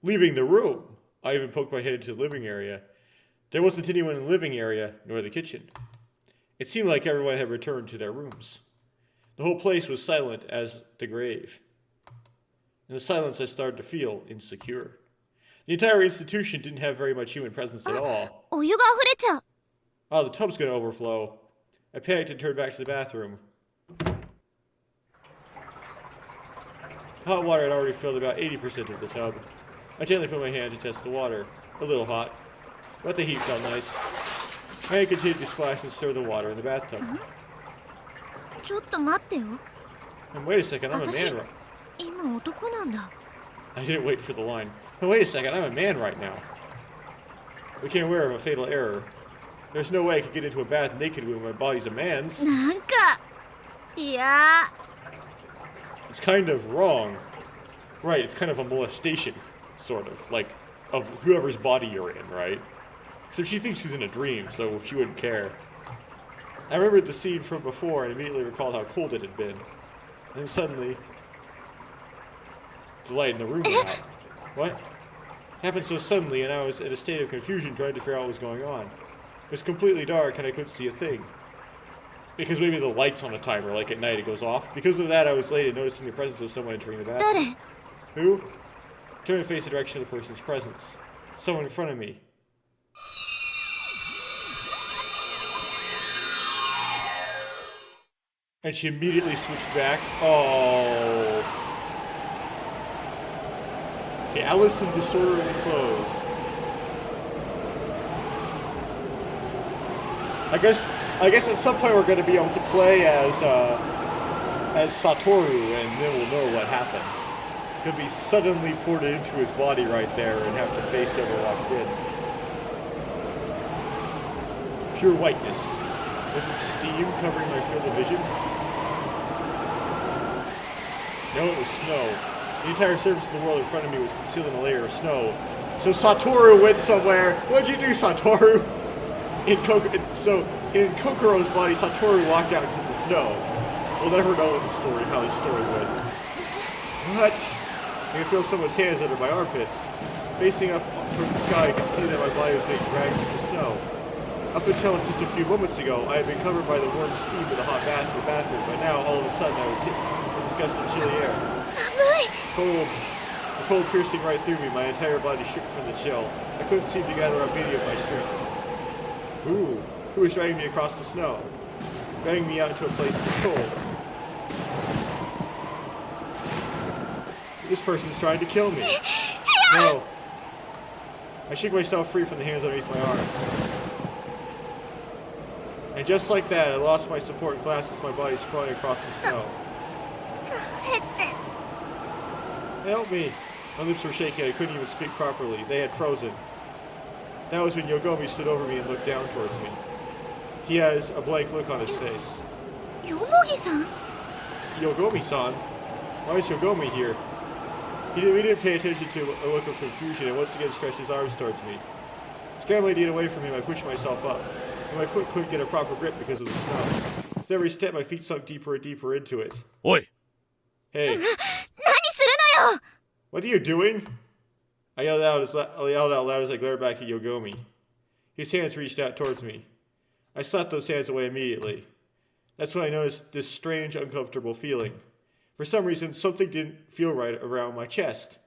A: Leaving the room, I even poked my head into the living area. There wasn't anyone in the living area, nor the kitchen. It seemed like everyone had returned to their rooms. The whole place was silent as the grave. In the silence, I started to feel insecure. The entire institution didn't have very much human presence at all.
C: お湯が溢れちゃう。
A: Oh, the tub's gonna overflow. I panicked and turned back to the bathroom. Hot water had already filled about 80% of the tub. I gently put my hand to test the water. A little hot, but the heat felt nice. My hand continued to splash and stir the water in the bathtub.
C: ちょっと待ってよ。
A: And wait a second, I'm a
C: 私
A: man right...
C: 今男なんだ。
A: I didn't wait for the line. Oh, wait a second, I'm a man right now. I became aware of a fatal error. There's no way I could get into a bath naked when my body's a man's.
C: なんか、いや
A: It's kind of wrong. Right, it's kind of a molestation, sort of. Like, of whoever's body you're in, right? So she thinks she's in a dream, so she wouldn't care. I remembered the scene from before and immediately recalled how cold it had been. And then suddenly, the light in the room went out. What? It happened so suddenly, and I was in a state of confusion trying to figure out what was going on. It was completely dark, and I couldn't see a thing. Because maybe the light's on the timer, like at night it goes off. Because of that, I was late in noticing the presence of someone entering the
C: ー、
A: bathroom.
C: 誰？
A: Who? Turn to face the direction of the person's presence. Someone in front of me. And she immediately switched back. Oh. Okay, Alice in disorderly clothes. I guess at some point we're going to be able to play as as Satoru, and then we'll know what happens. He'll be suddenly ported into his body right there and have to face whoever walked in. Pure whiteness. Was it steam covering my field of vision? No, it was snow. The entire surface of the world in front of me was concealed in a layer of snow. So Satoru went somewhere. What'd you do, Satoru? In Kokoro's body, Satoru walked out into the snow. We'll never know how the story went. What? I can feel someone's hands under my armpits. Facing up toward the sky, I could see that my body was being dragged through the snow. Up until just a few moments ago, I had been covered by the warm steam of the hot bath in the bathroom, but now, all of a sudden, I was hit with disgusting chilly air. Cold. The cold piercing right through me, my entire body shook from the chill. I couldn't seem to gather up any of my strength. Ooh, who was dragging me across the snow? Dragging me out into a place that's cold. This person's trying to kill me. No. I shook myself free from the hands underneath my arms. And just like that, I lost my support and collapsed with my body sprawling across the snow. Help me! My lips were shaking, I couldn't even speak properly. They had frozen. That was when Yogomi stood over me and looked down towards me. He has a blank look on his face.
C: Yomogi-san?
A: Yogomi-san? Why is Yogomi here? We didn't pay attention to a look of confusion and once again stretched his arms towards me. Scrambling to get away from him, I pushed myself up. And my foot couldn't get a proper grip because of the snow. With every step, my feet sunk deeper and deeper into it.
B: Oi!
A: Hey.
C: 何するのよ!
A: What are you doing? I yelled out loud as I glared back at Yogomi. His hands reached out towards me. I slapped those hands away immediately. That's when I noticed this strange, uncomfortable feeling. For some reason, something didn't feel right around my chest.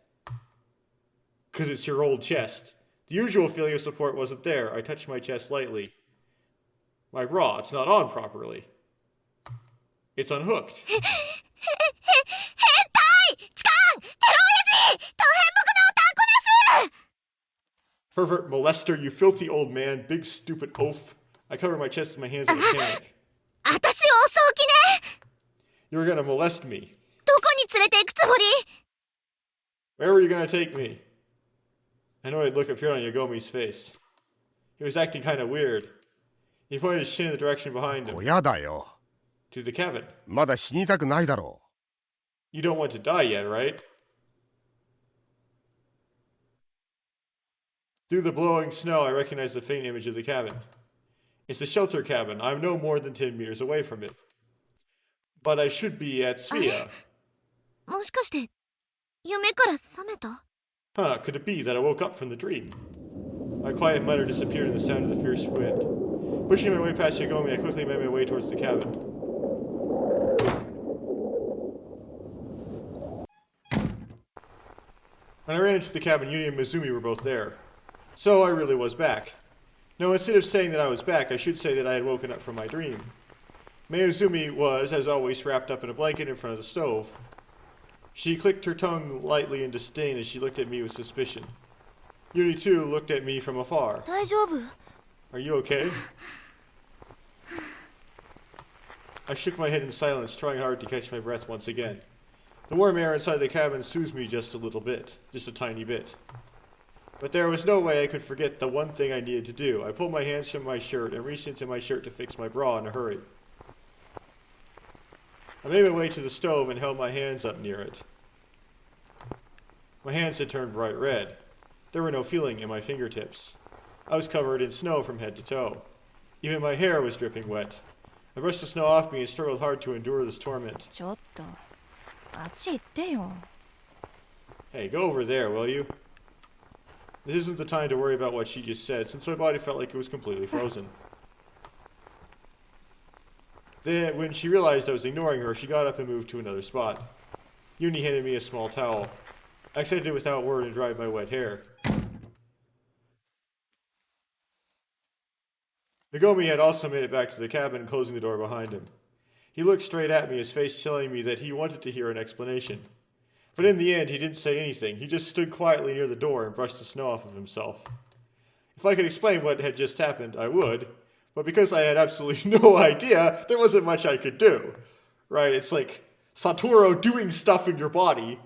A: 'Cause it's your old chest. The usual feeling of support wasn't there. I touched my chest lightly. My bra, it's not on properly. It's unhooked. Pervert molester, you filthy old man, big stupid oaf. I covered my chest with my hands in a panic.
C: 私を襲う気ね!
A: You were gonna molest me.
C: どこに連れて行くつもり?
A: Where were you gonna take me? I know I'd look of fear on Yogomi's face. He was acting kind of weird. He pointed his chin in the direction behind him.
B: 小屋だよ。
A: To the cabin.
B: まだ死にたくないだろ
A: You don't want to die yet, right? Through the blowing snow, I recognize the faint image of the cabin. It's the shelter cabin. I'm no more than 10 meters away from it. But I should be at Svea.
C: もしかして、夢から覚めた?
A: Huh, could it be that I woke up from the dream? My quiet mutter disappeared in the sound of the fierce wind. Pushing my way past Yogomi, I quickly made my way towards the cabin. When I ran into the cabin, Yuni and Mizumi were both there. So I really was back. No, instead of saying that I was back, I should say that I had woken up from my dream. Mayuzumi was, as always, wrapped up in a blanket in front of the stove. She clicked her tongue lightly in disdain as she looked at me with suspicion. Yuni, too, looked at me from afar.
D: 大丈夫?
A: Are you okay? I shook my head in silence, trying hard to catch my breath once again. The warm air inside the cabin soothed me just a little bit, just a tiny bit. But there was no way I could forget the one thing I needed to do. I pulled my hands from my shirt and reached into my shirt to fix my bra in a hurry. I made my way to the stove and held my hands up near it. My hands had turned bright red. There were no feeling in my fingertips. I was covered in snow from head to toe. Even my hair was dripping wet. I brushed the snow off me and struggled hard to endure this torment.
E: ちょっとあっち行ってよ
A: Hey, go over there, will you? This isn't the time to worry about what she just said, since my body felt like it was completely frozen. Then, when she realized I was ignoring her, she got up and moved to another spot. Yuni handed me a small towel. I accepted it without word and dried my wet hair. Nagomi had also made it back to the cabin, closing the door behind him. He looked straight at me, his face telling me that he wanted to hear an explanation. But in the end, he didn't say anything. He just stood quietly near the door and brushed the snow off of himself. If I could explain what had just happened, I would. But because I had absolutely no idea, there wasn't much I could do. Right? It's like, Satoru doing stuff in your body,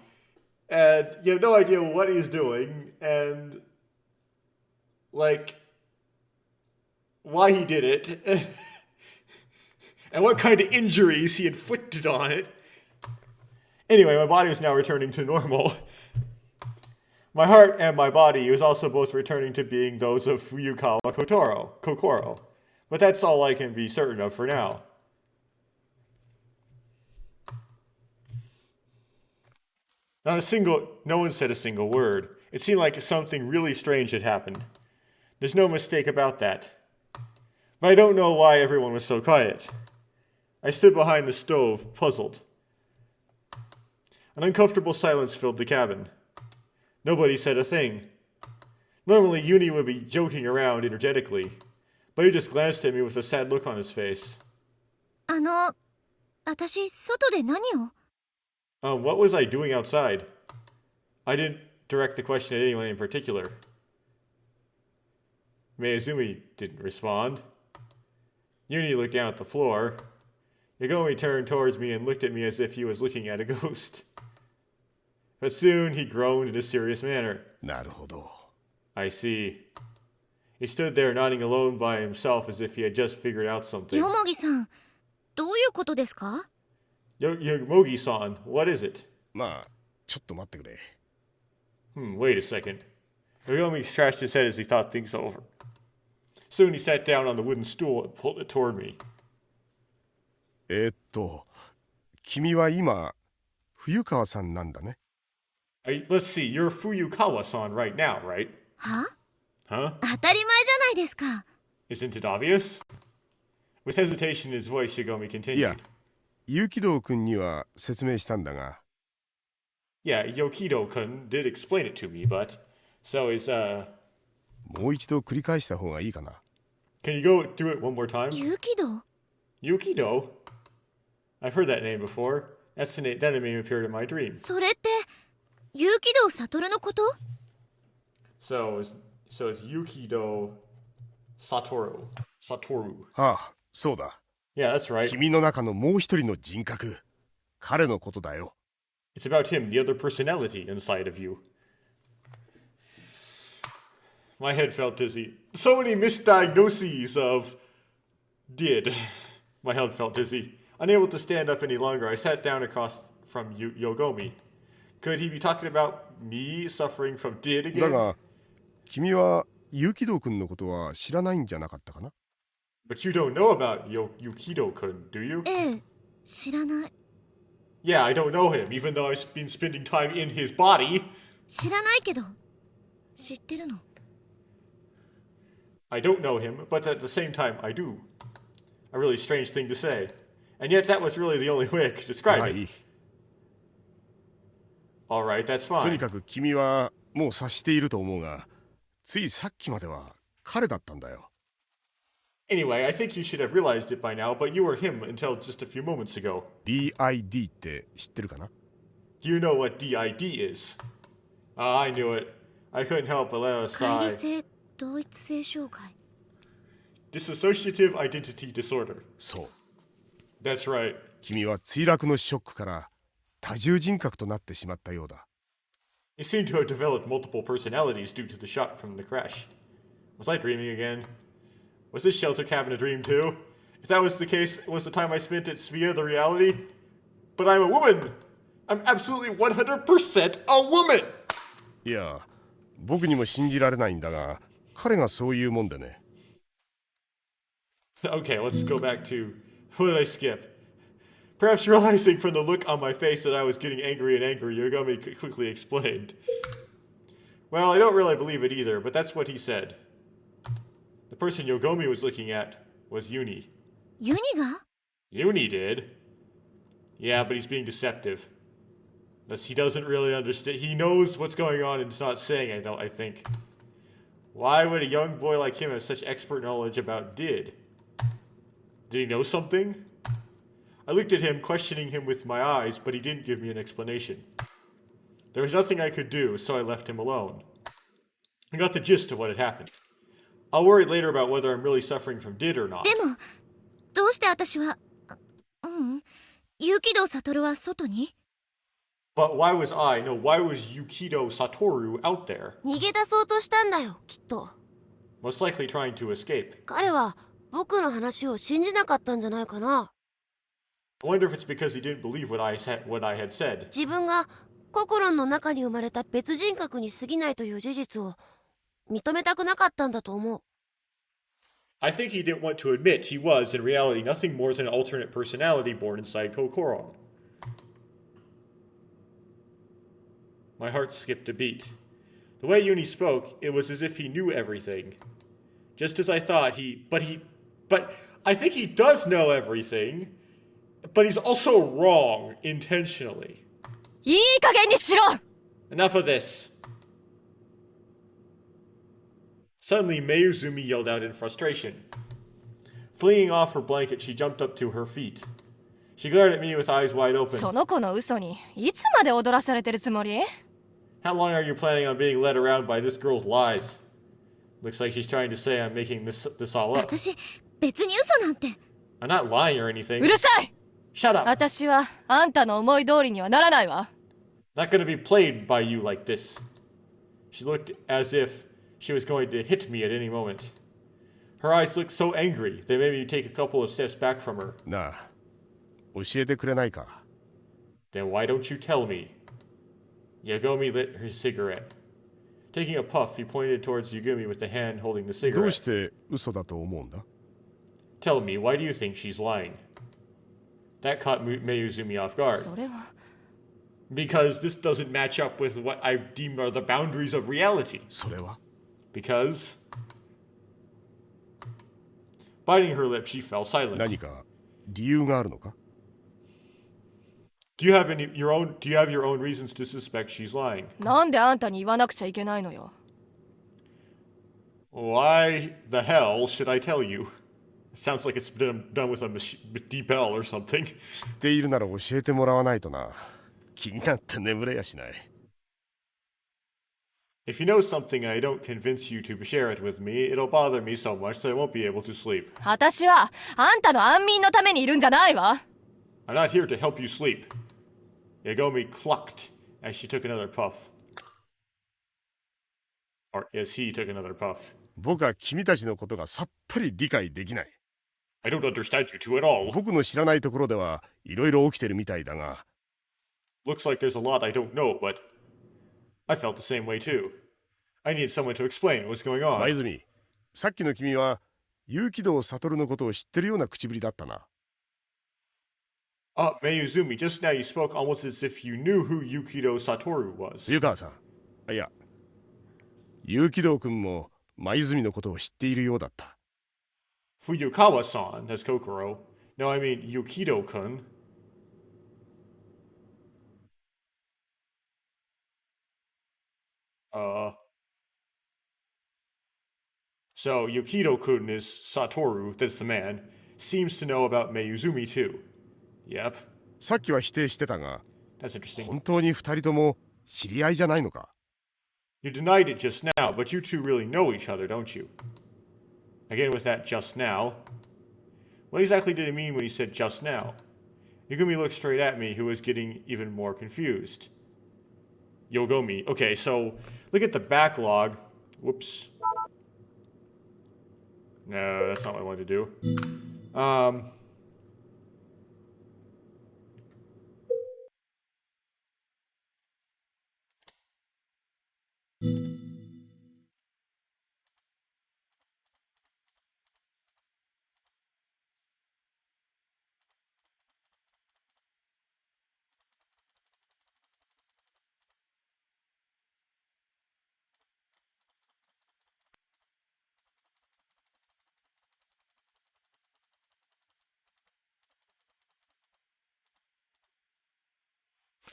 A: and you have no idea what he's doing, and like why he did it, and what kind of injuries he inflicted on it. Anyway, my body is now returning to normal. My heart and my body is also both returning to being those of Fuyukawa Kokoro. But that's all I can be certain of for now. No one said a single word. It seemed like something really strange had happened. There's no mistake about that. But I don't know why everyone was so quiet. I stood behind the stove, puzzled. An uncomfortable silence filled the cabin. Nobody said a thing. Normally, Uni would be joking around energetically, but he just glanced at me with a sad look on his face.
C: 私、外で何を
A: What was I doing outside? I didn't direct the question at anyone in particular. Miyazumi didn't respond. Uni looked down at the floor. Yagomi turned towards me and looked at me as if he was looking at a ghost. But soon he groaned in a serious manner.
B: なるほど。
A: I see. He stood there nodding alone by himself as if he had just figured out something.
C: よもぎさん、どういうことですか
A: Yomogi-san, what is it?
B: まあ、ちょっと待ってくれ。
A: Wait a second. Yogomi scratched his head as he thought things over. Soon he sat down on the wooden stool and pulled it toward me.
B: 君は今、冬川さんなんだね。
A: Let's see, you're Fuyukawa-san right now, right?
C: は
A: Huh?
C: 当たり前じゃないですか
A: Isn't it obvious? With hesitation in his voice, Shigomi
B: いや
A: continued.
B: 結城君には説明したんだが。
A: Yeah, Yokido-kun did explain it to me, but... So is,
B: もう一度繰り返した方がいいかな。
A: Can you go through it one more time?
C: 勇気道
A: Yukido? I've heard that name before. That name appeared in my dream.
C: それって勇気道悟のこと
A: So it's Yukido Satoru. Satoru.
B: ああ、そうだ。
A: Yeah, that's right.
B: 君の中のもう一人の人格。彼のことだよ。
A: It's about him, the other personality inside of you. My head felt dizzy. So many misdiagnoses of did. My head felt dizzy. Unable to stand up any longer, I sat down across from Yogomi. Could he be talking about me suffering from did
B: だ
A: again?
B: が、君は結城君のことは知らないんじゃなかったかな。
A: But you don't know about Yukido-kun, do you?
C: ええ、知らない。
A: Yeah, I don't know him, even though I've been spending time in his body.
C: 知らないけど、知ってるの。
A: I don't know him, but at the same time, I do. A really strange thing to say. And yet that was really the only way I could describe
B: は
A: it.
B: い。
A: Alright, that's
B: とに
A: fine.
B: かく君はもう察していると思うが、ついさっきまでは彼だったんだよ。
A: Anyway, I think you should have realized it by now, but you were him until just a few moments ago.
B: DID って知ってるかな。
A: Do you know what DID is? Ah, I knew it. I couldn't help but let out a
C: 乖離
A: sigh.
C: 性同一性障害。
A: Dissociative identity disorder.
B: そう。
A: That's right.
B: 君は墜落のショックから多重人格となってしまったようだ。
A: You seem to have developed multiple personalities due to the shock from the crash. Was I dreaming again? Was this shelter cabin a dream too? If that was the case, was the time I spent at Svea the reality? But I'm a woman! I'm absolutely 100% a woman!
B: いや、僕にも信じられないんだが、彼がそういうもんでね。
A: Okay, let's go back to... What did I skip? Perhaps realizing from the look on my face that I was getting angry and angry, Yogami quickly explained. Well, I don't really believe it either, but that's what he said. The person Yogomi was looking at was Uni.
C: ユニが
A: Uni did. Yeah, but he's being deceptive. Thus, he doesn't really understand. He knows what's going on and is not saying, I think. Why would a young boy like him have such expert knowledge about did? Did he know something? I looked at him, questioning him with my eyes, but he didn't give me an explanation. There was nothing I could do, so I left him alone. I got the gist of what had happened. I'll worry later about whether I'm really suffering from did or not.
C: でも、どうして私は、結城悟は外に？
A: But why was why was Yukido Satoru out there?
D: 逃げ出そうとしたんだよ、きっと。
A: Most likely trying to escape.
D: 彼は僕の話を信じなかったんじゃないかな。
A: I wonder if it's because he didn't believe what I had said.
D: 自分が心の中に生まれた別人格に過ぎないという事実を認めたくなかったんだと思う。
A: I think he didn't want to admit he was, in reality, nothing more than an alternate personality born inside Kokoron. My heart skipped a beat. The way Yuni spoke, it was as if he knew everything. Just as I thought, but I think he does know everything, but he's also wrong intentionally.
E: いい加減にしろ！
A: Enough of this. Suddenly, Mayuzumi yelled out in frustration. Flinging off her blanket, she jumped up to her feet. She glared at me with eyes wide
E: そ
A: open.
E: の子の嘘にいつまで踊らされてるつもり？
A: How long are you planning on being led around by this girl's lies? Looks like she's trying to say I'm making this all up.
C: 私、別に嘘なんて。
A: I'm not lying or anything.
E: うるさい！
A: Shut up!
E: 私はあんたの思い通りにはならないわ。
A: Not gonna be played by you like this. She looked as if she was going to hit me at any moment. Her eyes looked so angry, they made me take a couple of steps back from her.
B: なあ、教えてくれないか。
A: Then why don't you tell me? Yagami lit his cigarette. Taking a puff, he pointed towards Yagumi with the hand holding the
B: どうし
A: cigarette.
B: て嘘だと思うんだ？
A: Tell me, why do you think she's lying? That caught Mayuzumi off guard.
E: それは
A: Because this doesn't match up with what I deem are the boundaries of reality.
B: それは
A: Because... Biting her lip, she fell silent.
B: 何か理由があるのか？
A: Do you have your own reasons to suspect she's lying?
E: なんであんたに言わなくちゃいけないのよ。
A: Why the hell should I tell you? Sounds like it's been done with with deep L or something.
B: 知っているなら教えてもらわないとな。気になって眠れやしない。
A: If you know something I don't convince you to share it with me, it'll bother me so much that I won't be able to sleep.
E: 私はあんたの安眠のためにいるんじゃないわ。
A: I'm not here to help you sleep. Yagomi clucked as she took another puff. Or as he took another puff.
B: 僕は君たちのことがさっぱり理解できない。
A: I don't understand you two at all.
B: 僕の知らないところではいろいろ起きてるみたいだが、
A: Looks like there's a lot I don't know, but I felt the same way too. I need someone to explain what's going
B: 前
A: on.
B: 泉、さっきの君は結城堂悟のことを知ってるような口ぶりだったな。
A: Mayuzumi, just now you spoke almost as if you knew who Yukido Satoru was.
B: 冬川さん、いや、結城堂君も前泉のことを知っているようだった。
A: Fuyukawa-san, that's Kokoro. No, I mean Yukido-kun. So Yukido-kun is Satoru, that's the man, seems to know about Mayuzumi too. Yep,
B: さっきは否定してたが、
A: that's interesting.
B: 本当に二人とも知り合いじゃないのか？
A: You denied it just now, but you two really know each other, don't you? Again with that just now. What exactly did he mean when he said just now? Yugumi looked straight at me, who was getting even more confused. Yogomi. Okay, so look at the backlog. Whoops. No, that's not what I wanted to do.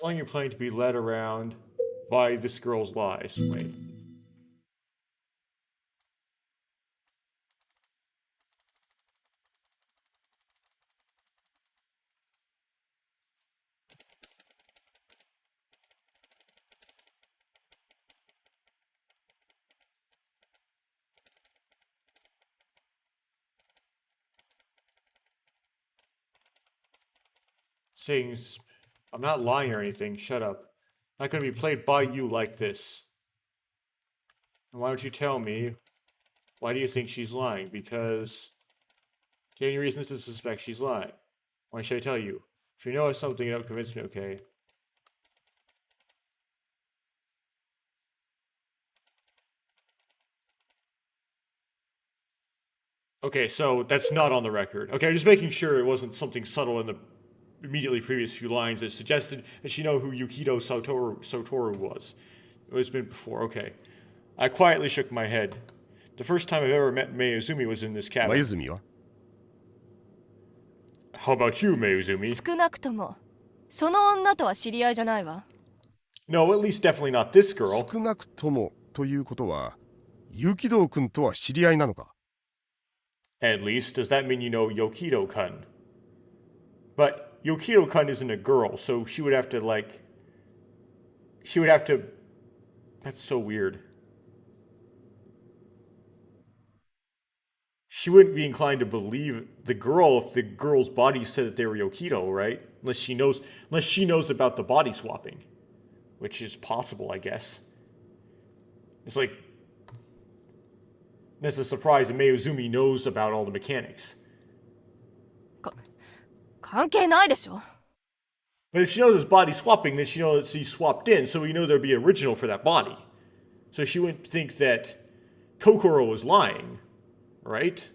A: How long are you planning to be led around by this girl's lies? Wait. saying I'm not lying or anything. Shut up. I'm not going to be played by you like this. And why don't you tell me, why do you think she's lying? Because do you have any reasons to suspect she's lying? Why should I tell you? If you know something, you don't convince me, okay? Okay, so that's not on the record. Okay, I'm just making sure it wasn't something subtle in the immediately previous few lines that suggested that she know who Yukido Sotoru was. It's been before, okay. I quietly shook my head. The first time I've ever met Mayuzumi was in this cabin.
B: 眉住は
A: How about you, Mayuzumi?
E: 少なくともその女とは知り合いじゃないわ。
A: No, at least definitely not this girl.
B: 少なくともということは雪道君とは知り合いなのか
A: At least, does that mean you know Yokido-kun? But Yokido-kun isn't a girl, so she would have to, like... She would have to... That's so weird. She wouldn't be inclined to believe the girl if the girl's body said that they were Yokido, right? Unless she knows about the body swapping. Which is possible, I guess. It's like... That's a surprise that Mayuzumi knows about all the mechanics.
E: 関係ないでしょ。
A: But if she knows it's body swapping, then she knows that he swapped in, so we know there'd be an original for that body. So she wouldn't think that Kokoro was lying, right?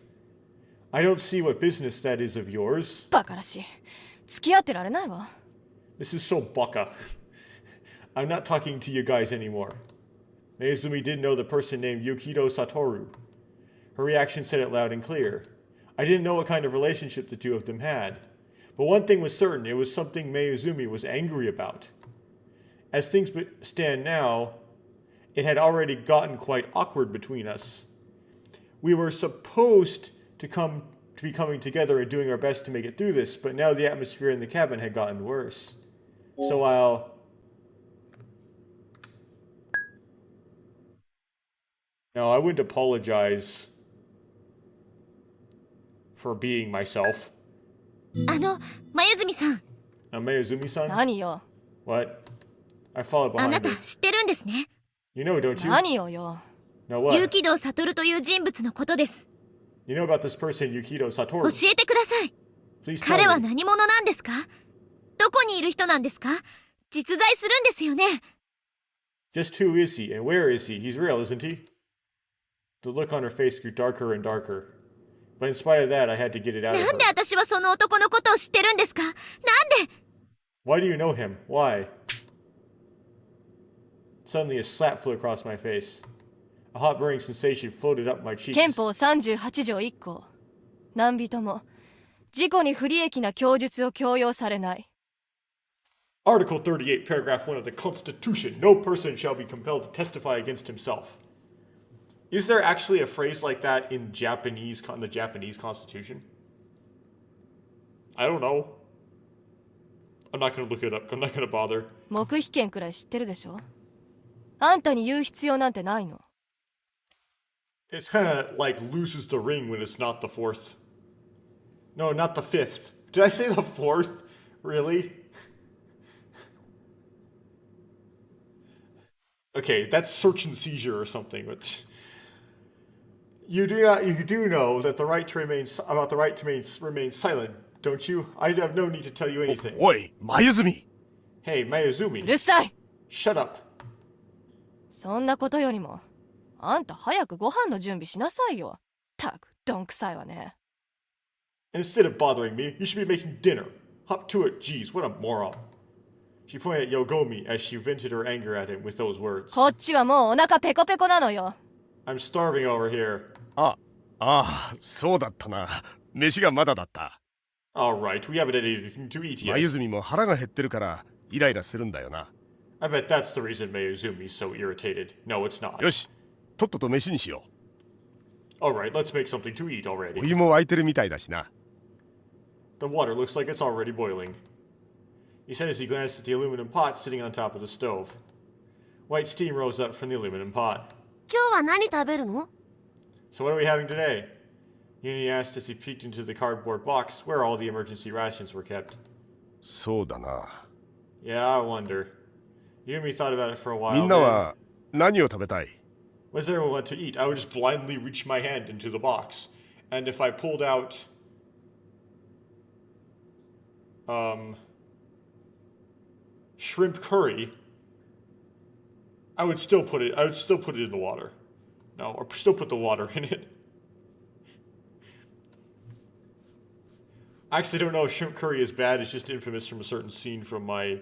A: I don't see what business that is of yours.
E: バカらしい。付き合ってられないわ。
A: This is so baka. I'm not talking to you guys anymore. Mayuzumi didn't know the person named Yukido Satoru. Her reaction said it loud and clear. I didn't know what kind of relationship the two of them had. But one thing was certain, it was something Mayuzumi was angry about. As things stand now, it had already gotten quite awkward between us. We were supposed to be coming together and doing our best to make it through this, but now the atmosphere in the cabin had gotten worse. So No, I wouldn't apologize for being myself.
C: 眉住さん、
A: Mayuzumi-san?
E: 何よ。
A: What? I followed
C: あ
A: behind
C: なた
A: her.
C: 知ってるんですね。
A: You know, don't you?
E: 何をよ。
A: No, what?
C: 有機堂悟という人物のことです。
A: You know about this person, Yukido
C: 教
A: Satoru.
C: えてください。
A: Please tell
C: 彼は
A: me.
C: 何者なんですか？どこにいる人なんですか？実在するんですよね。
A: Just who is he, and where is he? He's real, isn't he? The look on her face grew darker and darker. But in spite of that, I had to get it out of
C: なんで
A: her.
C: 私はその男のことを知ってるんですか？なんで？
A: Why do you know him? Why? Suddenly a slap flew across my face. A hot burning sensation floated up my cheeks.
E: 憲法38条1項。何人も事故に不利益な供述を強要されない。
A: Article 38, paragraph 1 of the Constitution. No person shall be compelled to testify against himself. Is there actually a phrase like that in the Japanese Constitution? I don't know. I'm not going to look it up. I'm not going to bother.
E: 黙秘権くらい知ってるでしょ。あんたに言う必要なんてないの。
A: It's kind of like loses the ring when it's not the fourth. No, not the fifth. Did I say the fourth? Really? Okay, that's search and seizure or something, but you do know that the right to remain silent, don't you? I have no need to tell you anything.
B: おい眉住
A: Hey,
E: う
A: Mayuzumi,
E: るさい。
A: shut up.
E: そんなことよりもあんた早くご飯の準備しなさいよ。たくどんくさいわね。
A: Instead of bothering me, you should be making dinner. Hop to it, geez, what a moron. She pointed at Yogomi as she vented her anger at him with those words.
E: こっちはもうお腹ペコペコなのよ。
A: I'm starving over here.
B: ああそうだったな飯がまだだった
A: Alright, we haven't had anything to eat
B: 眉
A: yet.
B: 住も腹が減ってるからイライラするんだよな
A: I bet that's the reason Mayuzumi's so irritated. No, it's not.
B: よしとっとと飯にしよ
A: Alright, let's make something to eat
B: うお
A: already.
B: 湯も沸いてるみたいだしな
A: The water looks like it's already boiling. He said as he glanced at the aluminum pot sitting on top of the stove. White steam rose up from the aluminum pot.
D: 今日は何食べるの？
A: So what are we having today? Yuni asked as he peeked into the cardboard box where all the emergency rations were kept.
B: そうだな。
A: Yeah, I wonder. You and me thought about it for a
B: み
A: while.
B: んなは何を食べたい？
A: What does everyone want to eat? I would just blindly reach my hand into the box. And if I pulled out shrimp curry, I would still put it in the water. No, or still put the water in it. I actually don't know if shrimp curry is bad. It's just infamous from a certain scene from my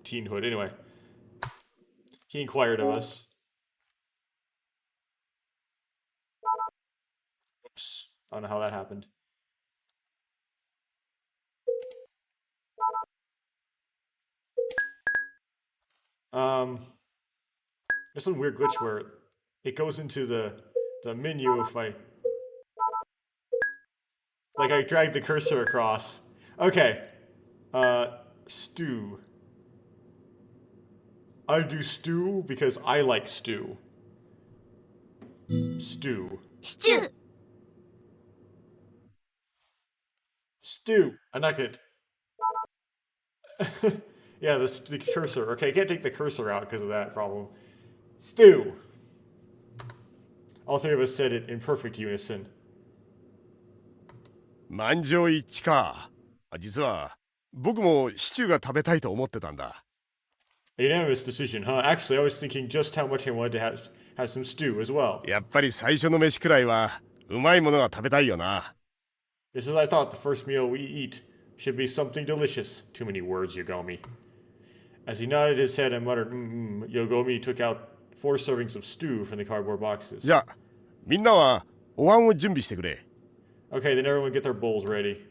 A: teenhood. Anyway, he inquired of us. Oops. I don't know how that happened. There's some weird glitch where it goes into the menu if I drag the cursor across. Okay. Stew. I do stew because I like stew. Stew.
C: シチュー
A: Stew. I'm not gonna. Yeah, the cursor. Okay, I can't take the cursor out because of that problem. Stew. All three of us said it in perfect unison.
B: 満場一致か。実は僕もシチューが食べたいと思ってたんだ。
A: A unanimous decision, huh? Actually, I was thinking just how much I wanted to have some stew as well.
B: やっぱり最初の飯くらいはうまいものが食べたいよな。
A: Just as I thought, the first meal we eat should be something delicious. Too many words, Yogomi. As he nodded his head and muttered, Yogomi took out 4 servings of stew from the cardboard boxes.
B: じゃあみんなはお椀を準備してくれ。
A: Okay, then everyone get their bowls ready.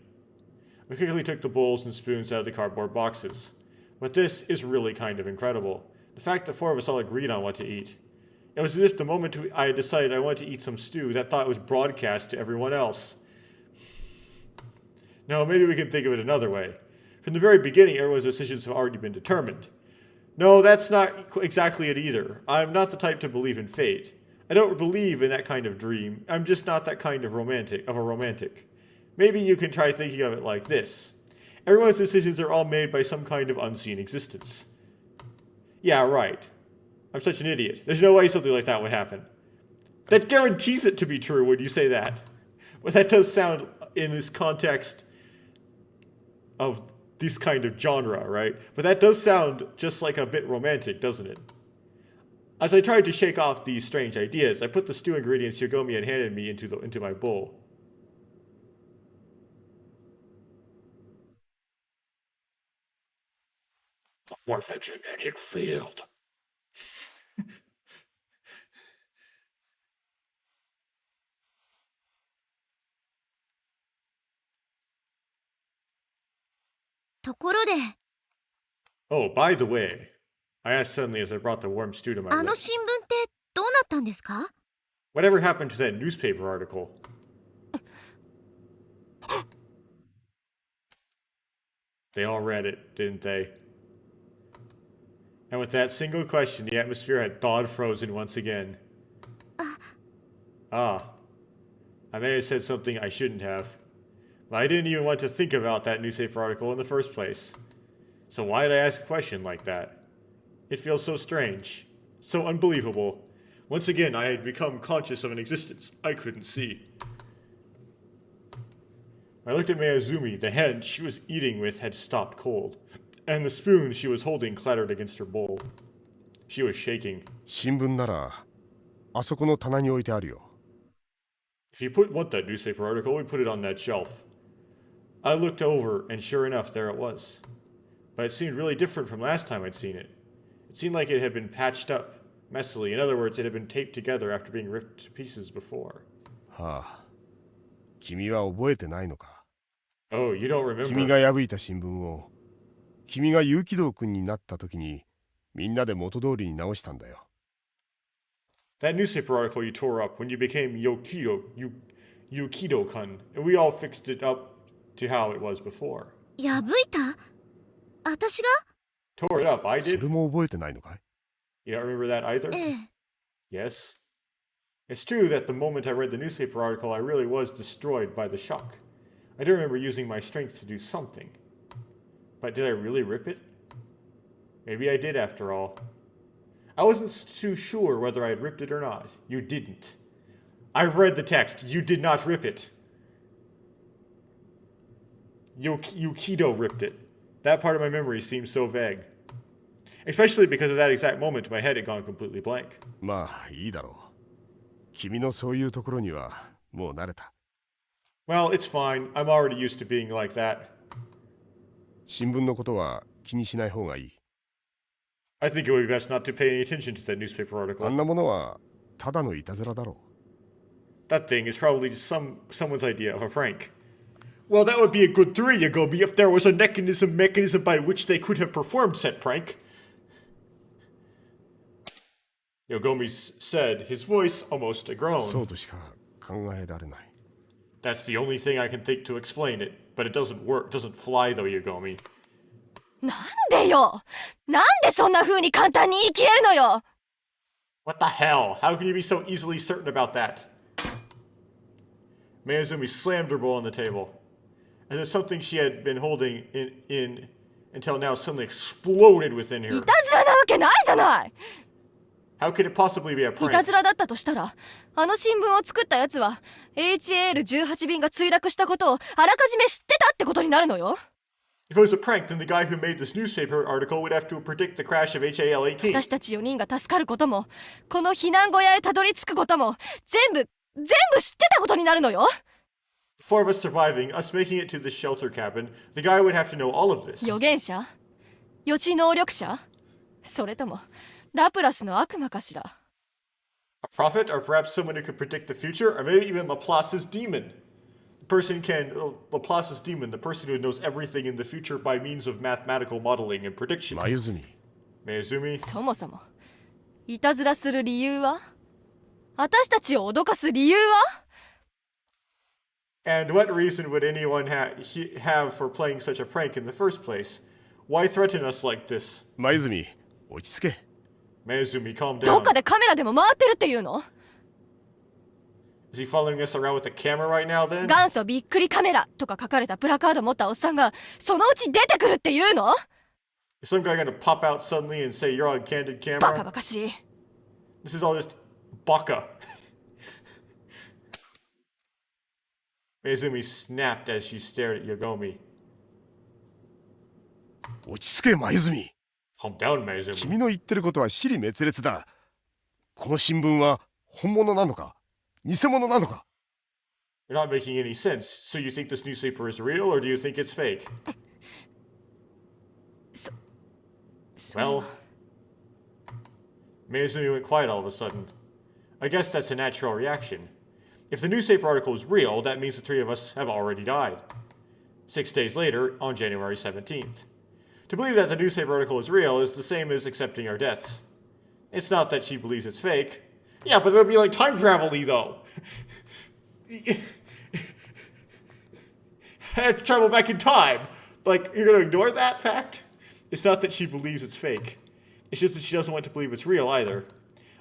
A: We quickly took the bowls and spoons out of the cardboard boxes. But this is really kind of incredible. The fact that 4 of us all agreed on what to eat. It was as if the moment I had decided I wanted to eat some stew, that thought was broadcast to everyone else. No, maybe we can think of it another way. From the very beginning, everyone's decisions have already been determined. No, that's not exactly it either. I'm not the type to believe in fate. I don't believe in that kind of dream. I'm just not that kind of a romantic. Maybe you can try thinking of it like this. Everyone's decisions are all made by some kind of unseen existence. Yeah, right. I'm such an idiot. There's no way something like that would happen. That guarantees it to be true when you say that. Well, that does sound, in this context of this kind of genre, right? But that does sound just like a bit romantic, doesn't it? As I tried to shake off these strange ideas, I put the stew ingredients Yogomi had handed me into my bowl. The morphogenetic field. Oh, by the way, I asked suddenly as I brought the warm stew to my
C: あの
A: lips.
C: 新聞ってどうなったんですか
A: Whatever happened to that newspaper article? They all read it, didn't they? And with that single question, the atmosphere had thawed frozen once again. Ah. I may have said something I shouldn't have. But I didn't even want to think about that newspaper article in the first place. So why did I ask a question like that? It feels so strange. So unbelievable. Once again, I had become conscious of an existence I couldn't see. I looked at Miyazumi. The hand she was eating with had stopped cold, and the spoon she was holding clattered against her bowl. She was shaking.
B: 新聞ならあそこの棚に置いてあるよ。
A: If you want that newspaper article, we put it on that shelf. I looked over, and sure enough, there it was. But it seemed really different from last time I'd seen it. It seemed like it had been patched up, messily. In other words, it had been taped together after being ripped to pieces before.
B: はあ、君は覚えてないのか。
A: Oh, you don't
B: 君
A: remember?
B: が破いた新聞を君が有機堂君になった時にみんなで元通りに直したんだよ。
A: That newspaper article you tore up when you became Yukido-kun, and we all fixed it up to how it was before.
C: 破いた私が
A: Tore it up, I
B: それ
A: did?
B: も覚えてないのかい？
A: You don't remember that either?
C: ええ
A: Yes. It's true that the moment I read the newspaper article, I really was destroyed by the shock. I do remember using my strength to do something. But did I really rip it? Maybe I did after all. I wasn't too sure whether I had ripped it or not. You didn't. I read the text. You did not rip it. Yukido ripped it. That part of my memory seems so vague. Especially because of that exact moment, my head had gone completely blank.
B: まあいいだろう。君のそういうところにはもう慣れた。
A: Well, it's fine. I'm already used to being like that.
B: 新聞のことは気にしない方がいい。
A: I think it would be best not to pay any attention to that newspaper
B: あん
A: article.
B: なものはただのいたずらだろ
A: That thing is probably just someone's idea of a prank. Well, that would be a good theory, Yagomi, if there was a mechanism by which they could have performed said prank. Yogomi said, his voice almost a
B: う。そ
A: groan.
B: うとしか考えられない。
A: That's the only thing I can think to explain it, but it doesn't work, doesn't fly though, Yogomi.
E: なんでよ、なんでそんな風に簡単に言い切れるのよ。
A: What the hell? How can you be so easily certain about that? Mayazumi slammed her bowl on the table, as if something she had been holding in until now suddenly exploded within
E: い
A: her.
E: たずらなわけないじゃない。
A: How could it possibly be a
E: いた
A: prank?
E: ずらだったとしたら、あの新聞を作ったやつは HAL18 便が墜落したことをあらかじめ知ってたってことになるのよ。
A: If it was a prank, then the guy who made this newspaper article would have to predict the crash of HAL-18.
E: 私たち4人が助かることも、この避難小屋へたどり着くことも、全部知ってたことになるのよ。
A: Four of us surviving, us making it to the shelter cabin, the guy would have to know all of this.
E: 預言者？予知能力者？それともラプラスの悪魔かしら。
A: A prophet, or perhaps someone who could predict the future, or maybe even Laplace's demon. Laplace's demon, the person who knows everything in the future by means of mathematical modeling and prediction.
B: 眉住。
A: Mayazumi,
E: そもそもいたずらする理由は？私たちを脅かす理由は？
A: and what reason would anyone have for playing such a prank in the first place? Why threaten us like this?
B: 眉住、落ち着け。
A: Mayazumi, calm
E: どっ
A: down.
E: かでカメラでも回ってるっていうの？
A: Is he following us around with a camera right now then?
E: 元祖びっくりカメラとか書かれたプラカード持ったおっさんがそのうち出てくるっていうの？
A: Is some guy gonna pop out suddenly and say you're on candid
E: バカ
A: camera?
E: バカしい。
A: This is all just baka. Mayazumi snapped as she stared at Yogomi.
B: 落ち着け眉住。
A: Calm down, Mayazumi.
B: 君の言ってることは支離滅裂だ。この新聞は本物なのか偽物なのか。
A: You're not making any sense. So you think this newspaper is real, or do you think it's fake?
E: それは
A: Well, Mayazumi went quiet all of a sudden. I guess that's a natural reaction. If the newspaper article is real, that means the three of us have already died. 6 days later, on January 17th. To believe that the newspaper article is real is the same as accepting our deaths. It's not that she believes it's fake. Yeah, but it would be like time travel-y, though. I had to travel back in time. Like, you're gonna ignore that fact? It's not that she believes it's fake. It's just that she doesn't want to believe it's real either.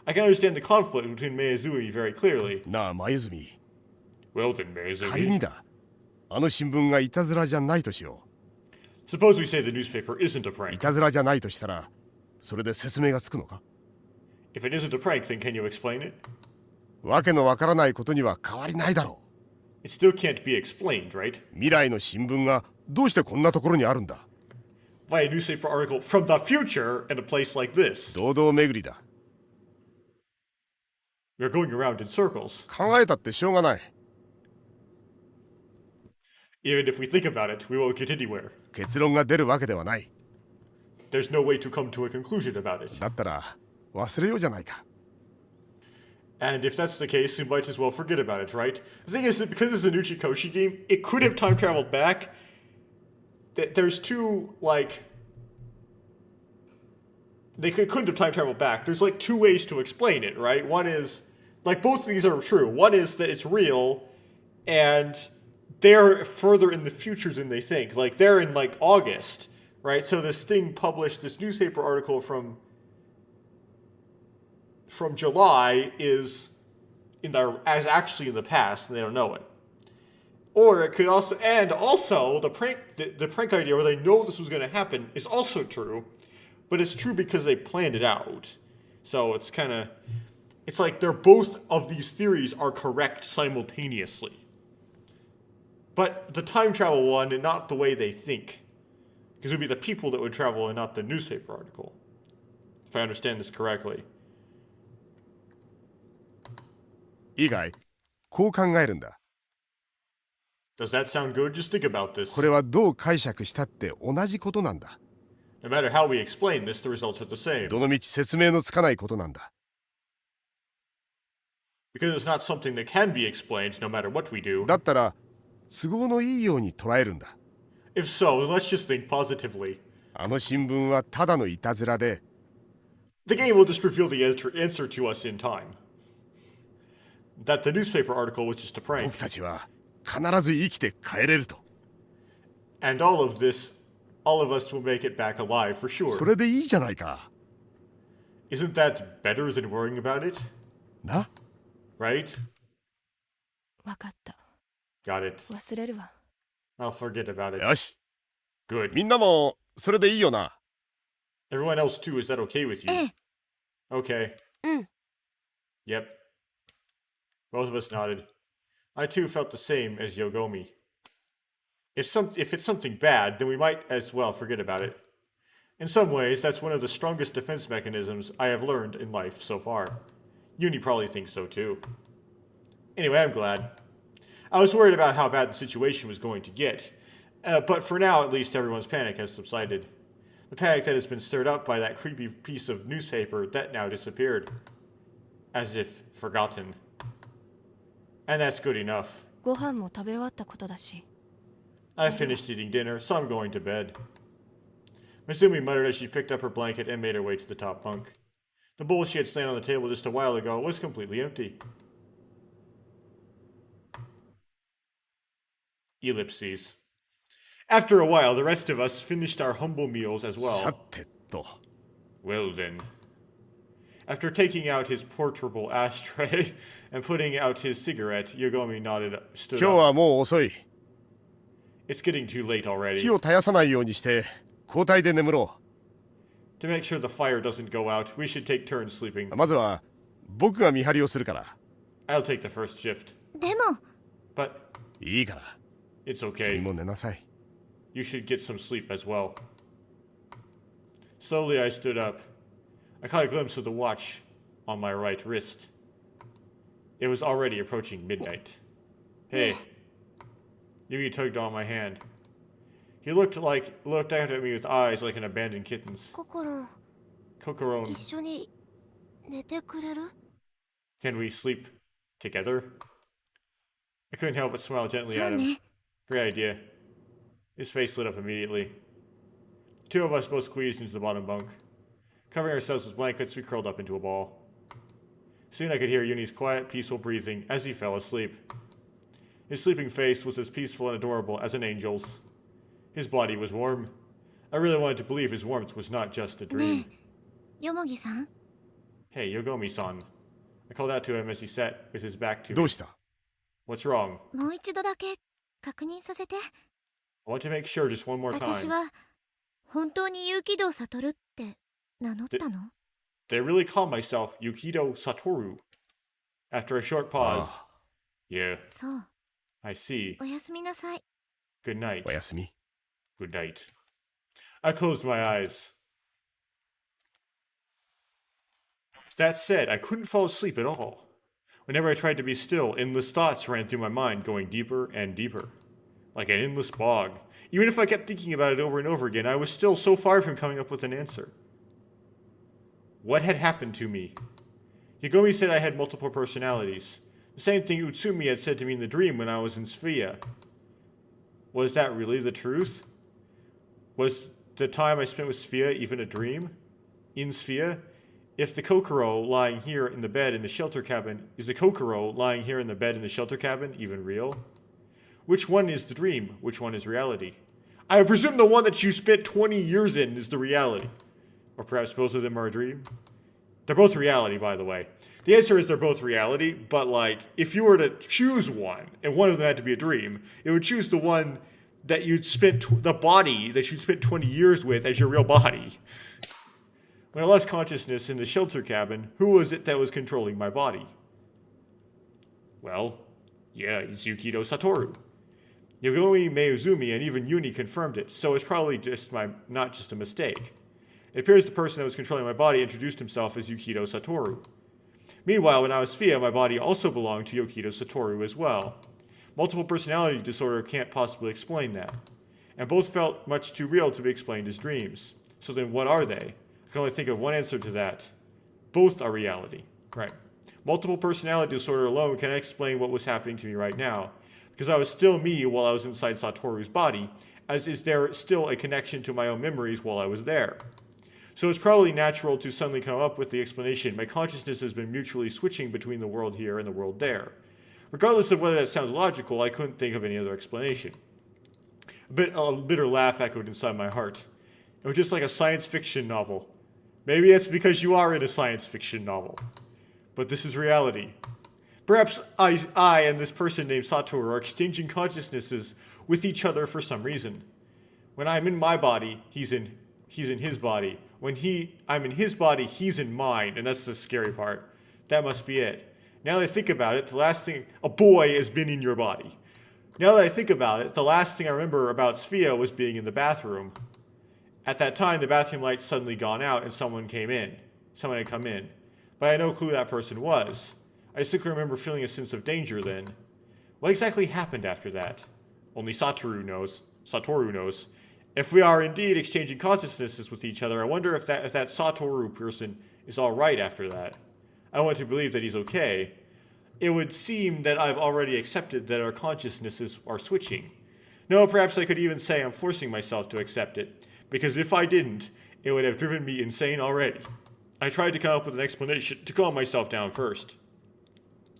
A: I can understand the conflict between Mayazumi very clearly.
B: なあ眉住。
A: Well then,
B: 仮に
A: Mayazumi.
B: だ。あの新聞がいたずらじゃないとしよ
A: Suppose we say the newspaper isn't a
B: う。い
A: prank.
B: たずらじゃないとしたら、それで説明がつくのか。
A: If it isn't a prank, then can you explain it?
B: わけのわからないことには変わりないだろ
A: It still can't be explained, right?
B: う。未来の新聞がどうしてこんなところにあるんだ。
A: By a newspaper article from the future in a place like this.
B: 堂々巡りだ。
A: We're going around in circles.
B: 考えたってしょうがない。
A: Even if we think about it, we won't get anywhere.
B: 結論が出るわけではない。
A: There's no way to come to a conclusion about it.
B: だったら忘れようじゃないか。
A: And if that's the case, we might as well forget about it, right? The thing is that because it's a Nuchikoshi game, it could have time traveled back. There's two, like... couldn't have time traveled back. There's like two ways to explain it, right? One is, like both of these are true. One is that it's real, and they're further in the future than they think. Like they're in like August, right? So this thing published, this newspaper article from July is actually in the past, and they don't know it. Or it could also, and also the prank idea where they know this was going to happen is also true, but it's true because they planned it out. So it's kind of, it's like they're both of these theories are correct simultaneously. But the time travel one and not the way they think. Because it would be the people that would travel and not the newspaper article. If I understand this correctly.
B: いいかい？こう考えるんだ。
A: Does that sound good? Just think about this.
B: これはどう解釈したって同じことなんだ。
A: No matter how we explain this, the results are the same.
B: どのみち説明のつかないことなんだ。
A: Because it's not something that can be explained no matter what we do.
B: だったら都合のいいように捉えるんだ。
A: If so, then let's just think positively.
B: あの新聞はただのいたずらで、
A: The game will just reveal the answer to us in time. That the newspaper article was just a
B: 僕
A: prank.
B: たちは必ず生きて帰れると。
A: And all of this, all of us will make it back alive for
B: そ
A: sure.
B: れでいいじゃないか。
A: Isn't that better than worrying about it?
B: な？
A: Right?
E: わかった。
A: Got it.
E: 忘れるわ。
A: I'll forget about it.
B: よし。
A: Good.
B: みんなもそれでいいよな。
A: Everyone else too, is that okay with you?
C: ええ
A: Okay.
D: うん。
A: Yep. Both of us nodded. I too felt the same as Yogomi. If it's something bad, then we might as well forget about it. In some ways, that's one of the strongest defense mechanisms I have learned in life so far. Uni probably thinks so too. Anyway, I'm glad. I was worried about how bad the situation was going to get, but for now, at least, everyone's panic has subsided. The panic that has been stirred up by that creepy piece of newspaper that now disappeared. As if forgotten. And that's good enough.
E: ご飯も食べ終わったことだし。
A: I finished eating dinner, so I'm going to bed. Misumi muttered as she picked up her blanket and made her way to the top bunk. The bowl she had slain on the table just a while ago was completely empty. Ellipses. After a while, the rest of us finished our humble meals as
B: さ
A: well.
B: てと。
A: Well then. After taking out his portable ashtray and putting out his cigarette, Yogomi stood
B: 今日
A: up.
B: はもう遅い。
A: It's getting too late
B: 火
A: already.
B: を絶やさないようにして交代で眠ろ
A: To make sure the fire doesn't go out, we should take turns sleeping.
B: う。まずは僕が見張りをするから
A: I'll take the first shift.
C: でも
A: But
B: いいから
A: it's
B: 君
A: okay.
B: も寝なさい。
A: You should get some sleep as well. Slowly I stood up. I caught a glimpse of the watch on my right wrist. It was already approaching midnight. Hey. Yugi tugged on my hand. He looked out at me with eyes like an abandoned kitten's.
D: 心、
A: Kokoro,
D: 一緒に寝てくれる？
A: can we sleep together? I couldn't help but smile gently
C: そう
A: at him.
C: ね
A: Great idea. His face lit up immediately. The two of us both squeezed into the bottom bunk. Covering ourselves with blankets, we curled up into a ball. Soon I could hear Yuni's quiet, peaceful breathing as he fell asleep. His sleeping face was as peaceful and adorable as an angel's. His body was warm. I really wanted to believe his warmth was not just a
C: ね
A: dream.
C: えよもぎさん
A: Hey, Yogomi-san. I called out to him as he sat with his back to
B: ど
A: me.
B: うした？
A: What's wrong?
C: もう一度だけ確認させて
A: I want to make sure just one more
C: 私
A: time.
C: は本当に有機道悟って名乗ったの
A: They really call myself Yukido Satoru. After a short pause. Yeah,
C: そう
A: I see.
C: おやすみなさい
A: Good night.
B: おやすみ。
A: Good night. I closed my eyes. That said, I couldn't fall asleep at all. Whenever I tried to be still, endless thoughts ran through my mind, going deeper and deeper. Like an endless bog. Even if I kept thinking about it over and over again, I was still so far from coming up with an answer. What had happened to me? Yagomi said I had multiple personalities. The same thing Utsumi had said to me in the dream when I was in Sphia. Was that really the truth? Was the time I spent with Sphia even a dream? In Sphia? If the Kokoro lying here in the bed in the shelter cabin, is the Kokoro lying here in the bed in the shelter cabin even real? Which one is the dream? Which one is reality? I presume the one that you spent 20 years in is the reality. Or perhaps both of them are a dream? They're both reality, by the way. The answer is they're both reality, but like, if you were to choose one, and one of them had to be a dream, it would choose the one that you'd spent, the body that you'd spent 20 years with as your real body. When I lost consciousness in the shelter cabin, who was it that was controlling my body? Well, yeah, it's Yukito Satoru. Yogomi Meizumi and even Yuni confirmed it, so it's probably not just a mistake. It appears the person that was controlling my body introduced himself as Yukito Satoru. Meanwhile, when I was Fia, my body also belonged to Yukito Satoru as well. Multiple personality disorder can't possibly explain that. And both felt much too real to be explained as dreams. So then what are they? I can only think of one answer to that. Both are reality. Right. Multiple personality disorder alone cannot explain what was happening to me right now. Because I was still me while I was inside Satoru's body, as is there still a connection to my own memories while I was there. So it's probably natural to suddenly come up with the explanation, my consciousness has been mutually switching between the world here and the world there. Regardless of whether that sounds logical, I couldn't think of any other explanation. A bitter laugh echoed inside my heart. It was just like a science fiction novel. Maybe it's because you are in a science fiction novel. But this is reality. Perhaps I and this person named Satoru are exchanging consciousnesses with each other for some reason. When I'm in my body, he's in his body. When I'm in his body, he's in mine, and that's the scary part. That must be it. Now that I think about it, the last thing a boy has been in your body. Now that I think about it, the last thing I remember about Sphia was being in the bathroom. At that time, the bathroom lights suddenly gone out and someone came in. Someone had come in. But I had no clue who that person was. I simply remember feeling a sense of danger then. What exactly happened after that? Only Satoru knows. If we are indeed exchanging consciousnesses with each other, I wonder if that Satoru person is alright after that. I want to believe that he's okay. It would seem that I've already accepted that our consciousnesses are switching. No, perhaps I could even say I'm forcing myself to accept it, because if I didn't, it would have driven me insane already. I tried to come up with an explanation to calm myself down first.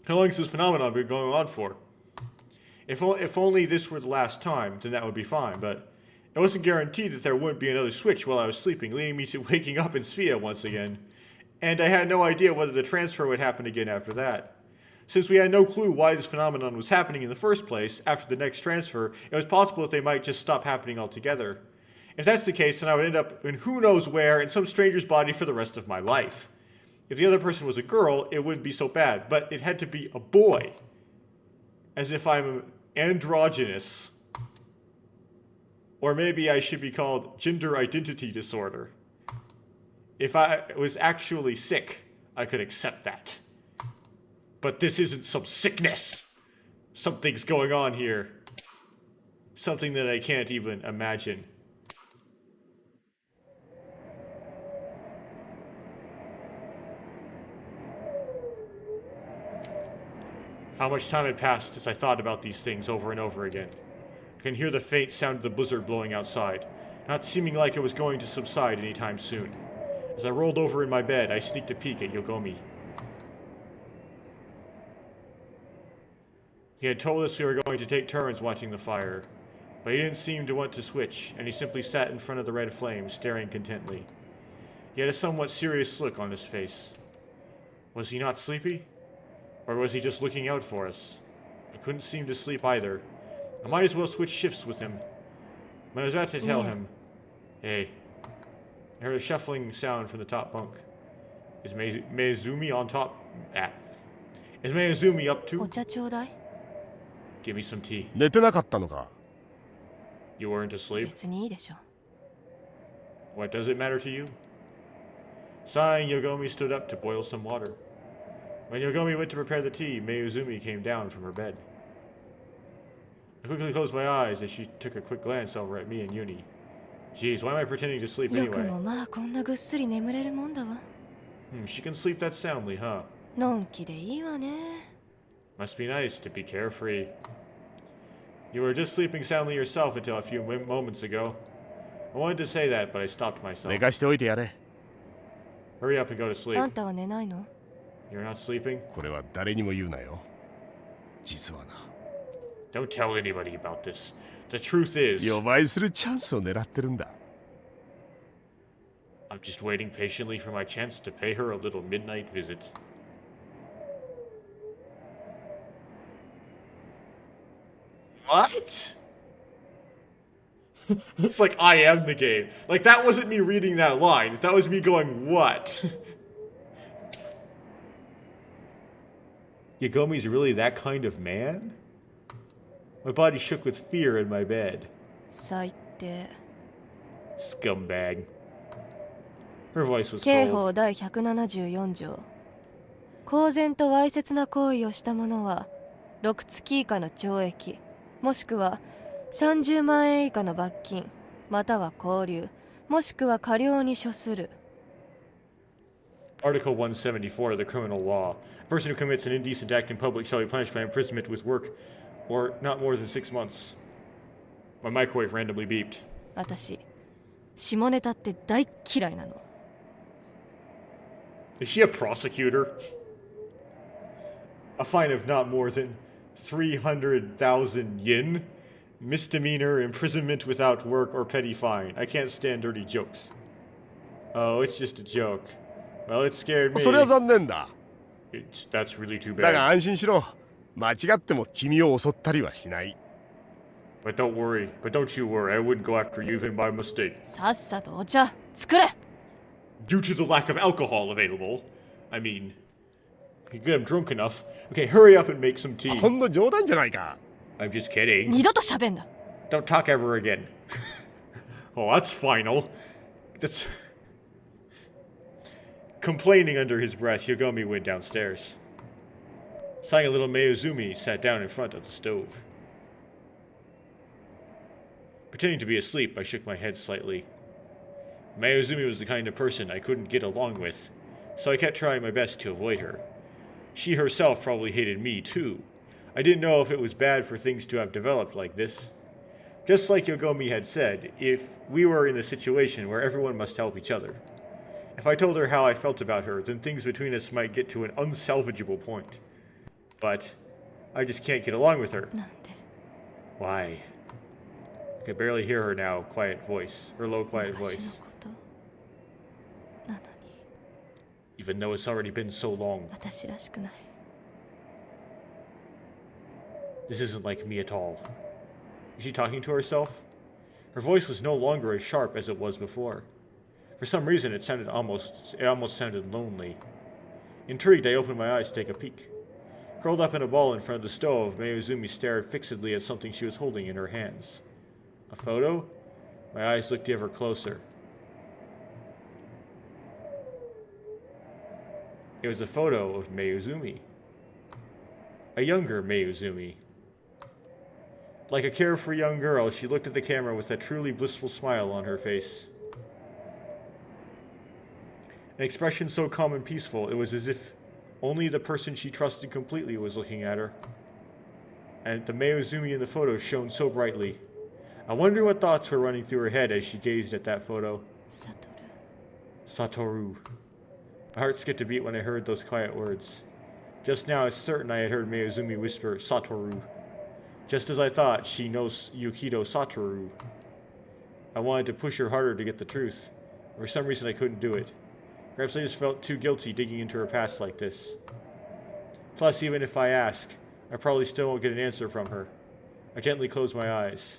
A: How long has this phenomenon been going on for? If only this were the last time, then that would be fine, but it wasn't guaranteed that there wouldn't be another switch while I was sleeping, leading me to waking up in Sphia once again. And I had no idea whether the transfer would happen again after that. Since we had no clue why this phenomenon was happening in the first place, after the next transfer, it was possible that they might just stop happening altogether. If that's the case, then I would end up in who knows where in some stranger's body for the rest of my life. If the other person was a girl, it wouldn't be so bad, but it had to be a boy. As if I'm androgynous. Or maybe I should be called gender identity disorder. If I was actually sick, I could accept that. But this isn't some sickness. Something's going on here. Something that I can't even imagine. How much time had passed as I thought about these things over and over again. I can hear the faint sound of the blizzard blowing outside, not seeming like it was going to subside anytime soon. As I rolled over in my bed, I sneaked a peek at Yogomi. He had told us we were going to take turns watching the fire, but he didn't seem to want to switch, and he simply sat in front of the red flame, staring contently. He had a somewhat serious look on his face. Was he not sleepy? Or was he just looking out for us? I couldn't seem to sleep either. I might as well switch shifts with him. When I was about to tell him, hey, I heard a shuffling sound from the top bunk. Is Meizumi on top? Is Meizumi up
E: お
A: too?
E: 茶ちょうだい。
A: Give me some tea.
B: 寝てなかったのか？
A: You weren't asleep?
E: 別にいいでしょ。
A: What does it matter to you? Sighing, Yogomi stood up to boil some water. When Yogomi went to prepare the tea, Meizumi came down from her bed. I quickly closed my eyes as she took a quick glance over at me and Yuni. Geez, why am I pretending to sleep
E: よく
A: anyway?
E: もまあこんなぐっすり眠れるもんだわ。
A: She can sleep that soundly, huh?
E: のんきでいいわね。
A: Must be nice to be carefree. You were just sleeping soundly yourself until a few moments ago. I wanted to say that, but I stopped myself.
B: 寝かしておいてやれ。
A: Hurry up and go to
E: あ
A: sleep.
E: んたは寝ないの？
A: You're not sleeping?
B: これは誰にも言うなよ。実はな。
A: Don't tell anybody about this. The truth is,
B: 予売するチャンスを狙ってるんだ。
A: I'm just waiting patiently for my chance to pay her a little midnight visit. What? It's like I am the game. Like, that wasn't me reading that line. That was me going, what? Yagomi's really that kind of man? My body shook with fear in my bed.
E: 最低。
A: Scumbag. Her voice was
E: 刑
A: cold.
E: 法第174条公然とわいせつな行為をした者は6月以下の懲役もしくは30万円以下の罰金または拘留もしくは科料に処する
A: Article 174 of the criminal law. A person who commits an indecent act in public shall be punished by imprisonment with work or not more than 6 months. My microwave randomly beeped.
E: 私下ネタって大嫌いなの
A: Is she a prosecutor? A fine of not more than 300,000 yen? Misdemeanor, imprisonment without work, or petty fine. I can't stand dirty jokes. Oh, it's just a joke. Well, it scared me.
B: それは残念だ。
A: That's really too
B: だが
A: bad.
B: 安心しろ。間違っても君を襲ったりはしない。
A: But don't you worry, I wouldn't go after you even by mistake.
E: さっさとお茶作れ
A: Due to the lack of alcohol available. I mean, good, I'm drunk enough. Okay, hurry up and make some tea.
B: ほんの冗談じゃないか。
A: I'm just kidding.
E: 二度と喋んな
A: Don't talk ever again. Oh, that's final. That's... Complaining under his breath, Yogomi went downstairs. Sighing a little, Mayuzumi sat down in front of the stove. Pretending to be asleep, I shook my head slightly. Mayuzumi was the kind of person I couldn't get along with, so I kept trying my best to avoid her. She herself probably hated me, too. I didn't know if it was bad for things to have developed like this. Just like Yogomi had said, if we were in a situation where everyone must help each other. If I told her how I felt about her, then things between us might get to an unsalvageable point. But I just can't get along with her.
E: なんで
A: Why? I could barely hear her now, quiet voice, her low, quiet
E: 私の
A: voice.
E: ことなのに
A: Even though it's already been so long,
E: 私らしくない
A: this isn't like me at all. Is she talking to herself? Her voice was no longer as sharp as it was before. For some reason, it almost sounded lonely. Intrigued, I opened my eyes to take a peek. Curled up in a ball in front of the stove, Mayuzumi stared fixedly at something she was holding in her hands. A photo? My eyes looked ever closer. It was a photo of Mayuzumi. A younger Mayuzumi. Like a carefree young girl, she looked at the camera with a truly blissful smile on her face. An expression so calm and peaceful, it was as if only the person she trusted completely was looking at her. And the Mayuzumi in the photo shone so brightly. I wonder what thoughts were running through her head as she gazed at that photo.
E: サトル
A: Satoru. My heart skipped a beat when I heard those quiet words. Just now, I was certain I had heard Mayuzumi whisper Satoru. Just as I thought, she knows Yukido Satoru. I wanted to push her harder to get the truth. For some reason, I couldn't do it. Perhaps I just felt too guilty digging into her past like this. Plus, even if I ask, I probably still won't get an answer from her. I gently closed my eyes.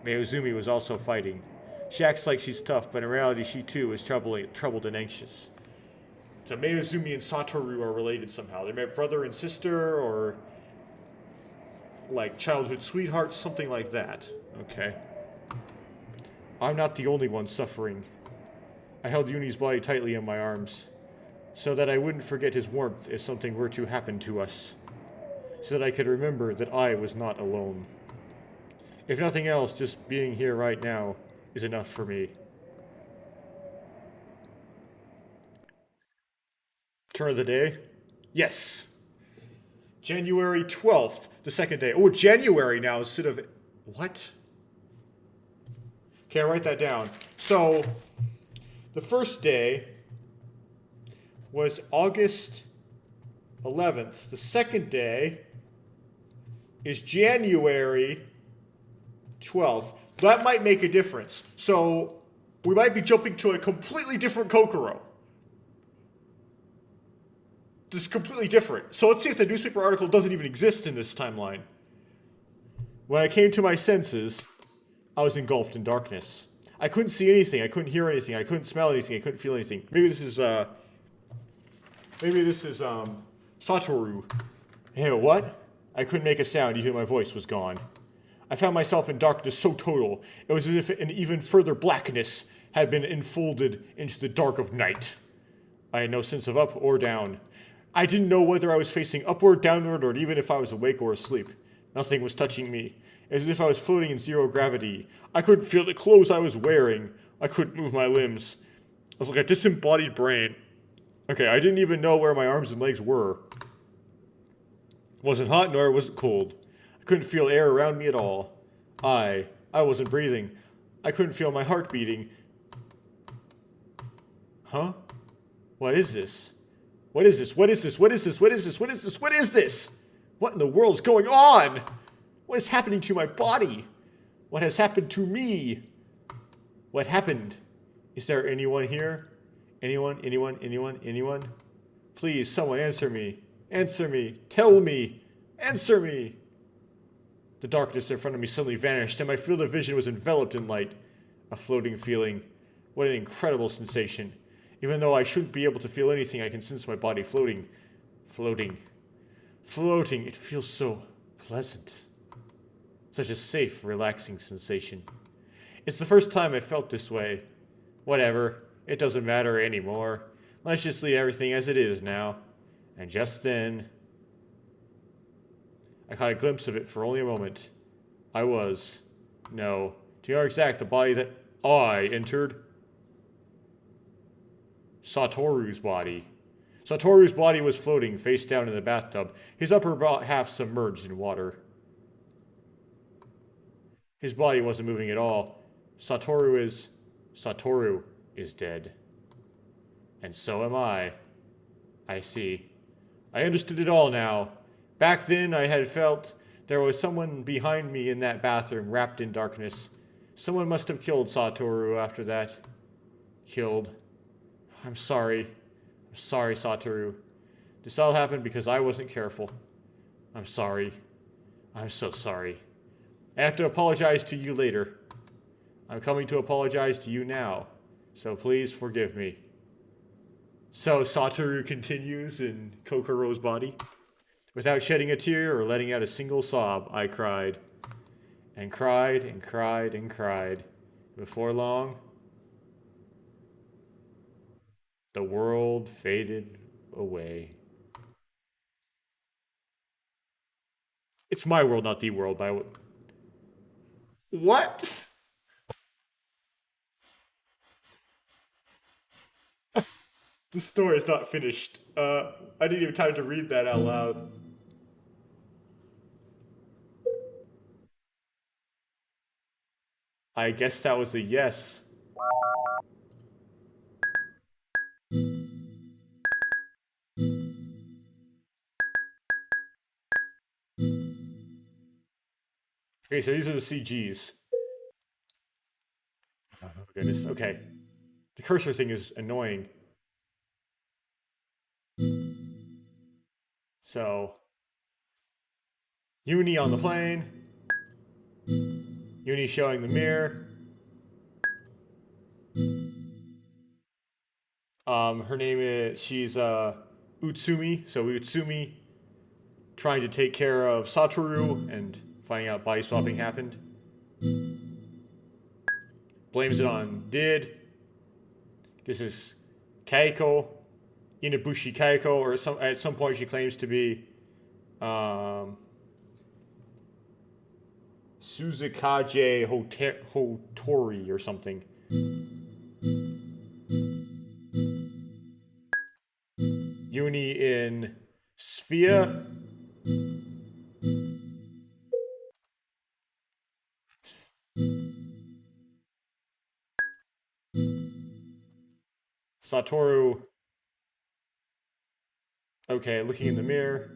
A: Mayuzumi was also fighting. She acts like she's tough, but in reality she too is troubled and anxious. So Mayuzumi and Satoru are related somehow. They may be brother and sister, or like childhood sweethearts, something like that. Okay. I'm not the only one suffering. I held Yuni's body tightly in my arms, so that I wouldn't forget his warmth if something were to happen to us, so that I could remember that I was not alone. If nothing else, just being here right now is enough for me. Turn of the day? Yes. January 12th, the second day. Oh, January now instead of... What? Okay, I write that down. So, the first day was August 11th. The second day is January 12th. That might make a difference. So we might be jumping to a completely different Kokoro. This is completely different. So let's see if the newspaper article doesn't even exist in this timeline. When I came to my senses, I was engulfed in darkness. I couldn't see anything. I couldn't hear anything. I couldn't smell anything. I couldn't feel anything. Maybe this is Satoru. Hey, what? I couldn't make a sound, even my voice was gone. I found myself in darkness so total, it was as if an even further blackness had been enfolded into the dark of night. I had no sense of up or down. I didn't know whether I was facing upward, downward, or even if I was awake or asleep. Nothing was touching me, as if I was floating in zero gravity. I couldn't feel the clothes I was wearing. I couldn't move my limbs. I was like a disembodied brain. Okay, I didn't even know where my arms and legs were. It wasn't hot nor was it cold. I couldn't feel air around me at all. I wasn't breathing. I couldn't feel my heart beating. Huh? What is this? What is this? What is this? What is this? What is this? What is this? What is this? What in the world is going on? What is happening to my body? What has happened to me? What happened? Is there anyone here? Anyone? Anyone? Anyone? Anyone? Please, someone answer me. Answer me. Tell me. Answer me. The darkness in front of me suddenly vanished, and my field of vision was enveloped in light. A floating feeling. What an incredible sensation. Even though I shouldn't be able to feel anything, I can sense my body floating. Floating. Floating. It feels so pleasant. Such a safe, relaxing sensation. It's the first time I felt this way. Whatever. It doesn't matter anymore. Let's just leave everything as it is now. And just then, I caught a glimpse of it for only a moment. To be more exact, the body that I entered. Satoru's body. Satoru's body was floating face down in the bathtub, his upper half submerged in water. His body wasn't moving at all. Satoru is dead. And so am I. I see. I understood it all now. Back then, I had felt there was someone behind me in that bathroom, wrapped in darkness. Someone must have killed Satoru after that. Killed. I'm sorry. I'm sorry, Satoru. This all happened because I wasn't careful. I'm sorry. I'm so sorry. I have to apologize to you later. I'm coming to apologize to you now. So please forgive me. So Satoru continues in Kokoro's body. Without shedding a tear or letting out a single sob, I cried. And cried and cried and cried. Before long, the world faded away. It's my world, not the world. What? The story is not finished. I didn't even have time to read that out loud. I guess that was a yes. Okay, so these are the CGs. Oh, goodness. Okay. The cursor thing is annoying. So, Uni on the plane. Uni showing the mirror. Her name is, she's Utsumi. So Utsumi trying to take care of Satoru and finding out body swapping happened. Blames it on Did. This is Kaiko, Inabushi Kaiko, or at some point she claims to be Suzukage Hotori or something. Uni in Sphere. Satoru. Okay, looking in the mirror.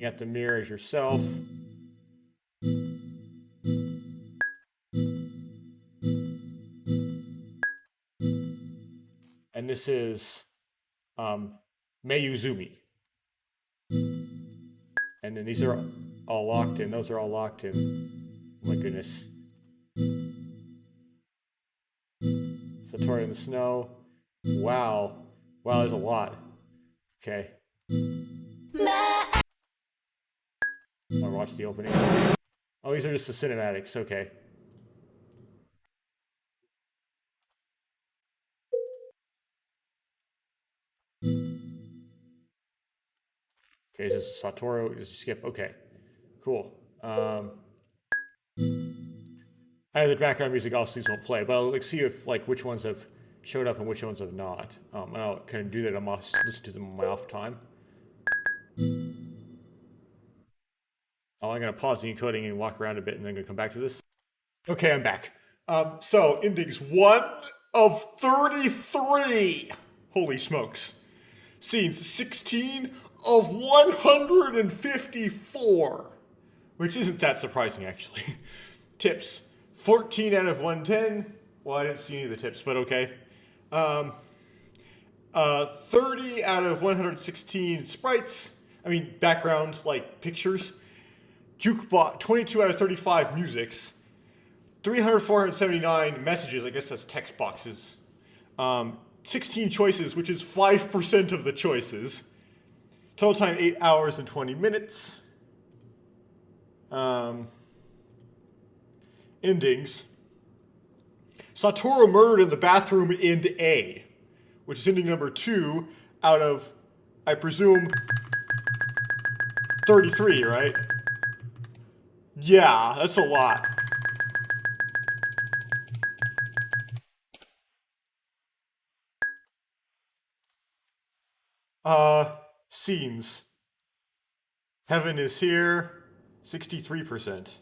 A: You got the mirror as yourself. And this is Mayuzumi. And then these are all locked in. Those are all locked in. Oh my goodness. Satori in the snow. Wow. Wow, there's a lot. Okay. I'll watch the opening. Oh, these are just the cinematics. Okay. Okay, this is Satoru. This is skip. Okay. Cool. I have the background music, also these won't play, but I'll see if which ones have showed up and which ones have not. And I'll kind of do that. I'll listen to them on my off time. Oh, I'm gonna pause the encoding and walk around a bit, and then I'm gonna come back to this. Okay, I'm back. So endings 1 of 33. Holy smokes. Scenes 16 of 154, which isn't that surprising actually. Tips 14 out of 110. Well, I didn't see any of the tips, but okay. 30 out of 116 sprites. I mean, background, pictures. Jukebox, 22 out of 35 musics. 479 messages, I guess that's text boxes. 16 choices, which is 5% of the choices. Total time, 8 hours and 20 minutes. Endings. Satoru murdered in the bathroom in A, which is ending number 2 out of, I presume, 33, right? Yeah, that's a lot. Scenes. Heaven is here, 63%.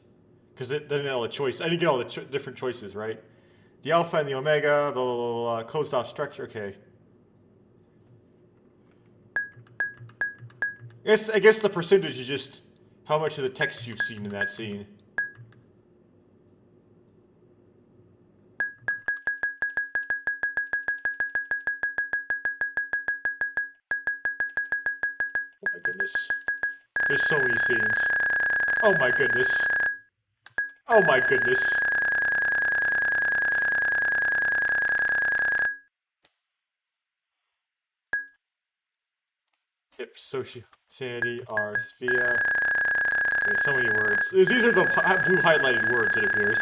A: Because it didn't get all the choice. I didn't get all the different choices, right? The alpha and the omega, blah, blah, blah, blah, closed off structure, okay. I guess the percentage is just how much of the text you've seen in that scene. Oh my goodness. There's so many scenes. Oh my goodness. Oh my goodness. Tip, social, sanity, R, sphere. Okay, so many words. These are the blue highlighted words, it appears.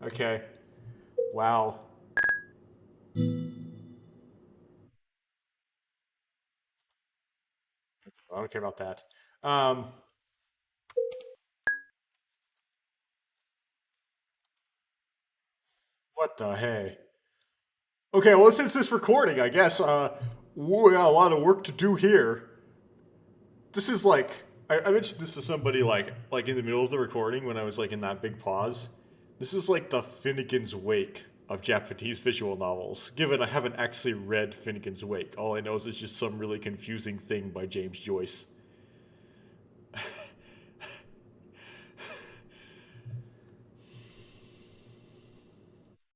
A: Okay. Wow. I don't care about that. What the hey? Okay, well, since this recording, I guess, we got a lot of work to do here. This is I mentioned this to somebody like in the middle of the recording when I was in that big pause. This is the Finnegan's Wake of Japanese visual novels. Given I haven't actually read Finnegan's Wake, all I know is it's just some really confusing thing by James Joyce.